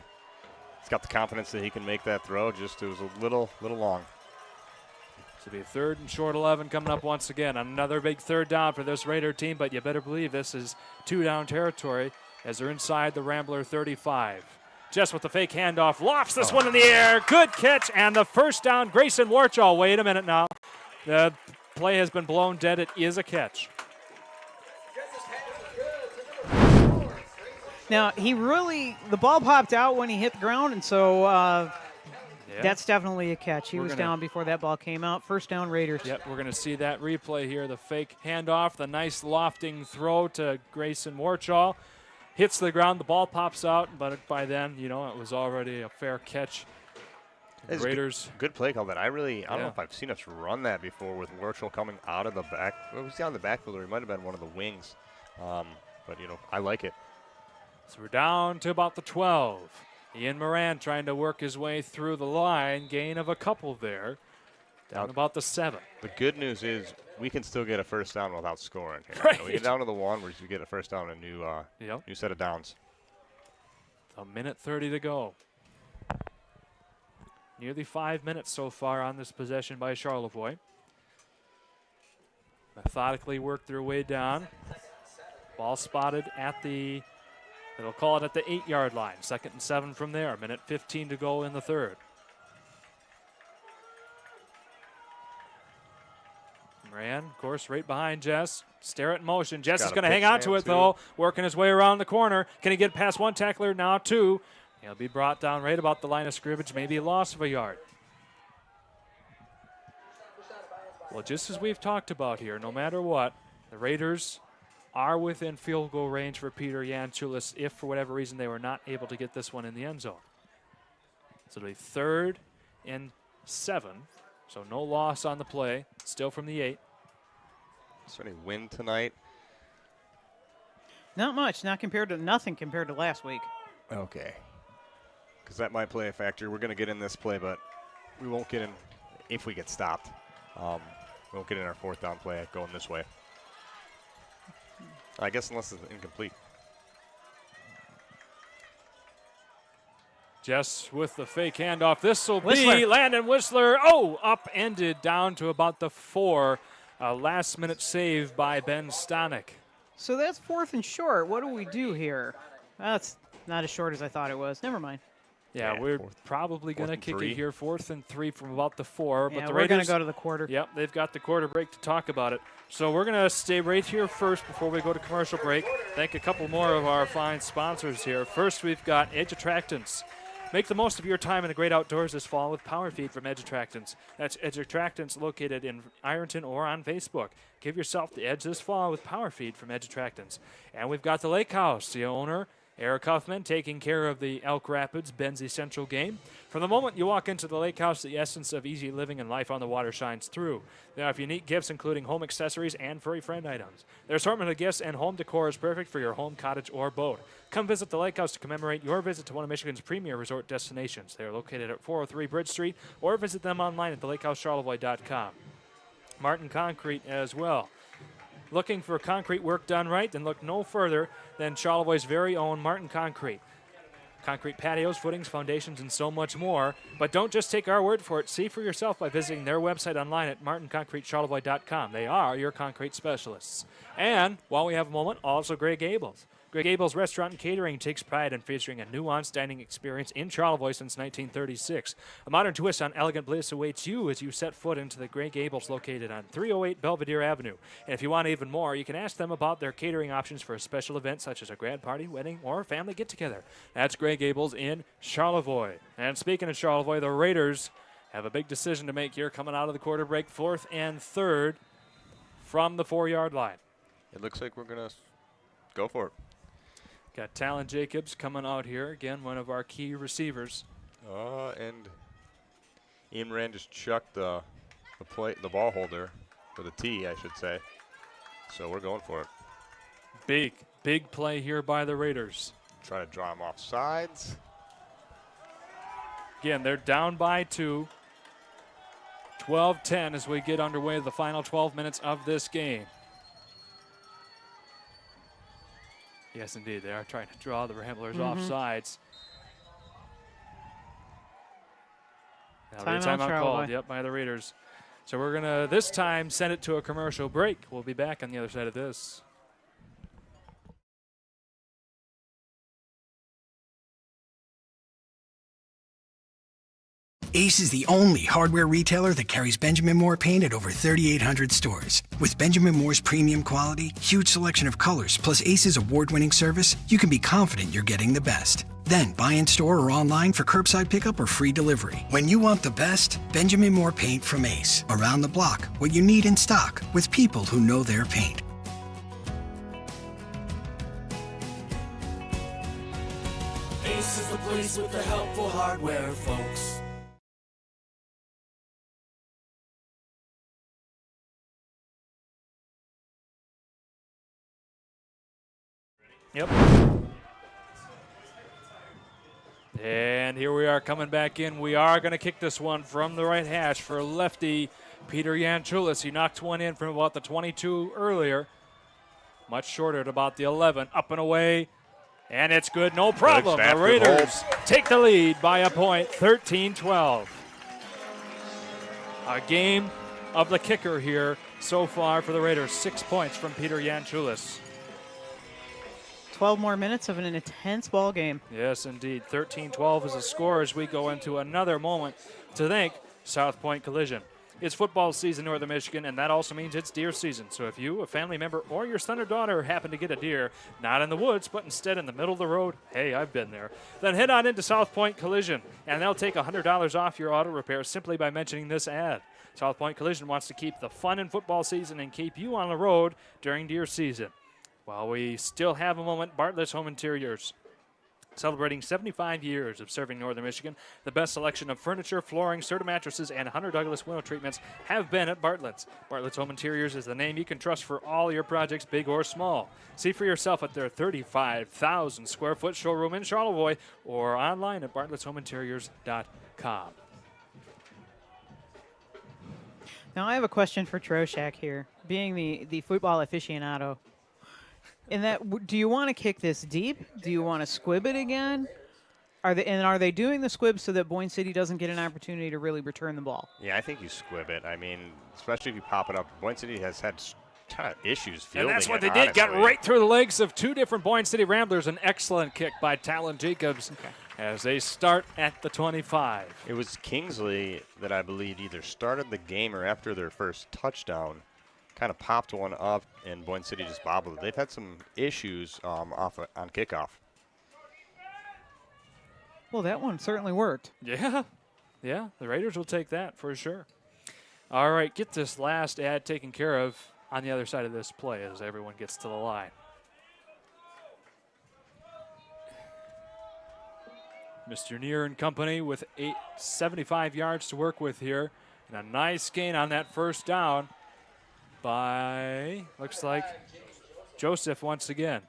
[SPEAKER 7] he's got the confidence that he can make that throw. Just it was a little long.
[SPEAKER 1] So it'll be 3rd and short 11 coming up once again. Another big third down for this Raider team, but you better believe this is 2-down territory as they're inside the Rambler 35. Jess with the fake handoff, lofts this one in the air. Good catch, and the first down. Grayson Warchall, wait a minute now. The play has been blown dead. It is a catch.
[SPEAKER 2] Now, the ball popped out when he hit the ground, and so that's definitely a catch. He was down before that ball came out. First down, Raiders.
[SPEAKER 1] Yep, we're going to see that replay here. The fake handoff, the nice lofting throw to Grayson Warchall. Hits the ground, the ball pops out, but by then, it was already a fair catch.
[SPEAKER 7] It's
[SPEAKER 1] Raiders.
[SPEAKER 7] Good play call that. I don't know if I've seen us run that before with Warchall coming out of the back. It was down the backfield, or it might have been one of the wings. But, I like it.
[SPEAKER 1] So we're down to about the 12. Ian Moran trying to work his way through the line. Gain of a couple there. Down about the 7.
[SPEAKER 7] The good news is we can still get a first down without scoring here.
[SPEAKER 1] Right.
[SPEAKER 7] We get down to the 1, we get a first down, a new set of downs.
[SPEAKER 1] A minute 30 to go. Nearly 5 minutes so far on this possession by Charlevoix. Methodically worked their way down. Ball spotted at they'll call it at the 8-yard line. 2nd and 7 from there. Minute 15 to go in the third. Moran, of course, right behind Jess. Stare it in motion. Jess is going to hang on to it, though. Working his way around the corner. Can he get past one tackler? Now 2. He'll be brought down right about the line of scrimmage. Maybe a loss of a yard. Well, just as we've talked about here, no matter what, the Raiders are within field goal range for Peter Yanchulis if, for whatever reason, they were not able to get this one in the end zone. So it'll be 3rd and 7. So no loss on the play. Still from the 8.
[SPEAKER 7] Is there any win tonight?
[SPEAKER 2] Not much. Nothing compared to last week.
[SPEAKER 7] Okay. Because that might play a factor. We're going to get in this play, but we won't get in if we get stopped. We won't get in our 4th down play going this way. I guess unless it's incomplete.
[SPEAKER 1] Jess with the fake handoff. This will be
[SPEAKER 2] Whistler.
[SPEAKER 1] Landon Whistler. Oh, upended down to about the 4. A last-minute save by Ben Stanek.
[SPEAKER 2] So that's 4th and short. What do we do here? That's not as short as I thought it was. Never mind.
[SPEAKER 1] Yeah, we're probably going to kick
[SPEAKER 7] 3.
[SPEAKER 1] it here. 4th and 3 from about the 4.
[SPEAKER 2] Yeah,
[SPEAKER 1] but the
[SPEAKER 2] we're going
[SPEAKER 1] Raiders,
[SPEAKER 2] to go to the quarter.
[SPEAKER 1] Yep, they've got the quarter break to talk about it. So we're going to stay right here first before we go to commercial break. Thank a couple more of our fine sponsors here. First, we've got Edge Attractants. Make the most of your time in the great outdoors this fall with Power Feed from Edge Attractants. That's Edge Attractants located in Ironton or on Facebook. Give yourself the edge this fall with Power Feed from Edge Attractants. And we've got the Lake House. The owner Eric Huffman taking care of the Elk Rapids Benzie Central game. From the moment you walk into the lake house, the essence of easy living and life on the water shines through. They have unique gifts, including home accessories and furry friend items. Their assortment of gifts and home decor is perfect for your home, cottage, or boat. Come visit the lake house to commemorate your visit to one of Michigan's premier resort destinations. They are located at 403 Bridge Street, or visit them online at thelakehouseCharlevoix.com. Martin Concrete as well. Looking for concrete work done right? Then look no further than Charlevoix's very own Martin Concrete. Concrete patios, footings, foundations, and so much more. But don't just take our word for it. See for yourself by visiting their website online at martinconcretecharlevoix.com. They are your concrete specialists. And while we have a moment, also Grey Gables. Grey Gables Restaurant and Catering takes pride in featuring a nuanced dining experience in Charlevoix since 1936. A modern twist on elegant bliss awaits you as you set foot into the Grey Gables located on 308 Belvedere Avenue. And if you want even more, you can ask them about their catering options for a special event such as a grad party, wedding, or family get-together. That's Grey Gables in Charlevoix. And speaking of Charlevoix, the Raiders have a big decision to make here coming out of the quarter break, 4th and 3rd from the 4-yard line.
[SPEAKER 7] It looks like we're going to go for it.
[SPEAKER 1] Got Talon Jacobs coming out here. Again, one of our key receivers.
[SPEAKER 7] And Ian Rand just chucked the ball holder, or the tee, I should say. So we're going for it.
[SPEAKER 1] Big play here by the Raiders.
[SPEAKER 7] Try to draw him off sides.
[SPEAKER 1] Again, they're down by 2. 12-10 as we get underway the final 12 minutes of this game. Yes, indeed. They are trying to draw the Ramblers off sides. Timeout called, by the Raiders. So we're going to, this time, send it to a commercial break. We'll be back on the other side of this.
[SPEAKER 9] Ace is the only hardware retailer that carries Benjamin Moore paint at over 3,800 stores. With Benjamin Moore's premium quality, huge selection of colors, plus Ace's award-winning service, you can be confident you're getting the best. Then buy in store or online for curbside pickup or free delivery. When you want the best, Benjamin Moore paint from Ace. Around the block, what you need in stock, with people who know their paint.
[SPEAKER 10] Ace is the place with the helpful hardware, folks.
[SPEAKER 1] Yep. And here we are coming back in. We are going to kick this one from the right hash for lefty Peter Yanchulis. He knocked one in from about the 22 earlier. Much shorter at about the 11. Up and away. And it's good. No problem. The Raiders take the lead by a point, 13-12. A game of the kicker here so far for the Raiders. 6 points from Peter Yanchulis.
[SPEAKER 2] 12 more minutes of an intense ball game.
[SPEAKER 1] Yes, indeed. 13-12 is the score as we go into another moment to thank South Point Collision. It's football season in Northern Michigan, and that also means it's deer season. So if you, a family member, or your son or daughter happen to get a deer, not in the woods, but instead in the middle of the road, hey, I've been there, then head on into South Point Collision, and they'll take $100 off your auto repair simply by mentioning this ad. South Point Collision wants to keep the fun in football season and keep you on the road during deer season. While we still have a moment, Bartlett's Home Interiors. Celebrating 75 years of serving Northern Michigan, the best selection of furniture, flooring, Serta mattresses, and Hunter Douglas window treatments have been at Bartlett's. Bartlett's Home Interiors is the name you can trust for all your projects, big or small. See for yourself at their 35,000 square foot showroom in Charlevoix or online at bartlettshomeinteriors.com.
[SPEAKER 2] Now I have a question for Troshak here, being the football aficionado. In that, do you want to kick this deep? Do you want to squib it again? Are they doing the squib so that Boyne City doesn't get an opportunity to really return the ball?
[SPEAKER 7] Yeah, I think you squib it. I mean, especially if you pop it up. Boyne City has had kind of issues fielding
[SPEAKER 1] and that's what
[SPEAKER 7] it,
[SPEAKER 1] they did.
[SPEAKER 7] honestly.
[SPEAKER 1] Got right through the legs of two different Boyne City Ramblers. An excellent kick by Talon Jacobs as they start at the 25.
[SPEAKER 7] It was Kingsley that I believe either started the game or after their first touchdown. Kind of popped one up, and Boyne City just bobbled it. They've had some issues on kickoff.
[SPEAKER 2] Well, that one certainly worked.
[SPEAKER 1] Yeah, the Raiders will take that for sure. All right, get this last ad taken care of on the other side of this play as everyone gets to the line. Mr. Neer and company with 75 yards to work with here. And a nice gain on that first down by, looks like, Joseph once again.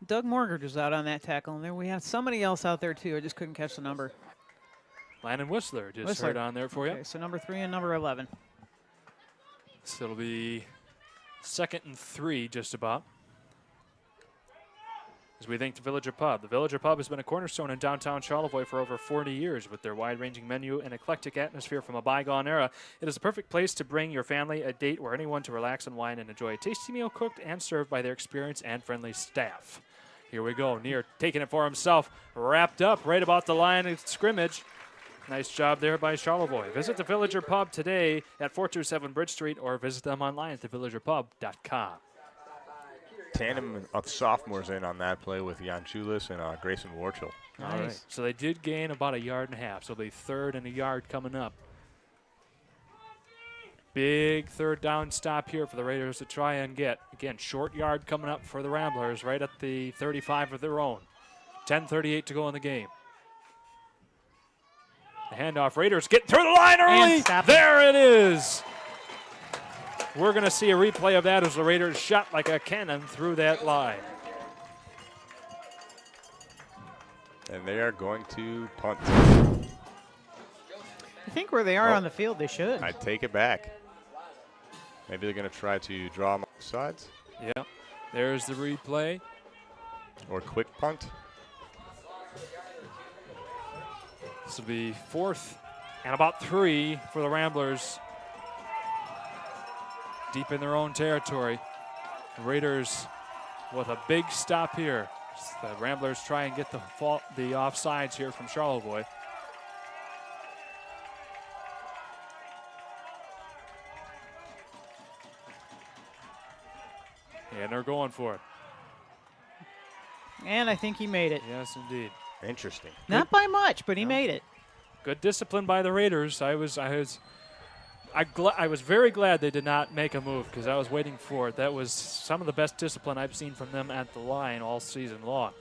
[SPEAKER 2] Doug Morgard was out on that tackle, and then we have somebody else out there too. I just couldn't catch the number.
[SPEAKER 1] Landon Whistler just heard on there for you.
[SPEAKER 2] Okay, so number 3 and number 11.
[SPEAKER 1] So it'll be 2nd and 3 just about. As we thank the Villager Pub. The Villager Pub has been a cornerstone in downtown Charlevoix for over 40 years. With their wide-ranging menu and eclectic atmosphere from a bygone era, it is a perfect place to bring your family, a date, or anyone to relax and wine and enjoy a tasty meal cooked and served by their experienced and friendly staff. Here we go. Neer taking it for himself. Wrapped up right about the line of scrimmage. Nice job there by Charlevoix. Visit the Villager Pub today at 427 Bridge Street or visit them online at thevillagerpub.com.
[SPEAKER 7] Tandem of sophomores in on that play with Jan Chulis and Grayson Warchel.
[SPEAKER 1] Nice. All right. So they did gain about 1.5 yards. So it'll be 3rd and 1 yard coming up. Big 3rd down stop here for the Raiders to try and get. Again, short yard coming up for the Ramblers right at the 35 of their own. 10:38 to go in the game. The handoff. Raiders get through the line early. There it is. We're going to see a replay of that as the Raiders shot like a cannon through that line.
[SPEAKER 7] And they are going to punt.
[SPEAKER 2] I think where they are on the field, they should.
[SPEAKER 7] I take it back. Maybe they're going to try to draw them off sides.
[SPEAKER 1] Yeah. There's the replay.
[SPEAKER 7] Or quick punt.
[SPEAKER 1] This will be 4th and about 3 for the Ramblers. Deep in their own territory. The Raiders with a big stop here. The Ramblers try and get the offsides here from Charlevoix. And they're going for it.
[SPEAKER 2] And I think he made it.
[SPEAKER 1] Yes, indeed.
[SPEAKER 7] Interesting.
[SPEAKER 2] Not by much, but he made it.
[SPEAKER 1] Good discipline by the Raiders. I was very glad they did not make a move because I was waiting for it. That was some of the best discipline I've seen from them at the line all season long.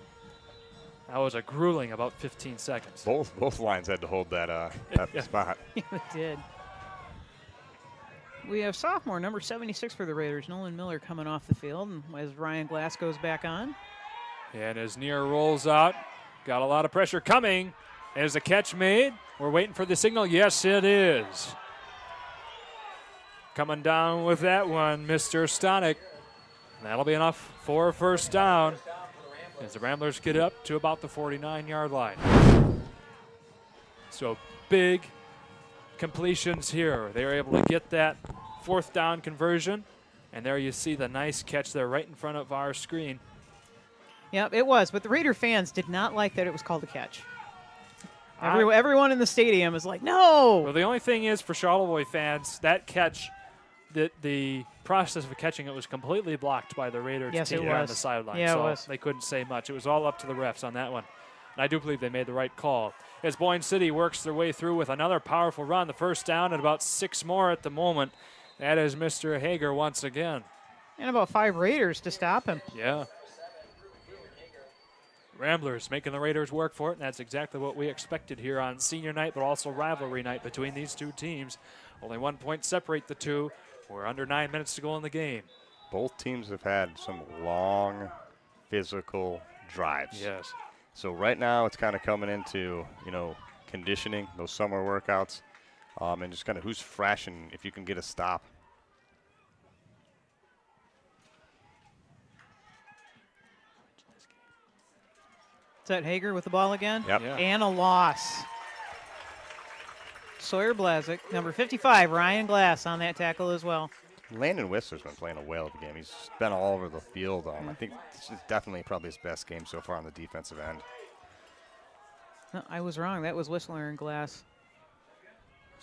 [SPEAKER 1] That was a grueling about 15 seconds.
[SPEAKER 7] Both lines had to hold that spot.
[SPEAKER 2] Yeah, they did. We have sophomore number 76 for the Raiders, Nolan Miller, coming off the field, and as Ryan Glass goes back on.
[SPEAKER 1] And as Neer rolls out, got a lot of pressure coming. Is the catch made? We're waiting for the signal. Yes, it is. Coming down with that one, Mr. Stonick. That'll be enough for a 1st down as the Ramblers get up to about the 49-yard line. So big completions here. They were able to get that 4th down conversion. And there you see the nice catch there right in front of our screen.
[SPEAKER 2] Yep, it was. But the Raider fans did not like that it was called a catch. Everyone in the stadium is like, no.
[SPEAKER 1] Well, the only thing is for Charlevoix fans, that catch, the process of catching it was completely blocked by the Raiders team on the sideline.
[SPEAKER 2] Yeah,
[SPEAKER 1] so
[SPEAKER 2] it was.
[SPEAKER 1] They couldn't say much. It was all up to the refs on that one. And I do believe they made the right call. As Boyne City works their way through with another powerful run, the 1st down and about 6 more at the moment. That is Mr. Hager once again.
[SPEAKER 2] And about 5 Raiders to stop him.
[SPEAKER 1] Yeah. Ramblers making the Raiders work for it, and that's exactly what we expected here on senior night, but also rivalry night between these two teams. Only 1 point separate the two. We're under 9 minutes to go in the game.
[SPEAKER 7] Both teams have had some long, physical drives.
[SPEAKER 1] Yes.
[SPEAKER 7] So right now it's kind of coming into, conditioning, those summer workouts, and just kind of who's fresh and if you can get a stop.
[SPEAKER 2] Is that Hager with the ball again?
[SPEAKER 7] Yep.
[SPEAKER 1] Yeah.
[SPEAKER 2] And a loss. Sawyer Blazik, number 55, Ryan Glass on that tackle as well.
[SPEAKER 7] Landon Whistler's been playing a whale of a game. He's been all over the field. I think this is definitely probably his best game so far on the defensive end.
[SPEAKER 2] No, I was wrong. That was Whistler and Glass.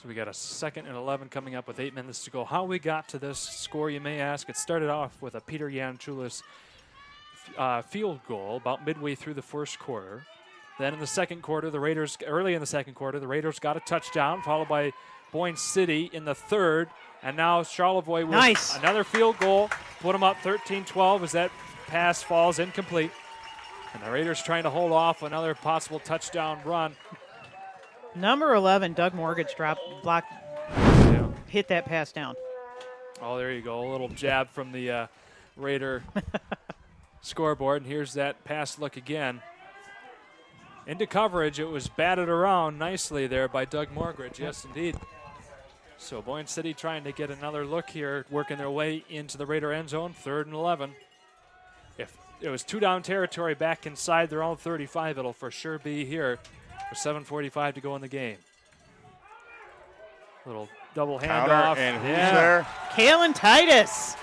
[SPEAKER 1] So we got a 2nd and 11 coming up with 8 minutes to go. How we got to this score, you may ask. It started off with a Peter Janchulis field goal about midway through the 1st quarter. Then in the 2nd quarter, early in the 2nd quarter, the Raiders got a touchdown, followed by Boyne City in the 3rd. And now Charlevoix with another field goal, put them up 13-12 as that pass falls incomplete. And the Raiders trying to hold off another possible touchdown run.
[SPEAKER 2] Number 11, Doug Mortgage hit that pass down.
[SPEAKER 1] Oh, there you go. A little jab from the Raider scoreboard. And here's that pass look again. Into coverage. It was batted around nicely there by Doug Mortgage. Yes, indeed. So Boyne City trying to get another look here, working their way into the Raider end zone, 3rd and 11. If it was 2-down territory back inside their own 35, it'll for sure be here with 7:45 to go in the game. Little double handoff.
[SPEAKER 7] And who's there?
[SPEAKER 2] Kalen Titus.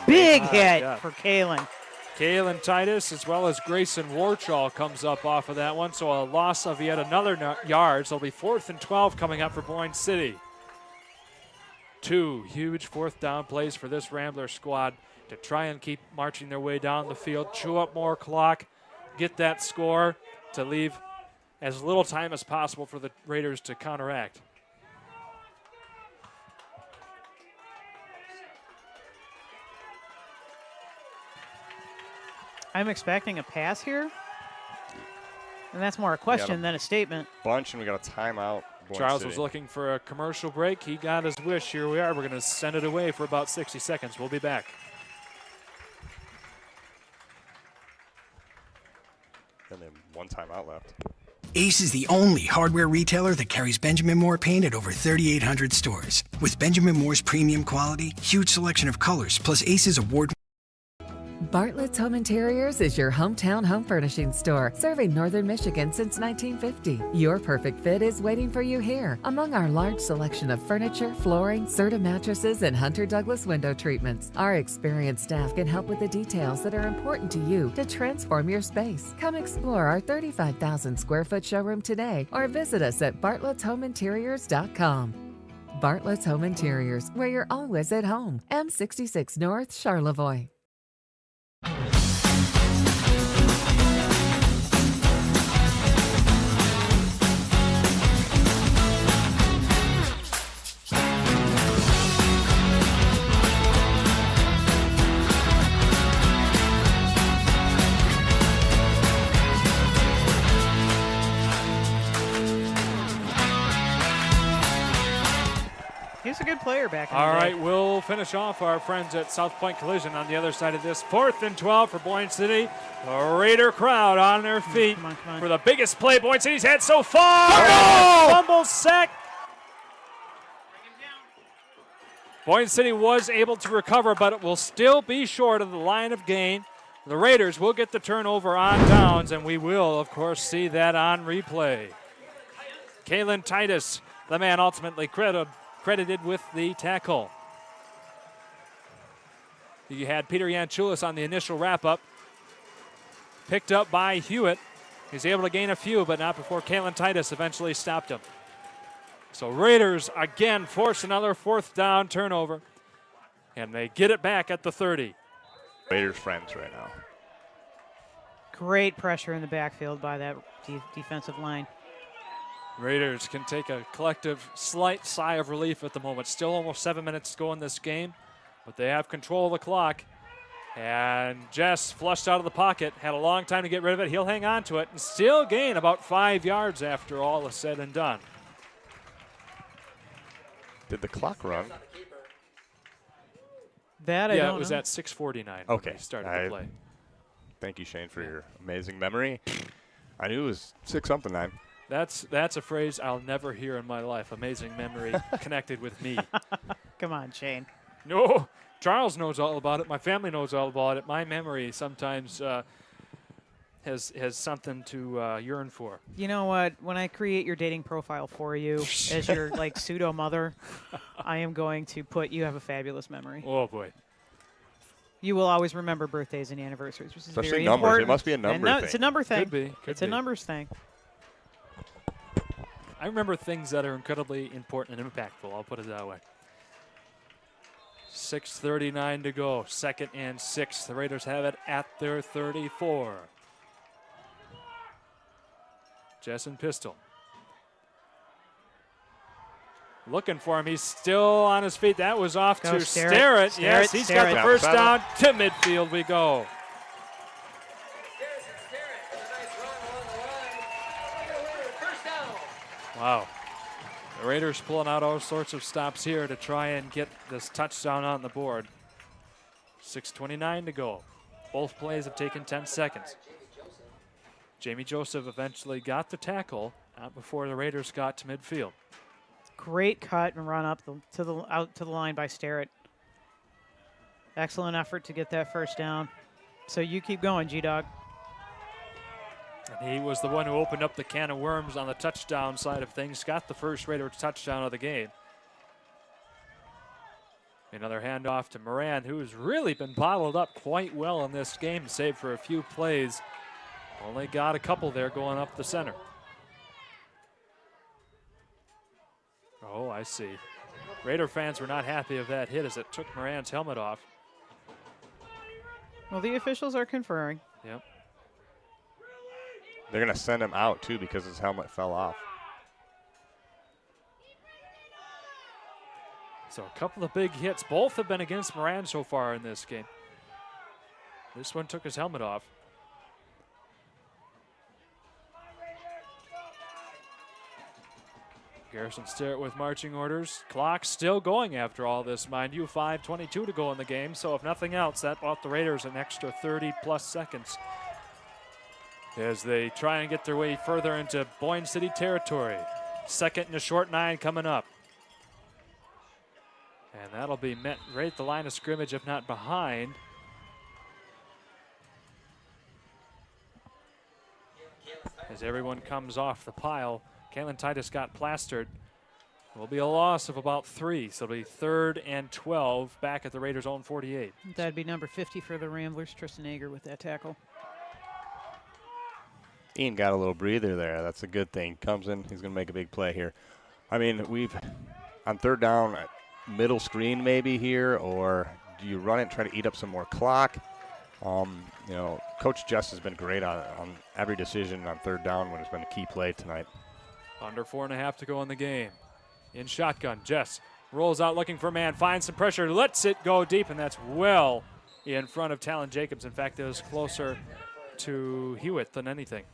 [SPEAKER 2] Big hit for Kalen.
[SPEAKER 1] Kalen Titus as well as Grayson Warchall comes up off of that one. So a loss of yet another yard. So it'll be 4th and 12 coming up for Boyne City. 2 huge 4th down plays for this Rambler squad to try and keep marching their way down the field, chew up more clock, get that score to leave as little time as possible for the Raiders to counteract.
[SPEAKER 2] I'm expecting a pass here. And that's more a question than a statement.
[SPEAKER 7] Bunch, and we got a timeout.
[SPEAKER 1] Charles was looking for a commercial break. He got his wish. Here we are. We're going to send it away for about 60 seconds. We'll be back.
[SPEAKER 7] And then 1 timeout left.
[SPEAKER 9] Ace is the only hardware retailer that carries Benjamin Moore paint at over 3,800 stores. With Benjamin Moore's premium quality, huge selection of colors, plus Ace's award.
[SPEAKER 19] Bartlett's Home Interiors is your hometown home furnishing store, serving Northern Michigan since 1950. Your perfect fit is waiting for you here, among our large selection of furniture, flooring, Serta mattresses, and Hunter Douglas window treatments. Our experienced staff can help with the details that are important to you to transform your space. Come explore our 35,000 square foot showroom today, or visit us at bartlettshomeinteriors.com. Bartlett's Home Interiors, where you're always at home. M66 North, Charlevoix.
[SPEAKER 2] He's a good player back in
[SPEAKER 1] All
[SPEAKER 2] the day.
[SPEAKER 1] right, we'll finish off our friends at South Point Collision on the other side of this. 4th and 12 for Boyne City. The Raider crowd on their feet for the biggest play Boyne City's had so far. Fumble sack. Boyne City was able to recover, but it will still be short of the line of gain. The Raiders will get the turnover on downs, and we will, of course, see that on replay. Kalen Titus, the man ultimately credited with the tackle. You had Peter Yanchulis on the initial wrap-up. Picked up by Hewitt. He's able to gain a few, but not before Kalen Titus eventually stopped him. So Raiders again force another 4th down turnover, and they get it back at the 30.
[SPEAKER 7] Raiders friends right now.
[SPEAKER 2] Great pressure in the backfield by that defensive line.
[SPEAKER 1] Raiders can take a collective slight sigh of relief at the moment. Still almost 7 minutes to go in this game, but they have control of the clock. And Jess flushed out of the pocket, had a long time to get rid of it. He'll hang on to it and still gain about 5 yards after all is said and done.
[SPEAKER 7] Did the clock run?
[SPEAKER 2] That I
[SPEAKER 1] yeah,
[SPEAKER 2] don't
[SPEAKER 1] it was
[SPEAKER 2] know.
[SPEAKER 1] at 6:49
[SPEAKER 7] Okay.
[SPEAKER 1] when we started the play.
[SPEAKER 7] Thank you, Shane, for your amazing memory. I knew it was 6-something.
[SPEAKER 1] That's a phrase I'll never hear in my life. Amazing memory connected with me.
[SPEAKER 2] Come on, Shane.
[SPEAKER 1] No, Charles knows all about it. My family knows all about it. My memory sometimes has something to yearn for.
[SPEAKER 2] You know what? When I create your dating profile for you as your like pseudo mother, I am going to put you have a fabulous memory.
[SPEAKER 1] Oh boy.
[SPEAKER 2] You will always remember birthdays and anniversaries, which is
[SPEAKER 7] Especially
[SPEAKER 2] very
[SPEAKER 7] numbers.
[SPEAKER 2] important.
[SPEAKER 7] It must be a number thing.
[SPEAKER 2] It's a number thing.
[SPEAKER 1] Could be.
[SPEAKER 2] It's a numbers thing.
[SPEAKER 1] I remember things that are incredibly important and impactful. I'll put it that way. 6:39 to go. 2nd and 6. The Raiders have it at their 34. Jessen Pistol. Looking for him. He's still on his feet. That was off to Starrett. Yes, he's got the first down. To midfield we go. Wow. The Raiders pulling out all sorts of stops here to try and get this touchdown on the board. 6:29 to go. Both plays have taken 10 seconds. Jamie Joseph eventually got the tackle out before the Raiders got to midfield.
[SPEAKER 2] Great cut and run up out to the line by Starrett. Excellent effort to get that first down. So you keep going, G-Dog.
[SPEAKER 1] And he was the one who opened up the can of worms on the touchdown side of things. Got the first Raiders touchdown of the game. Another handoff to Moran, who's really been bottled up quite well in this game, save for a few plays. Only got a couple there going up the center. Oh, I see. Raider fans were not happy of that hit as it took Moran's helmet off.
[SPEAKER 2] Well, the officials are conferring.
[SPEAKER 1] Yep.
[SPEAKER 7] They're going to send him out, too, because his helmet fell off.
[SPEAKER 1] So a couple of big hits. Both have been against Moran so far in this game. This one took his helmet off. Garrison Starrett with marching orders. Clock still going after all this, mind you. 5:22 to go in the game. So if nothing else, that bought the Raiders an extra 30-plus seconds as they try and get their way further into Boyne City territory. 2nd and a short 9 coming up. And that'll be met right at the line of scrimmage, if not behind. As everyone comes off the pile, Kalen Titus got plastered. It will be a loss of about 3, so it'll be 3rd and 12 back at the Raiders' own 48.
[SPEAKER 2] That'd be number 50 for the Ramblers, Tristan Ager with that tackle.
[SPEAKER 7] Ian got a little breather there. That's a good thing. Comes in, he's going to make a big play here. I mean, we've, on 3rd down, middle screen maybe here, or do you run it and try to eat up some more clock? You know, Coach Jess has been great on every decision on 3rd down when it's been a key play tonight.
[SPEAKER 1] Under 4.5 to go in the game. In shotgun, Jess rolls out looking for a man, finds some pressure, lets it go deep, and that's well in front of Talon Jacobs. In fact, it was closer to Hewitt than anything.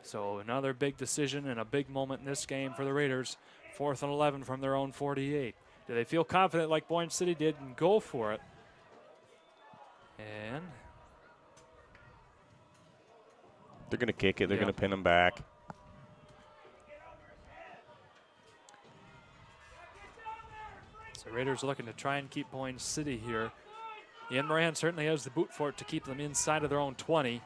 [SPEAKER 1] So another big decision and a big moment in this game for the Raiders. 4th and 11 from their own 48. Do they feel confident like Boyne City did and go for it? And
[SPEAKER 7] they're going to kick it. They're going to pin him back.
[SPEAKER 1] So Raiders looking to try and keep Boyne City here. Ian Moran certainly has the boot for it to keep them inside of their own 20.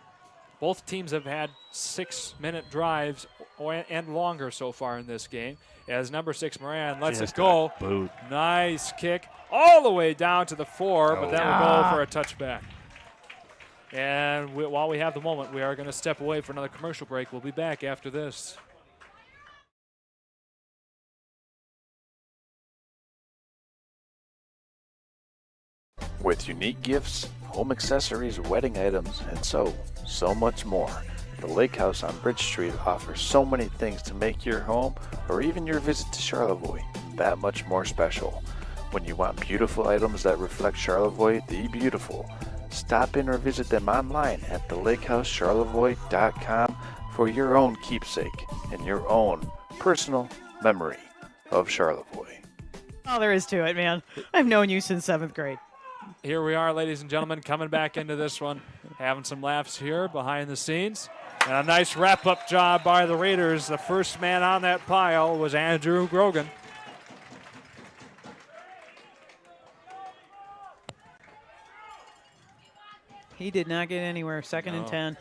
[SPEAKER 1] Both teams have had 6-minute drives and longer so far in this game. As number 6 Moran lets it go.
[SPEAKER 7] Boot.
[SPEAKER 1] Nice kick all the way down to the 4, but that will go for a touchback. And while we have the moment, we are going to step away for another commercial break. We'll be back after this.
[SPEAKER 16] With unique gifts, home accessories, wedding items, and so much more. The Lake House on Bridge Street offers so many things to make your home or even your visit to Charlevoix that much more special. When you want beautiful items that reflect Charlevoix the beautiful, stop in or visit them online at thelakehousecharlevoix.com for your own keepsake and your own personal memory of Charlevoix.
[SPEAKER 2] All there is to it, man. I've known you since 7th grade.
[SPEAKER 1] Here we are, ladies and gentlemen, coming back into this one, having some laughs here behind the scenes. And a nice wrap-up job by the Raiders. The first man on that pile was Andrew Grogan.
[SPEAKER 2] He did not get anywhere. 2nd and 10.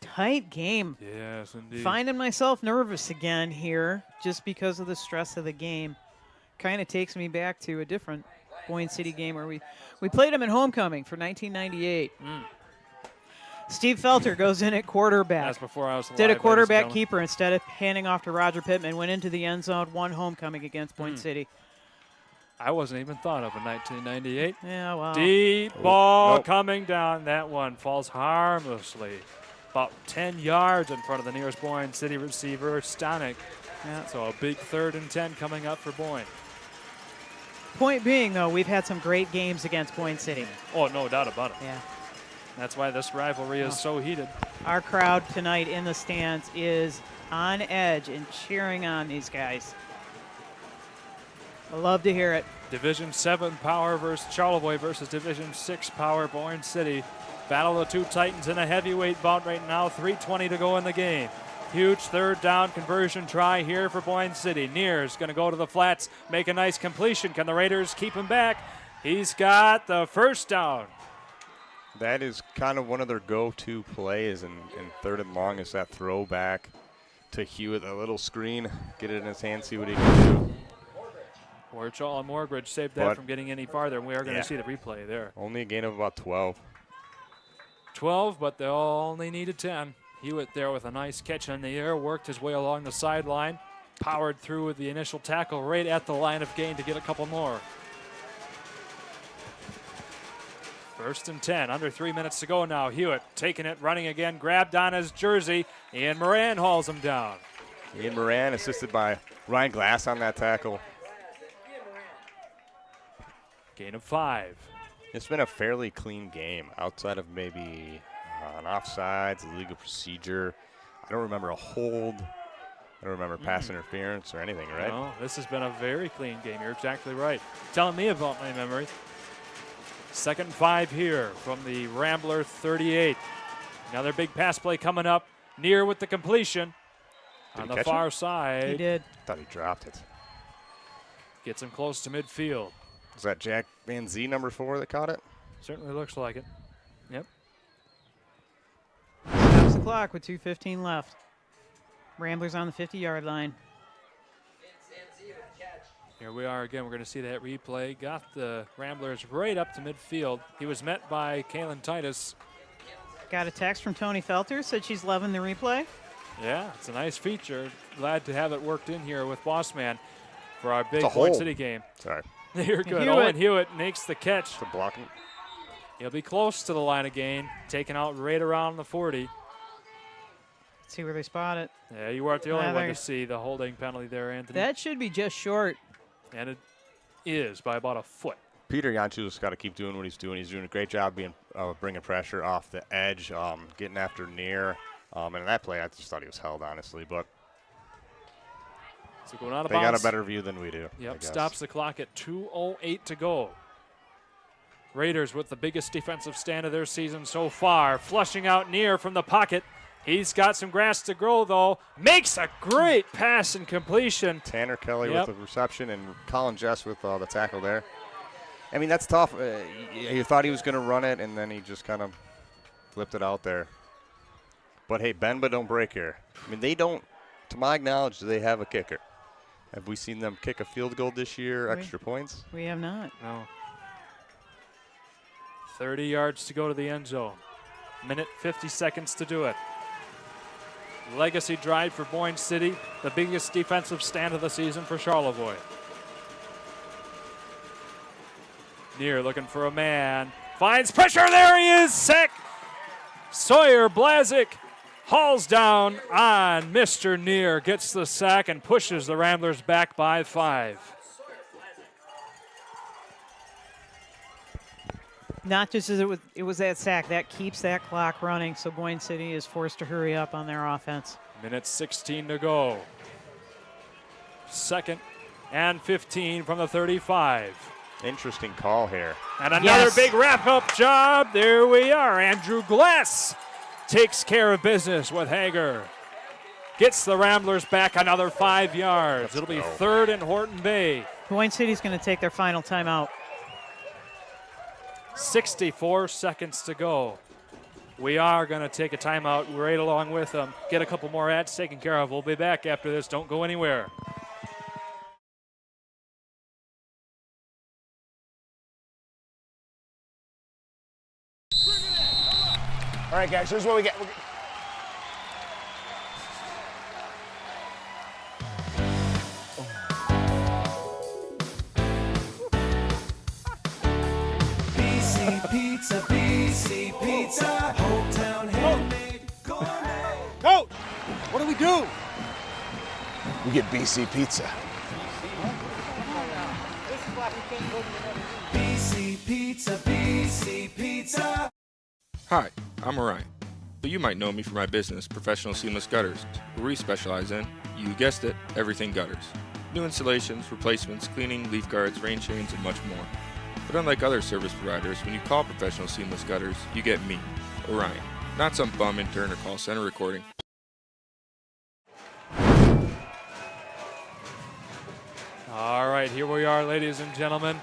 [SPEAKER 2] Tight game.
[SPEAKER 1] Yes, indeed.
[SPEAKER 2] Finding myself nervous again here just because of the stress of the game. Kind of takes me back to a different Boyne City game where we played them in homecoming for 1998. Steve Felter goes in at quarterback.
[SPEAKER 1] That's before I was alive,
[SPEAKER 2] did a quarterback
[SPEAKER 1] ladies and
[SPEAKER 2] keeper instead of handing off to Roger Pittman. Went into the end zone, won homecoming against Boyne City.
[SPEAKER 1] I wasn't even thought of in 1998.
[SPEAKER 2] Yeah, wow.
[SPEAKER 1] Deep ball coming down. That one falls harmlessly. About 10 yards in front of the nearest Boyne City receiver, Stanek.
[SPEAKER 2] Yeah.
[SPEAKER 1] So a big 3rd and 10 coming up for Boyne.
[SPEAKER 2] Point being, though, we've had some great games against Boyne City.
[SPEAKER 1] Oh, no doubt about it.
[SPEAKER 2] Yeah.
[SPEAKER 1] That's why this rivalry is so heated.
[SPEAKER 2] Our crowd tonight in the stands is on edge and cheering on these guys. I love to hear it.
[SPEAKER 1] Division 7 power versus Charlevoix versus Division 6 power Boyne City. Battle of the two Titans in a heavyweight bout right now. 3:20 to go in the game. Huge third down conversion try here for Boyne City. Near's going to go to the flats, make a nice completion. Can the Raiders keep him back? He's got the first down.
[SPEAKER 7] That is kind of one of their go-to plays in third and long is that throwback to Hewitt, a little screen, get it in his hand, see what he can do.
[SPEAKER 1] Warchall and Morgridge saved that from getting any farther, and we are going to see the replay there.
[SPEAKER 7] Only a gain of about 12.
[SPEAKER 1] 12, but they only needed 10. Hewitt there with a nice catch in the air, worked his way along the sideline, powered through with the initial tackle right at the line of gain to get a couple more. 1st and 10, under 3 minutes to go now. Hewitt taking it, running again, grabbed on his jersey. Ian Moran hauls him down.
[SPEAKER 7] Ian Moran assisted by Ryan Glass on that tackle.
[SPEAKER 1] Gain of 5.
[SPEAKER 7] It's been a fairly clean game outside of maybe an offsides, a legal procedure. I don't remember a hold. I don't remember pass interference or anything, right?
[SPEAKER 1] No, this has been a very clean game. You're exactly right. Telling me about my memory. 2nd and 5 here from the Rambler 38. Another big pass play coming up. Near with the completion on the far side.
[SPEAKER 2] He did.
[SPEAKER 7] I thought he dropped it.
[SPEAKER 1] Gets him close to midfield.
[SPEAKER 7] Was that Jack Van Zee, number 4, that caught it?
[SPEAKER 1] Certainly looks like it. Yep.
[SPEAKER 2] Stops the clock with 2:15 left. Ramblers on the 50-yard line.
[SPEAKER 1] Here we are again. We're going to see that replay. Got the Ramblers right up to midfield. He was met by Kalen Titus.
[SPEAKER 2] Got a text from Tony Felter, said she's loving the replay.
[SPEAKER 1] Yeah, it's a nice feature. Glad to have it worked in here with Bossman for our big Boyne City game.
[SPEAKER 7] Sorry.
[SPEAKER 1] You're good. Owen Hewitt makes the catch.
[SPEAKER 7] The blocking.
[SPEAKER 1] He'll be close to the line of gain, taken out right around the 40.
[SPEAKER 2] Let's see where they spot it.
[SPEAKER 1] Yeah, you weren't the only one to see the holding penalty there, Anthony.
[SPEAKER 2] That should be just short.
[SPEAKER 1] And it is by about a foot.
[SPEAKER 7] Peter Janchu's got to keep doing what he's doing. He's doing a great job being bringing pressure off the edge, getting after near. And in that play, I just thought he was held, honestly. But
[SPEAKER 1] so going out of
[SPEAKER 7] they
[SPEAKER 1] bounds.
[SPEAKER 7] got a better view than we do.
[SPEAKER 1] Yep, stops the clock at 2:08 to go. Raiders with the biggest defensive stand of their season so far. Flushing out near from the pocket. He's got some grass to grow, though. Makes a great pass and completion.
[SPEAKER 7] Tanner Kelly with the reception and Colin Jess with the tackle there. I mean, that's tough. You thought he was going to run it, and then he just kind of flipped it out there. But, hey, bend but don't break here. I mean, they don't, to my knowledge, do they have a kicker? Have we seen them kick a field goal this year, extra points?
[SPEAKER 2] We have not.
[SPEAKER 1] No. 30 yards to go to the end zone. Minute 50 seconds to do it. Legacy drive for Boyne City, the biggest defensive stand of the season for Charlevoix. Near looking for a man. Finds pressure. There he is. Sack. Sawyer Blazik hauls down on Mr. Near. Gets the sack and pushes the Ramblers back by 5.
[SPEAKER 2] Not just as it was that sack. That keeps that clock running, so Boyne City is forced to hurry up on their offense.
[SPEAKER 1] Minute 16 to go. 2nd and 15 from the 35.
[SPEAKER 7] Interesting call here.
[SPEAKER 1] And another big wrap-up job. There we are. Andrew Glass takes care of business with Hager. Gets the Ramblers back another 5 yards. It'll be 3rd and Horton Bay.
[SPEAKER 2] Boyne City's going to take their final timeout.
[SPEAKER 1] 64 seconds to go. We are going to take a timeout right along with them. Get a couple more ads taken care of. We'll be back after this. Don't go anywhere.
[SPEAKER 14] All right, guys, here's what we get.
[SPEAKER 10] Pizza, BC Pizza, hometown handmade gourmet.
[SPEAKER 14] Coach, what do we do? We get BC Pizza.
[SPEAKER 10] BC Pizza, BC Pizza.
[SPEAKER 12] Hi, I'm Orion, but you might know me for my business, Professional Seamless Gutters, where we specialize in, you guessed it, everything gutters. New installations, replacements, cleaning, leaf guards, rain chains, and much more. But unlike other service providers, when you call Professional Seamless Gutters, you get me, Orion, not some bum intern or call center recording.
[SPEAKER 1] All right, here we are, ladies and gentlemen.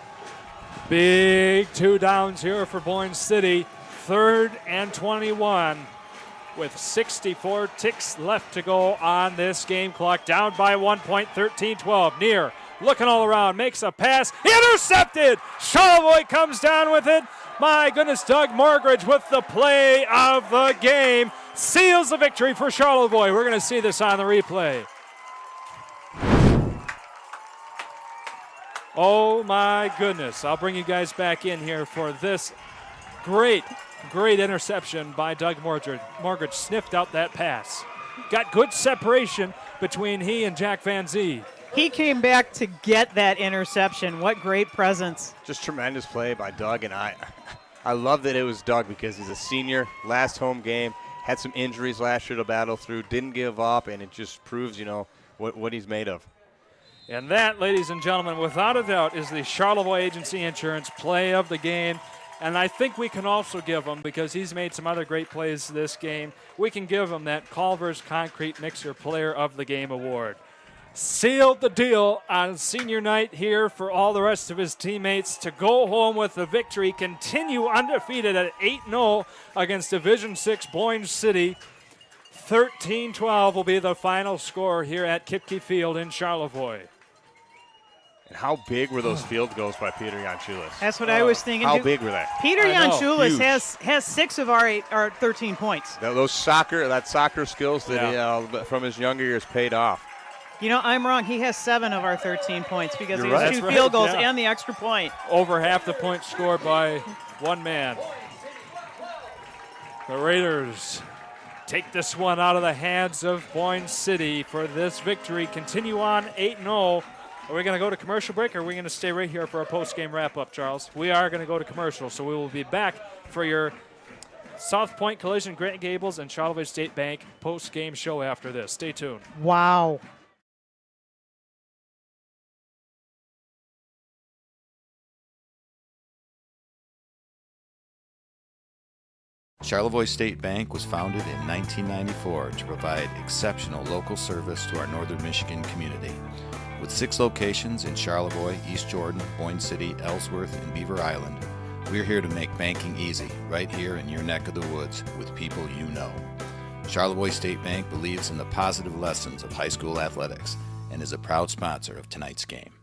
[SPEAKER 1] Big 2 downs here for Boyne City. 3rd and 21 with 64 ticks left to go on this game clock. Down by 1 point, 13-12. Near, looking all around, makes a pass. Intercepted! Charlevoix comes down with it. My goodness, Doug Morgridge with the play of the game. Seals the victory for Charlevoix. We're going to see this on the replay. Oh my goodness. I'll bring you guys back in here for this great interception by Doug Morgridge. Morgridge sniffed out that pass. Got good separation between he and Jack Van Zee.
[SPEAKER 2] He came back to get that interception. What great presence.
[SPEAKER 7] Just tremendous play by Doug, and I love that it was Doug because he's a senior, last home game, had some injuries last year to battle through, didn't give up, and it just proves, what he's made of.
[SPEAKER 1] And that, ladies and gentlemen, without a doubt, is the Charlevoix Agency Insurance play of the game. And I think we can also give him, because he's made some other great plays this game, we can give him that Culver's Concrete Mixer Player of the Game award. Sealed the deal on senior night here for all the rest of his teammates to go home with the victory, continue undefeated at 8-0 against Division 6 Boyne City. 13-12 will be the final score here at Kipke Field in Charlevoix.
[SPEAKER 7] And how big were those field goals by Peter Janchulis?
[SPEAKER 2] That's what I was thinking.
[SPEAKER 7] How big were they?
[SPEAKER 2] Peter Janchulis has 6 of our 13 points.
[SPEAKER 7] Those soccer skills that he, from his younger years paid off.
[SPEAKER 2] I'm wrong. He has 7 of our 13 points because
[SPEAKER 7] You're
[SPEAKER 2] he has
[SPEAKER 7] right.
[SPEAKER 2] 2 field goals and the extra point.
[SPEAKER 1] Over half the points scored by one man. The Raiders take this one out of the hands of Boyne City for this victory. Continue on 8-0. Are we going to go to commercial break, or are we going to stay right here for a post-game wrap-up, Charles? We are going to go to commercial, so we will be back for your South Point Collision, Grant Gables, and Charlevoix State Bank post-game show after this. Stay tuned.
[SPEAKER 2] Wow.
[SPEAKER 11] Charlevoix State Bank was founded in 1994 to provide exceptional local service to our northern Michigan community. With 6 locations in Charlevoix, East Jordan, Boyne City, Ellsworth, and Beaver Island, we're here to make banking easy, right here in your neck of the woods with people you know. Charlevoix State Bank believes in the positive lessons of high school athletics and is a proud sponsor of tonight's game.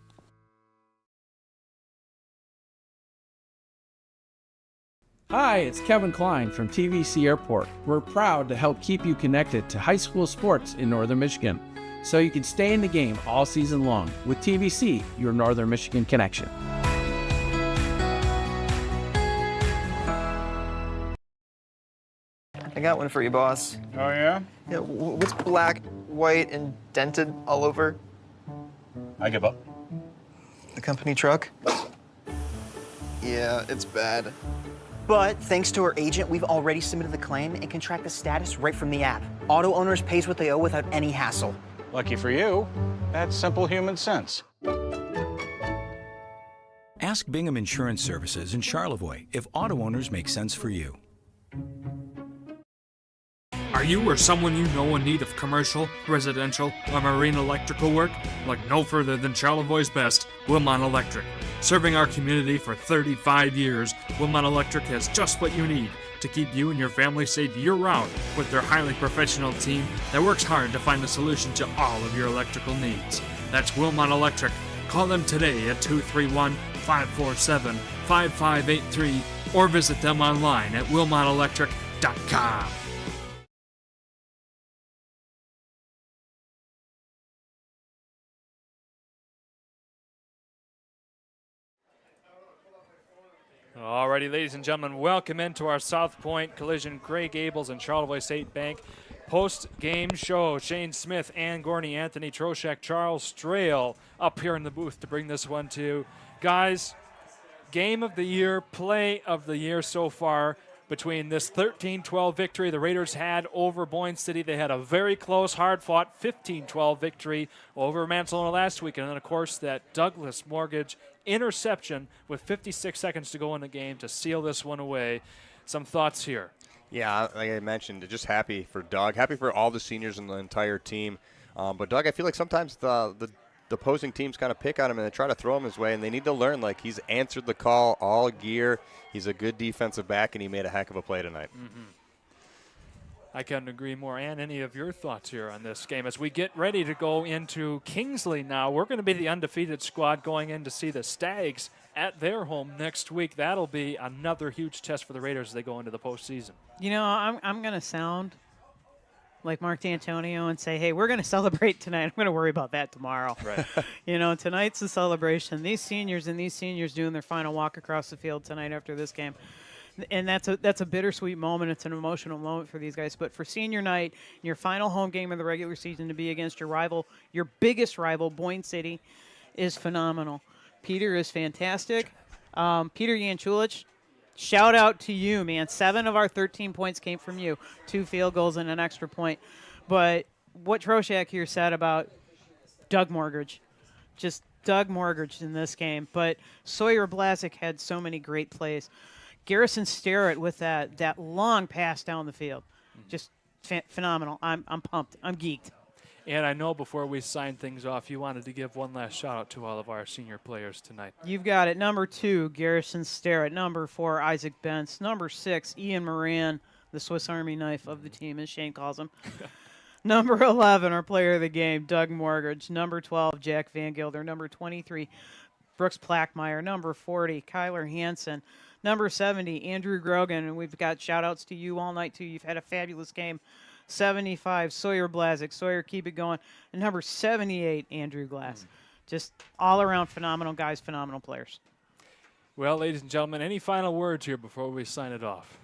[SPEAKER 6] Hi, it's Kevin Klein from TVC Airport. We're proud to help keep you connected to high school sports in northern Michigan, so you can stay in the game all season long with TVC, your Northern Michigan connection.
[SPEAKER 4] I got one for you, boss.
[SPEAKER 22] Oh, yeah?
[SPEAKER 4] Yeah, what's black, white, and dented all over?
[SPEAKER 22] I give up.
[SPEAKER 4] The company truck? Yeah, it's bad. But thanks to our agent, we've already submitted the claim and can track the status right from the app. Auto owners pays what they owe without any hassle.
[SPEAKER 22] Lucky for you, that's simple human sense.
[SPEAKER 5] Ask Bingham Insurance Services in Charlevoix if auto owners make sense for you.
[SPEAKER 1] Are you or someone you know in need of commercial, residential, or marine electrical work? Look no further than Charlevoix's best, Wilmot Electric. Serving our community for 35 years, Wilmot Electric has just what you need to keep you and your family safe year-round with their highly professional team that works hard to find the solution to all of your electrical needs. That's Wilmot Electric. Call them today at 231-547-5583 or visit them online at wilmotelectric.com. Alrighty, ladies and gentlemen, welcome into our South Point Collision, Gray Gables and Charlevoix State Bank post-game show. Shane Smith, Ann Gorney, Anthony Troshak, Charles Strail up here in the booth to bring this one to you. Guys, game of the year, play of the year so far between this 13-12 victory the Raiders had over Boyne City. They had a very close, hard-fought 15-12 victory over Mansalona last week. And then, of course, that Douglas Mortgage interception with 56 seconds to go in the game to seal this one away. Some thoughts here.
[SPEAKER 7] Yeah, like I mentioned, just happy for Doug, happy for all the seniors and the entire team. But Doug, I feel like sometimes the opposing teams kind of pick on him and they try to throw him his way, and they need to learn, like, he's answered the call all year. He's a good defensive back, and he made a heck of a play tonight.
[SPEAKER 1] Mm-hmm. I couldn't agree more. And any of your thoughts here on this game? As we get ready to go into Kingsley now, we're going to be the undefeated squad going in to see the Stags at their home next week. That'll be another huge test for the Raiders as they go into the postseason.
[SPEAKER 2] You know, I'm going to sound like Mark D'Antonio and say, hey, we're going to celebrate tonight. I'm going to worry about that tomorrow.
[SPEAKER 1] Right.
[SPEAKER 2] You know, tonight's a celebration. These seniors doing their final walk across the field tonight after this game. And that's a bittersweet moment. It's an emotional moment for these guys. But for senior night, your final home game of the regular season to be against your rival, your biggest rival, Boyne City, is phenomenal. Peter is fantastic. Peter Janchulich, shout out to you, man. 7 of our 13 points came from you. 2 field goals and an extra point. But what Troshak here said about Doug Mortgage, just Doug Mortgage in this game. But Sawyer Blazek had so many great plays. Garrison Starrett with that long pass down the field. Just phenomenal. I'm pumped. I'm geeked.
[SPEAKER 1] And I know before we sign things off, you wanted to give one last shout-out to all of our senior players tonight.
[SPEAKER 2] You've got it. Number 2, Garrison Starrett. Number 4, Isaac Bentz. Number 6, Ian Moran, the Swiss Army knife of the team, as Shane calls him. Number 11, our player of the game, Doug Mortgage. Number 12, Jack Van Gilder. Number 23, Brooks Plackmeyer. Number 40, Kyler Hansen. Number 70, Andrew Grogan. And we've got shout-outs to you all night, too. You've had a fabulous game. 75, Sawyer Blazek. Sawyer, keep it going. And number 78, Andrew Glass. Just all-around phenomenal guys, phenomenal players.
[SPEAKER 1] Well, ladies and gentlemen, any final words here before we sign it off?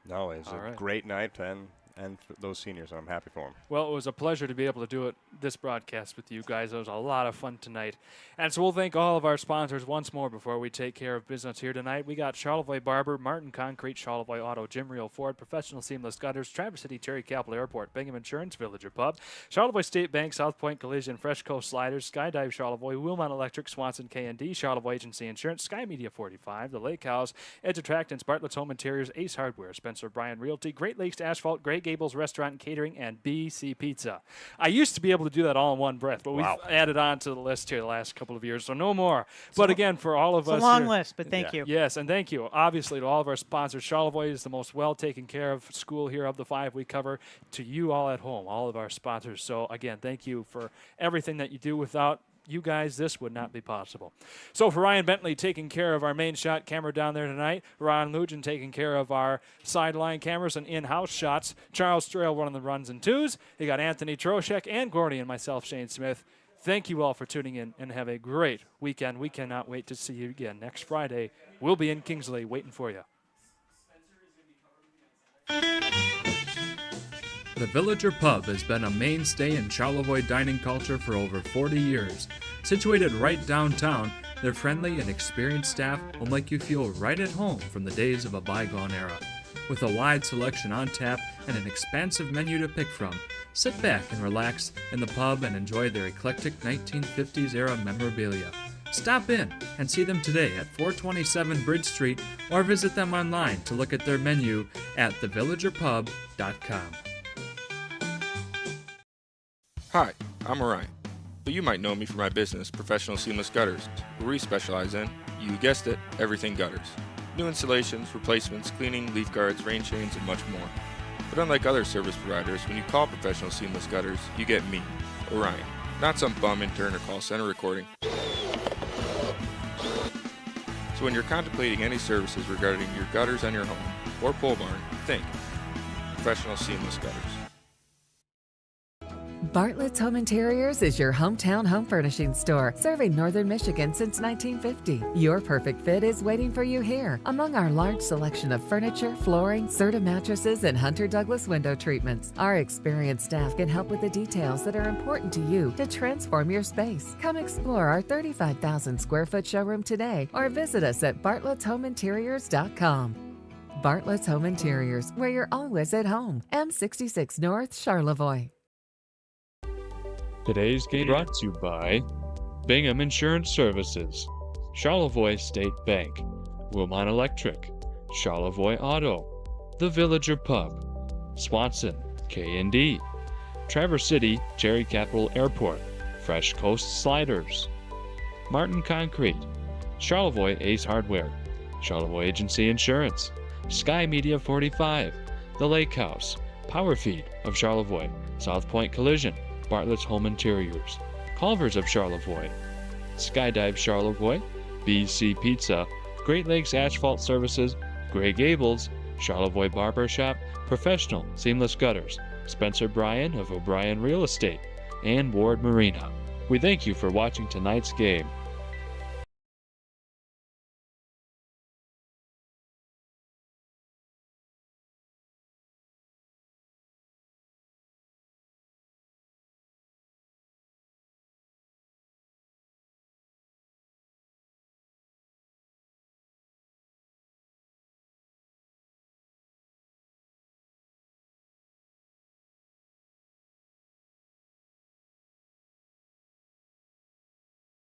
[SPEAKER 7] No, it's a great night, and those seniors, and I'm happy for them.
[SPEAKER 1] Well, it was a pleasure to be able to do this broadcast with you guys. It was a lot of fun tonight. And so we'll thank all of our sponsors once more before we take care of business here tonight. We got Charlevoix Barber, Martin Concrete, Charlevoix Auto, Jim Real Ford, Professional Seamless Gutters, Traverse City Terry Capital Airport, Bingham Insurance, Villager Pub, Charlevoix State Bank, South Point Collision, Fresh Coast Sliders, Skydive Charlevoix, Wilmot Electric, Swanson K&D, Charlevoix Agency Insurance, Sky Media 45, The Lake House, Edge Attractants, Bartlett's Home Interiors, Ace Hardware, Spencer Bryan Realty, Great Lakes Asphalt, Gray Gables Restaurant Catering, and BC Pizza. I used to be able to do that all in one breath, but we've added on to the list here the last couple of years, so no more. But again, for all of us,
[SPEAKER 2] it's a long list, but thank you.
[SPEAKER 1] Yes, and thank you, obviously, to all of our sponsors. Charlevoix is the most well-taken care of school here of the 5 we cover. To you all at home, all of our sponsors. So, again, thank you for everything that you do. Without you guys, this would not be possible. So for Ryan Bentley taking care of our main shot camera down there tonight, Ron Lugin taking care of our sideline cameras and in-house shots, Charles Strail running the runs and twos. You got Anthony Troshek and Gordy and myself, Shane Smith. Thank you all for tuning in and have a great weekend. We cannot wait to see you again next Friday. We'll be in Kingsley waiting for you. The Villager Pub has been a mainstay in Charlevoix dining culture for over 40 years. Situated right downtown, their friendly and experienced staff will make you feel right at home from the days of a bygone era. With a wide selection on tap and an expansive menu to pick from, sit back and relax in the pub and enjoy their eclectic 1950s era memorabilia. Stop in and see them today at 427 Bridge Street or visit them online to look at their menu at thevillagerpub.com.
[SPEAKER 12] Hi, I'm Orion, but you might know me for my business, Professional Seamless Gutters, where we specialize in, you guessed it, everything gutters. New installations, replacements, cleaning, leaf guards, rain chains, and much more. But unlike other service providers, when you call Professional Seamless Gutters, you get me, Orion, not some bum intern or call center recording. So when you're contemplating any services regarding your gutters on your home or pole barn, think Professional Seamless Gutters.
[SPEAKER 19] Bartlett's Home Interiors is your hometown home furnishing store, serving Northern Michigan since 1950. Your perfect fit is waiting for you here. Among our large selection of furniture, flooring, Serta mattresses, and Hunter Douglas window treatments, our experienced staff can help with the details that are important to you to transform your space. Come explore our 35,000 square foot showroom today or visit us at bartlettshomeinteriors.com. Bartlett's Home Interiors, where you're always at home. M66 North, Charlevoix.
[SPEAKER 1] Today's game brought to you by Bingham Insurance Services, Charlevoix State Bank, Wilmot Electric, Charlevoix Auto, The Villager Pub, Swanson, K&D, Traverse City, Cherry Capital Airport, Fresh Coast Sliders, Martin Concrete, Charlevoix Ace Hardware, Charlevoix Agency Insurance, Sky Media 45, The Lake House, Power Feed of Charlevoix, South Point Collision, Bartlett's Home Interiors, Culver's of Charlevoix, Skydive Charlevoix, BC Pizza, Great Lakes Asphalt Services, Gray Gables, Charlevoix Barber Shop, Professional Seamless Gutters, Spencer Bryan of O'Brien Real Estate, and Ward Marina. We thank you for watching tonight's game.